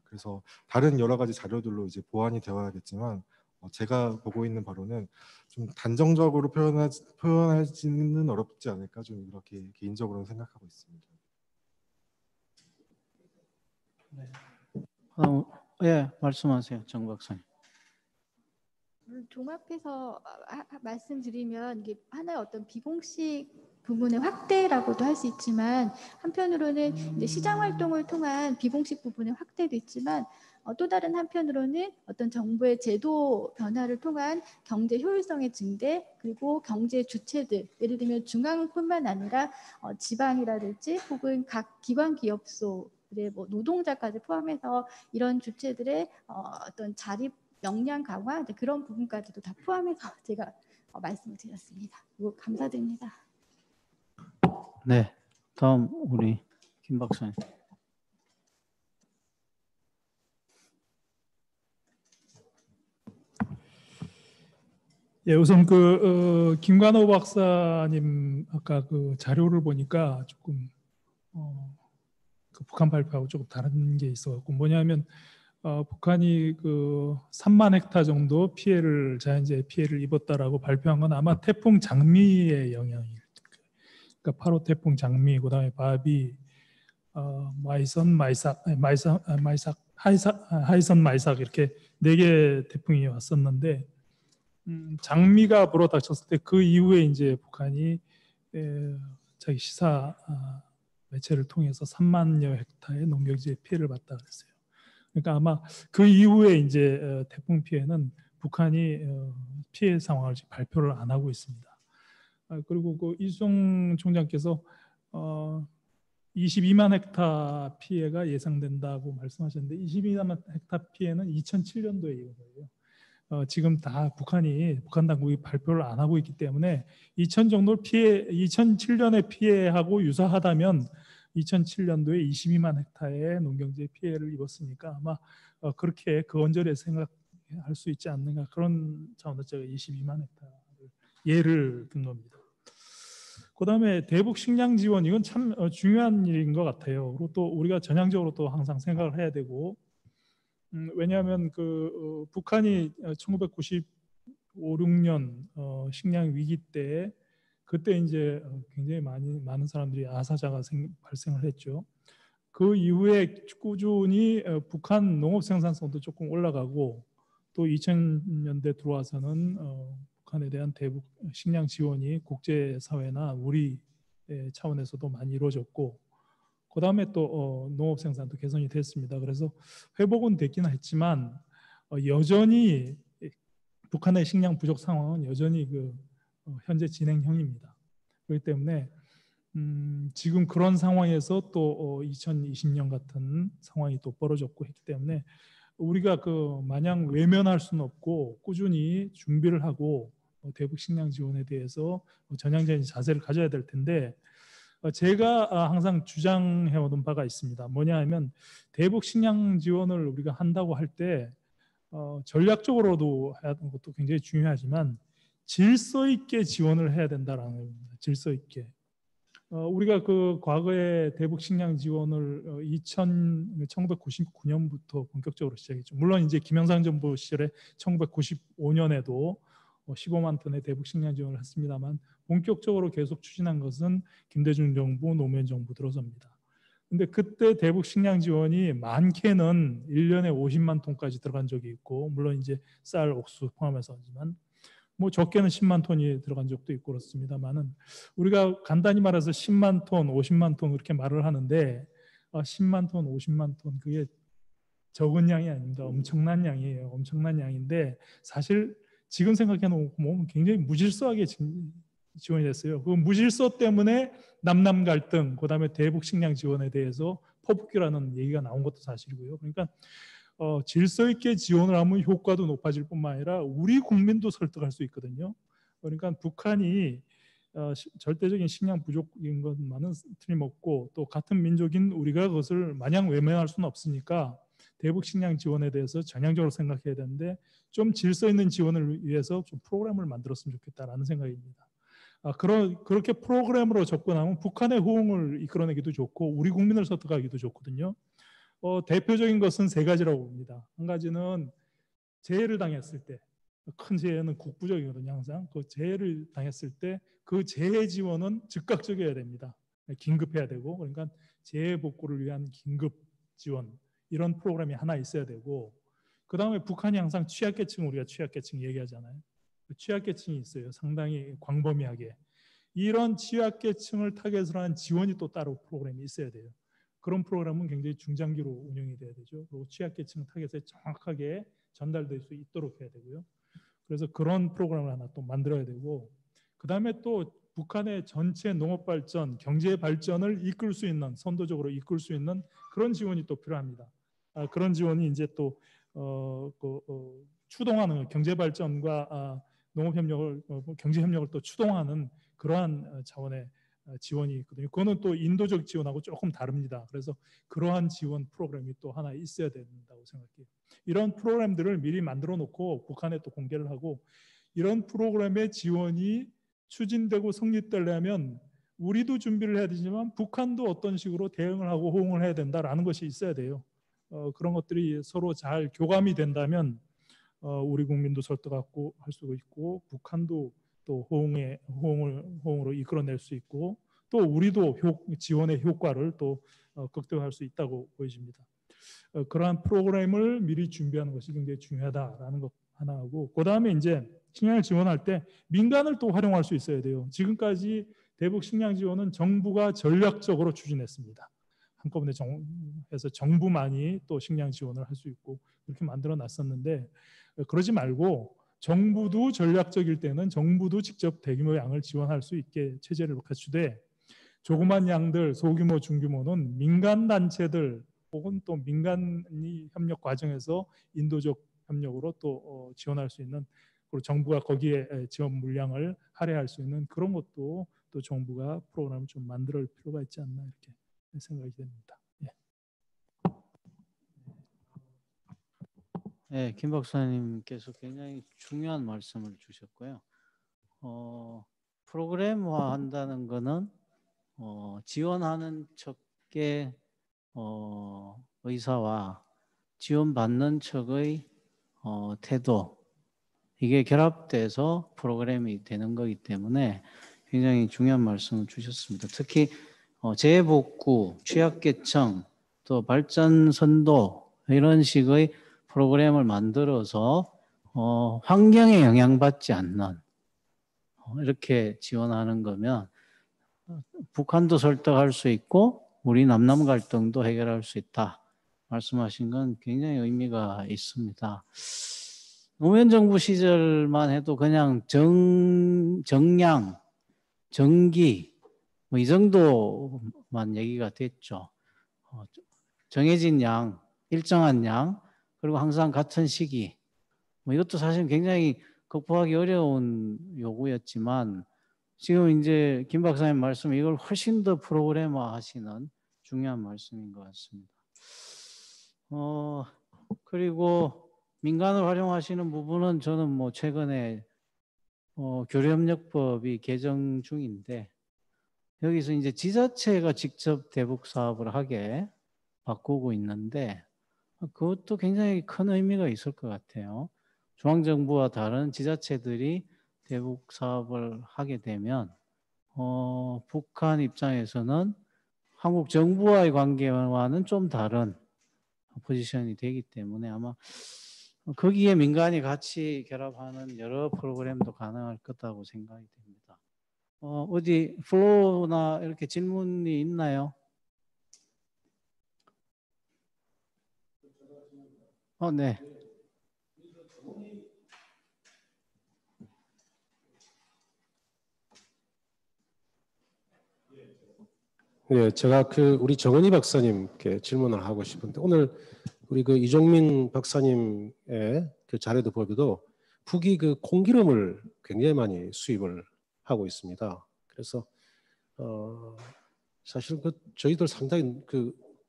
그래서 다른 여러 가지 자료들로 이제 보완이 되어야겠지만 제가 보고 있는 바로는 좀 단정적으로 표현하지는 어렵지 않을까 좀 이렇게 개인적으로는 생각하고 있습니다. 네. 예, 말씀하세요, 정 박사님. 종합해서 말씀드리면 이게 하나의 어떤 비공식 부분의 확대라고도 할 수 있지만 한편으로는 이제 시장 활동을 통한 비공식 부분의 확대도 있지만 또 다른 한편으로는 어떤 정부의 제도 변화를 통한 경제 효율성의 증대 그리고 경제 주체들 예를 들면 중앙뿐만 아니라 지방이라든지 혹은 각 기관 기업소의 뭐 노동자까지 포함해서 이런 주체들의 어떤 자립 역량 강화 그런 부분까지도 다 포함해서 제가 말씀을 드렸습니다. 감사드립니다. 네, 다음 우리 김 박사님. 예, 우선 김관호 박사님 아까 그 자료를 보니까 조금 그 북한 발표하고 조금 다른 게 있어갖고 뭐냐면 북한이 그 3만 헥타 정도 자연재해 피해를 입었다라고 발표한 건 아마 태풍 장미의 영향일 거예요. 그러니까 8호 태풍 장미, 그다음에 바비, 하이선, 마이삭 이렇게 4개 태풍이 왔었는데 장미가 불어닥쳤을 때 그 이후에 이제 북한이 자기 시사 매체를 통해서 3만여 헥타의 농경지의 피해를 봤다 그랬어요. 그러니까 아마 그 이후에 이제 태풍 피해는 북한이 피해 상황을 발표를 안 하고 있습니다. 그리고 그 이수정 총장께서 22만 헥타 피해가 예상된다고 말씀하셨는데 22만 헥타 피해는 2007년도에 이은 거예요. 지금 다 북한 당국이 발표를 안 하고 있기 때문에 2007년의 피해하고 유사하다면 2007년도에 22만 헥타의 농경지의 피해를 입었으니까 아마 그렇게 그 언저리에 생각할 수 있지 않는가 그런 차원에서 제가 22만 헥타를 예를 든 겁니다. 그다음에 대북 식량 지원 이건 참 중요한 일인 것 같아요. 그리고 또 우리가 전향적으로 또 항상 생각을 해야 되고 왜냐하면 북한이 1995, 6년 식량 위기 때 그때 이제 굉장히 많은 사람들이 아사자가 발생을 했죠. 그 이후에 꾸준히 북한 농업 생산성도 조금 올라가고 또 2000년대 들어와서는 북한에 대한 대북 식량 지원이 국제사회나 우리 차원에서도 많이 이루어졌고 그 다음에 또 농업 생산도 개선이 됐습니다. 그래서 회복은 됐기는 했지만 여전히 북한의 식량 부족 상황은 여전히 현재 진행형입니다. 그렇기 때문에 지금 그런 상황에서 또 2020년 같은 상황이 또 벌어졌고 했기 때문에 우리가 마냥 외면할 수는 없고 꾸준히 준비를 하고 대북 식량 지원에 대해서 전향적인 자세를 가져야 될 텐데 제가 항상 주장해오던 바가 있습니다. 뭐냐 하면 대북 식량 지원을 우리가 한다고 할 때 전략적으로도 해야 하는 것도 굉장히 중요하지만 질서 있게 지원을 해야 된다라는 겁니다. 질서 있게. 우리가 과거에 대북 식량 지원을 1999년부터 본격적으로 시작했죠. 물론 이제 김영삼 정부 시절에 1995년에도 15만 톤의 대북 식량 지원을 했습니다만 본격적으로 계속 추진한 것은 김대중 정부, 노무현 정부 들어서입니다. 근데 그때 대북 식량 지원이 많게는 1년에 50만 톤까지 들어간 적이 있고 물론 이제 쌀, 옥수 포함해서지만 뭐 적게는 10만 톤이 들어간 적도 있고 그렇습니다만은 우리가 간단히 말해서 10만 톤, 50만 톤 그렇게 말을 하는데 10만 톤, 50만 톤 그게 적은 양이 아닙니다. 엄청난 양이에요. 엄청난 양인데 사실 지금 생각해 보면 굉장히 무질서하게 지원이 됐어요. 그 무질서 때문에 남남 갈등, 그다음에 대북 식량 지원에 대해서 퍼붓기라는 얘기가 나온 것도 사실이고요. 그러니까 질서 있게 지원을 하면 효과도 높아질 뿐만 아니라 우리 국민도 설득할 수 있거든요. 그러니까 북한이 절대적인 식량 부족인 것만은 틀림없고 또 같은 민족인 우리가 그것을 마냥 외면할 수는 없으니까 대북 식량 지원에 대해서 전향적으로 생각해야 되는데 좀 질서 있는 지원을 위해서 좀 프로그램을 만들었으면 좋겠다라는 생각입니다. 그렇게 프로그램으로 접근하면 북한의 호응을 이끌어내기도 좋고 우리 국민을 설득하기도 좋거든요. 대표적인 것은 3가지라고 봅니다. 한 가지는 재해를 당했을 때, 큰 재해는 국부적이거든요. 항상 그 재해를 당했을 때 그 재해 지원은 즉각적이어야 됩니다. 긴급해야 되고 그러니까 재해 복구를 위한 긴급 지원 이런 프로그램이 하나 있어야 되고, 그 다음에 북한이 항상 취약계층, 우리가 취약계층 얘기하잖아요. 취약계층이 있어요. 상당히 광범위하게. 이런 취약계층을 타겟으로 한 지원이 또 따로 프로그램이 있어야 돼요. 그런 프로그램은 굉장히 중장기로 운영이 돼야 되죠. 그리고 취약계층 타겟에 정확하게 전달될 수 있도록 해야 되고요. 그래서 그런 프로그램을 하나 또 만들어야 되고, 그 다음에 또 북한의 전체 농업 발전, 경제 발전을 이끌 수 있는, 선도적으로 이끌 수 있는 그런 지원이 또 필요합니다. 그런 지원이 이제 또 추동하는 경제 발전과 농업 협력을, 경제 협력을 또 추동하는 그러한 차원의 지원이 있거든요. 그거는 또 인도적 지원하고 조금 다릅니다. 그래서 그러한 지원 프로그램이 또 하나 있어야 된다고 생각해요. 이런 프로그램들을 미리 만들어 놓고 북한에 또 공개를 하고, 이런 프로그램의 지원이 추진되고 성립되려면 우리도 준비를 해야 되지만 북한도 어떤 식으로 대응을 하고 호응을 해야 된다라는 것이 있어야 돼요. 그런 것들이 서로 잘 교감이 된다면 우리 국민도 설득하고 할 수 있고, 북한도 또 호응으로 이끌어낼 수 있고, 또 우리도 지원의 효과를 또 극대화할 수 있다고 보여집니다. 그러한 프로그램을 미리 준비하는 것이 굉장히 중요하다라는 것 하나 하고, 그 다음에 이제 식량을 지원할 때 민간을 또 활용할 수 있어야 돼요. 지금까지 대북 식량 지원은 정부가 전략적으로 추진했습니다. 한꺼번에 해서 정부만이 또 식량 지원을 할 수 있고 그렇게 만들어 놨었는데, 그러지 말고 정부도 전략적일 때는 정부도 직접 대규모 양을 지원할 수 있게 체제를 갖추되, 조그만 양들, 소규모, 중규모는 민간 단체들 혹은 또 민간이 협력 과정에서 인도적 협력으로 또 지원할 수 있는, 그리고 정부가 거기에 지원 물량을 할애할 수 있는 그런 것도 또 정부가 프로그램을 좀 만들 필요가 있지 않나, 이렇게 생각이 됩니다. 네, 김 박사님께서 굉장히 중요한 말씀을 주셨고요. 프로그램화 한다는 거는 지원하는 척의 의사와 지원받는 척의 태도, 이게 결합돼서 프로그램이 되는 거기 때문에 굉장히 중요한 말씀을 주셨습니다. 특히 재복구, 취약계층, 또 발전선도 이런 식의 프로그램을 만들어서 환경에 영향받지 않는 이렇게 지원하는 거면 북한도 설득할 수 있고 우리 남남 갈등도 해결할 수 있다 말씀하신 건 굉장히 의미가 있습니다. 노무현 정부 시절만 해도 그냥 정량, 정기 뭐 이 정도만 얘기가 됐죠. 정해진 양, 일정한 양, 그리고 항상 같은 시기, 뭐 이것도 사실 굉장히 극복하기 어려운 요구였지만, 지금 이제 김 박사님 말씀, 이걸 훨씬 더 프로그램화 하시는 중요한 말씀인 것 같습니다. 그리고 민간을 활용하시는 부분은 저는 뭐 최근에 교류협력법이 개정 중인데, 여기서 이제 지자체가 직접 대북 사업을 하게 바꾸고 있는데, 그것도 굉장히 큰 의미가 있을 것 같아요. 중앙정부와 다른 지자체들이 대북 사업을 하게 되면 북한 입장에서는 한국 정부와의 관계와는 좀 다른 포지션이 되기 때문에 아마 거기에 민간이 같이 결합하는 여러 프로그램도 가능할 거라고 생각이 됩니다. 어디 플로우나 이렇게 질문이 있나요? 네. 네, 제가 우리 정은희 박사님께 질문을 하고 싶은데, 오늘 우리 이종민 박사님의 자료도 보여도 북이 콩기름을 굉장히 많이 수입을 하고 있습니다. 그래서 사실 저희들 상당히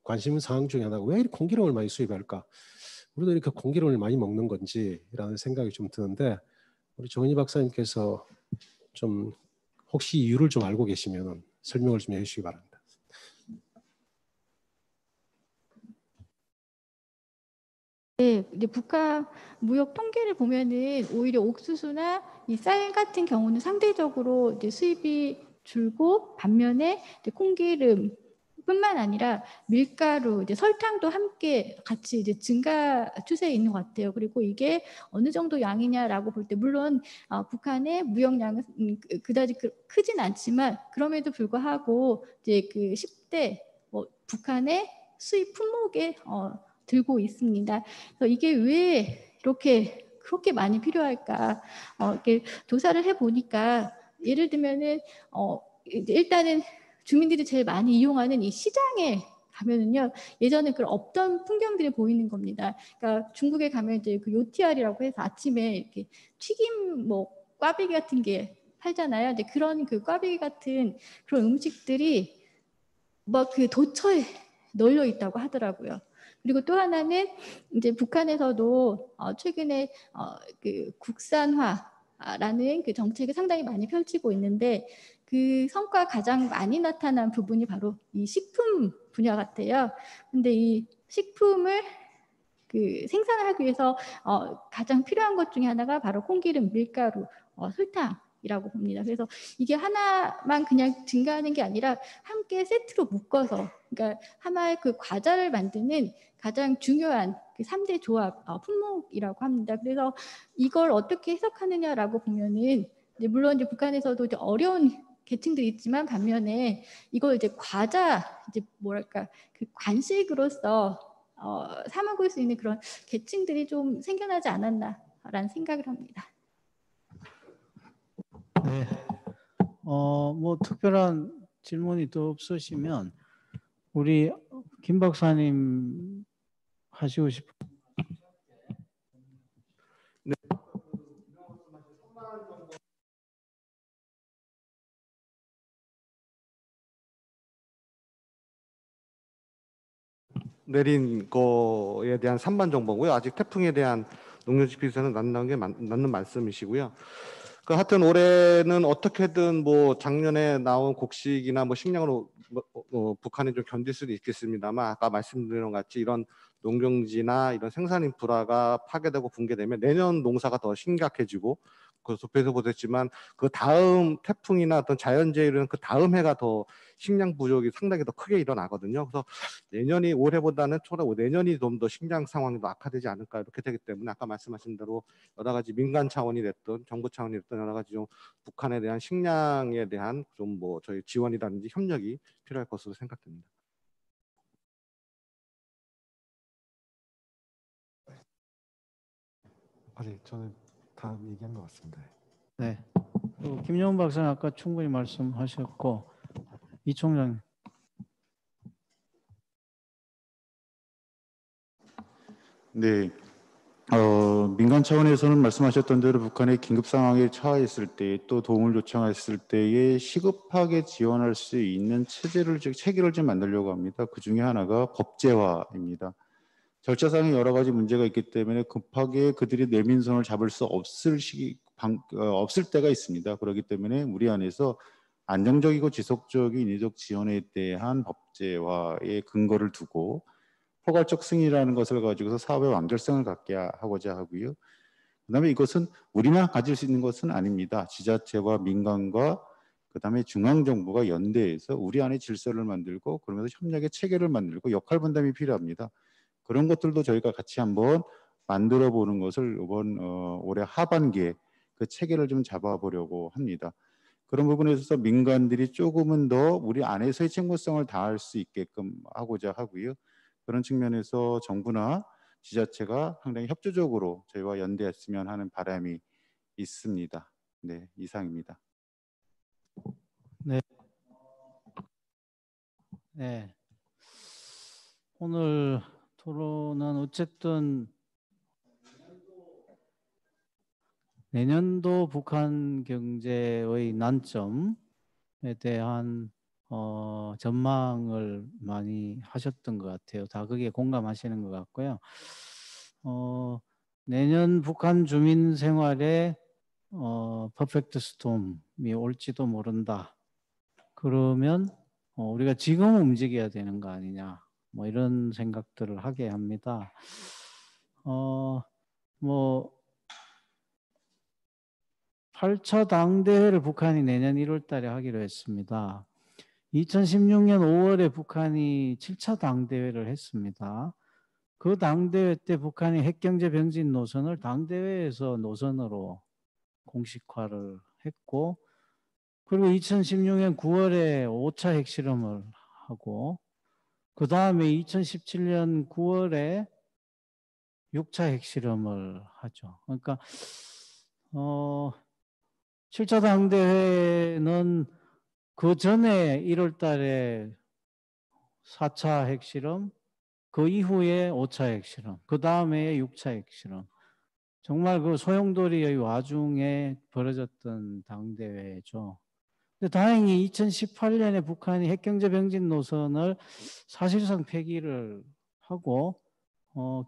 관심 사항 중에 하나가 왜 이렇게 콩기름을 많이 수입할까? 우리도 이렇게 콩기름을 많이 먹는 건지라는 생각이 좀 드는데, 우리 정은희 박사님께서 좀 혹시 이유를 좀 알고 계시면 설명을 좀 해주시기 바랍니다. 네, 이제 북한 무역 통계를 보면은 오히려 옥수수나 이 쌀 같은 경우는 상대적으로 이제 수입이 줄고, 반면에 이제 콩기름은 뿐만 아니라 밀가루, 이제 설탕도 함께 같이 이제 증가 추세에 있는 것 같아요. 그리고 이게 어느 정도 양이냐라고 볼 때 물론 북한의 무역량은 그다지 크진 않지만 그럼에도 불구하고 이제 그 10대 북한의 수입 품목에 들고 있습니다. 그래서 이게 왜 이렇게 그렇게 많이 필요할까? 이렇게 조사를 해보니까 예를 들면은 일단은 주민들이 제일 많이 이용하는 이 시장에 가면은요, 예전에 그런 없던 풍경들이 보이는 겁니다. 그러니까 중국에 가면 이제 그 요티알이라고 해서 아침에 이렇게 튀김 꽈배기 같은 게 팔잖아요. 근데 그런 그 꽈배기 같은 그런 음식들이 막 그 도처에 널려 있다고 하더라고요. 그리고 또 하나는 이제 북한에서도 최근에 그 국산화라는 그 정책을 상당히 많이 펼치고 있는데 그 성과 가장 많이 나타난 부분이 바로 이 식품 분야 같아요. 근데 이 식품을 그 생산을 하기 위해서 가장 필요한 것 중에 하나가 바로 콩기름, 밀가루, 설탕이라고 봅니다. 그래서 이게 하나만 그냥 증가하는 게 아니라 함께 세트로 묶어서, 그러니까 하나의 그 과자를 만드는 가장 중요한 그 3대 조합 품목이라고 합니다. 그래서 이걸 어떻게 해석하느냐라고 보면은 물론 이제 북한에서도 이제 어려운 계층들이 있지만 반면에 이걸 이제 과자, 이제 뭐랄까 그 간식으로서 사 먹을 수 있는 그런 계층들이 좀 생겨나지 않았나라는 생각을 합니다. 네. 뭐 특별한 질문이 또 없으시면 우리 김 박사님 하시고 싶은. 네. 내린 거에 대한 산반 정보고요. 아직 태풍에 대한 농림지표에서는 안 나온 게 맞는 말씀이시고요. 그 하여튼 올해는 어떻게든 뭐 작년에 나온 곡식이나 뭐 식량으로 북한이 좀 견딜 수도 있겠습니다만 아까 말씀드린 것 같이 이런 농경지나 이런 생산 인프라가 파괴되고 붕괴되면 내년 농사가 더 심각해지고 그 도표에서 보셨지만 그 다음 태풍이나 어떤 자연재해는 그 다음 해가 더 식량 부족이 상당히 더 크게 일어나거든요. 그래서 내년이 올해보다는 내년이 좀 더 식량 상황이 더 악화되지 않을까 이렇게 되기 때문에 아까 말씀하신 대로 여러 가지 민간 차원이 됐든 정부 차원이 됐든 여러 가지 좀 북한에 대한 식량에 대한 좀 뭐 저희 지원이라든지 협력이 필요할 것으로 생각됩니다. 네, 저는 다 얘기한 것 같습니다. 네. 김영훈 박사는 아까 충분히 말씀하셨고 이 총장. 네. 민간 차원에서는 말씀하셨던 대로 북한의 긴급 상황에 처했을 때 또 도움을 요청했을 때에 시급하게 지원할 수 있는 체계를 좀 만들려고 합니다. 그 중에 하나가 법제화입니다. 절차상의 여러 가지 문제가 있기 때문에 급하게 그들이 내민선을 잡을 수 없을 때가 있습니다. 그렇기 때문에 우리 안에서 안정적이고 지속적인 인위적 지원에 대한 법제화의 근거를 두고 포괄적 승인이라는 것을 가지고서 사업의 완결성을 갖게 하고자 하고요. 그다음에 이것은 우리만 가질 수 있는 것은 아닙니다. 지자체와 민간과 그다음에 중앙정부가 연대해서 우리 안에 질서를 만들고 그러면서 협력의 체계를 만들고 역할 분담이 필요합니다. 그런 것들도 저희가 같이 한번 만들어 보는 것을 이번 올해 하반기에 그 체계를 좀 잡아보려고 합니다. 그런 부분에 있어서 민간들이 조금은 더 우리 안에서의 책무성을 다할 수 있게끔 하고자 하고요. 그런 측면에서 정부나 지자체가 상당히 협조적으로 저희와 연대했으면 하는 바람이 있습니다. 네, 이상입니다. 네. 네. 오늘 토론은 어쨌든 내년도 북한 경제의 난점에 대한 전망을 많이 하셨던 것 같아요. 다 그게 공감하시는 것 같고요. 내년 북한 주민 생활에 퍼펙트 스톰이 올지도 모른다. 그러면 우리가 지금 움직여야 되는 거 아니냐. 뭐 이런 생각들을 하게 합니다. 뭐 8차 당대회를 북한이 내년 1월 달에 하기로 했습니다. 2016년 5월에 북한이 7차 당대회를 했습니다. 그 당대회 때 북한이 핵경제 병진 노선을 당대회에서 노선으로 공식화를 했고, 그리고 2016년 9월에 5차 핵실험을 하고, 그 다음에 2017년 9월에 6차 핵실험을 하죠. 그러니까 7차 당대회는 그 전에 1월 달에 4차 핵실험, 그 이후에 5차 핵실험, 그 다음에 6차 핵실험. 정말 그 소용돌이의 와중에 벌어졌던 당대회죠. 근데 다행히 2018년에 북한이 핵경제 병진 노선을 사실상 폐기를 하고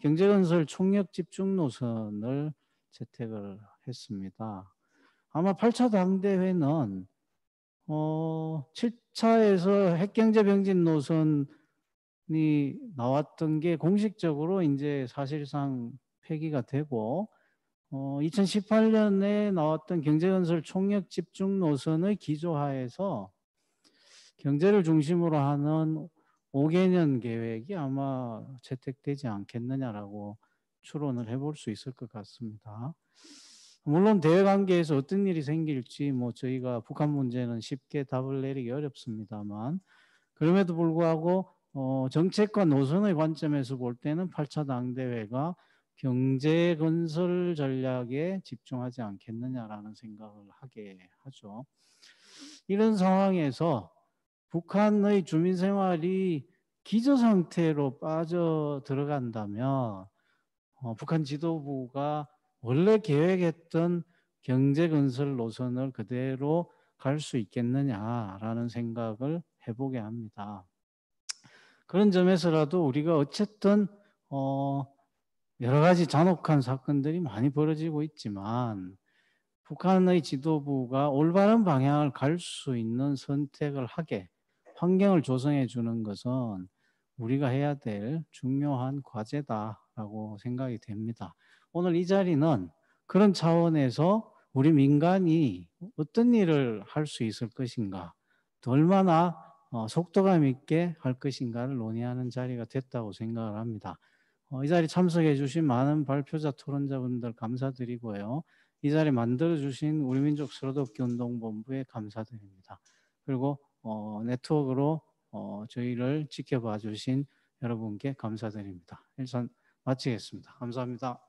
경제건설 총력 집중 노선을 채택을 했습니다. 아마 8차 당대회는 7차에서 핵경제 병진 노선이 나왔던 게 공식적으로 이제 사실상 폐기가 되고 2018년에 나왔던 경제건설 총력 집중 노선의 기조하에서 경제를 중심으로 하는 5개년 계획이 아마 채택되지 않겠느냐라고 추론을 해볼 수 있을 것 같습니다. 물론 대외 관계에서 어떤 일이 생길지 뭐 저희가 북한 문제는 쉽게 답을 내리기 어렵습니다만, 그럼에도 불구하고 정책과 노선의 관점에서 볼 때는 8차 당대회가 경제 건설 전략에 집중하지 않겠느냐라는 생각을 하게 하죠. 이런 상황에서 북한의 주민 생활이 기저 상태로 빠져 들어간다면 북한 지도부가 원래 계획했던 경제 건설 노선을 그대로 갈 수 있겠느냐라는 생각을 해보게 합니다. 그런 점에서라도 우리가 어쨌든 여러 가지 잔혹한 사건들이 많이 벌어지고 있지만 북한의 지도부가 올바른 방향을 갈 수 있는 선택을 하게 환경을 조성해 주는 것은 우리가 해야 될 중요한 과제다라고 생각이 됩니다. 오늘 이 자리는 그런 차원에서 우리 민간이 어떤 일을 할 수 있을 것인가, 또 얼마나 속도감 있게 할 것인가를 논의하는 자리가 됐다고 생각을 합니다. 이 자리 참석해 주신 많은 발표자 토론자분들 감사드리고요. 이 자리 만들어 주신 우리민족 스스로돕기 운동본부에 감사드립니다. 그리고 네트워크로 저희를 지켜봐 주신 여러분께 감사드립니다. 일단 마치겠습니다. 감사합니다.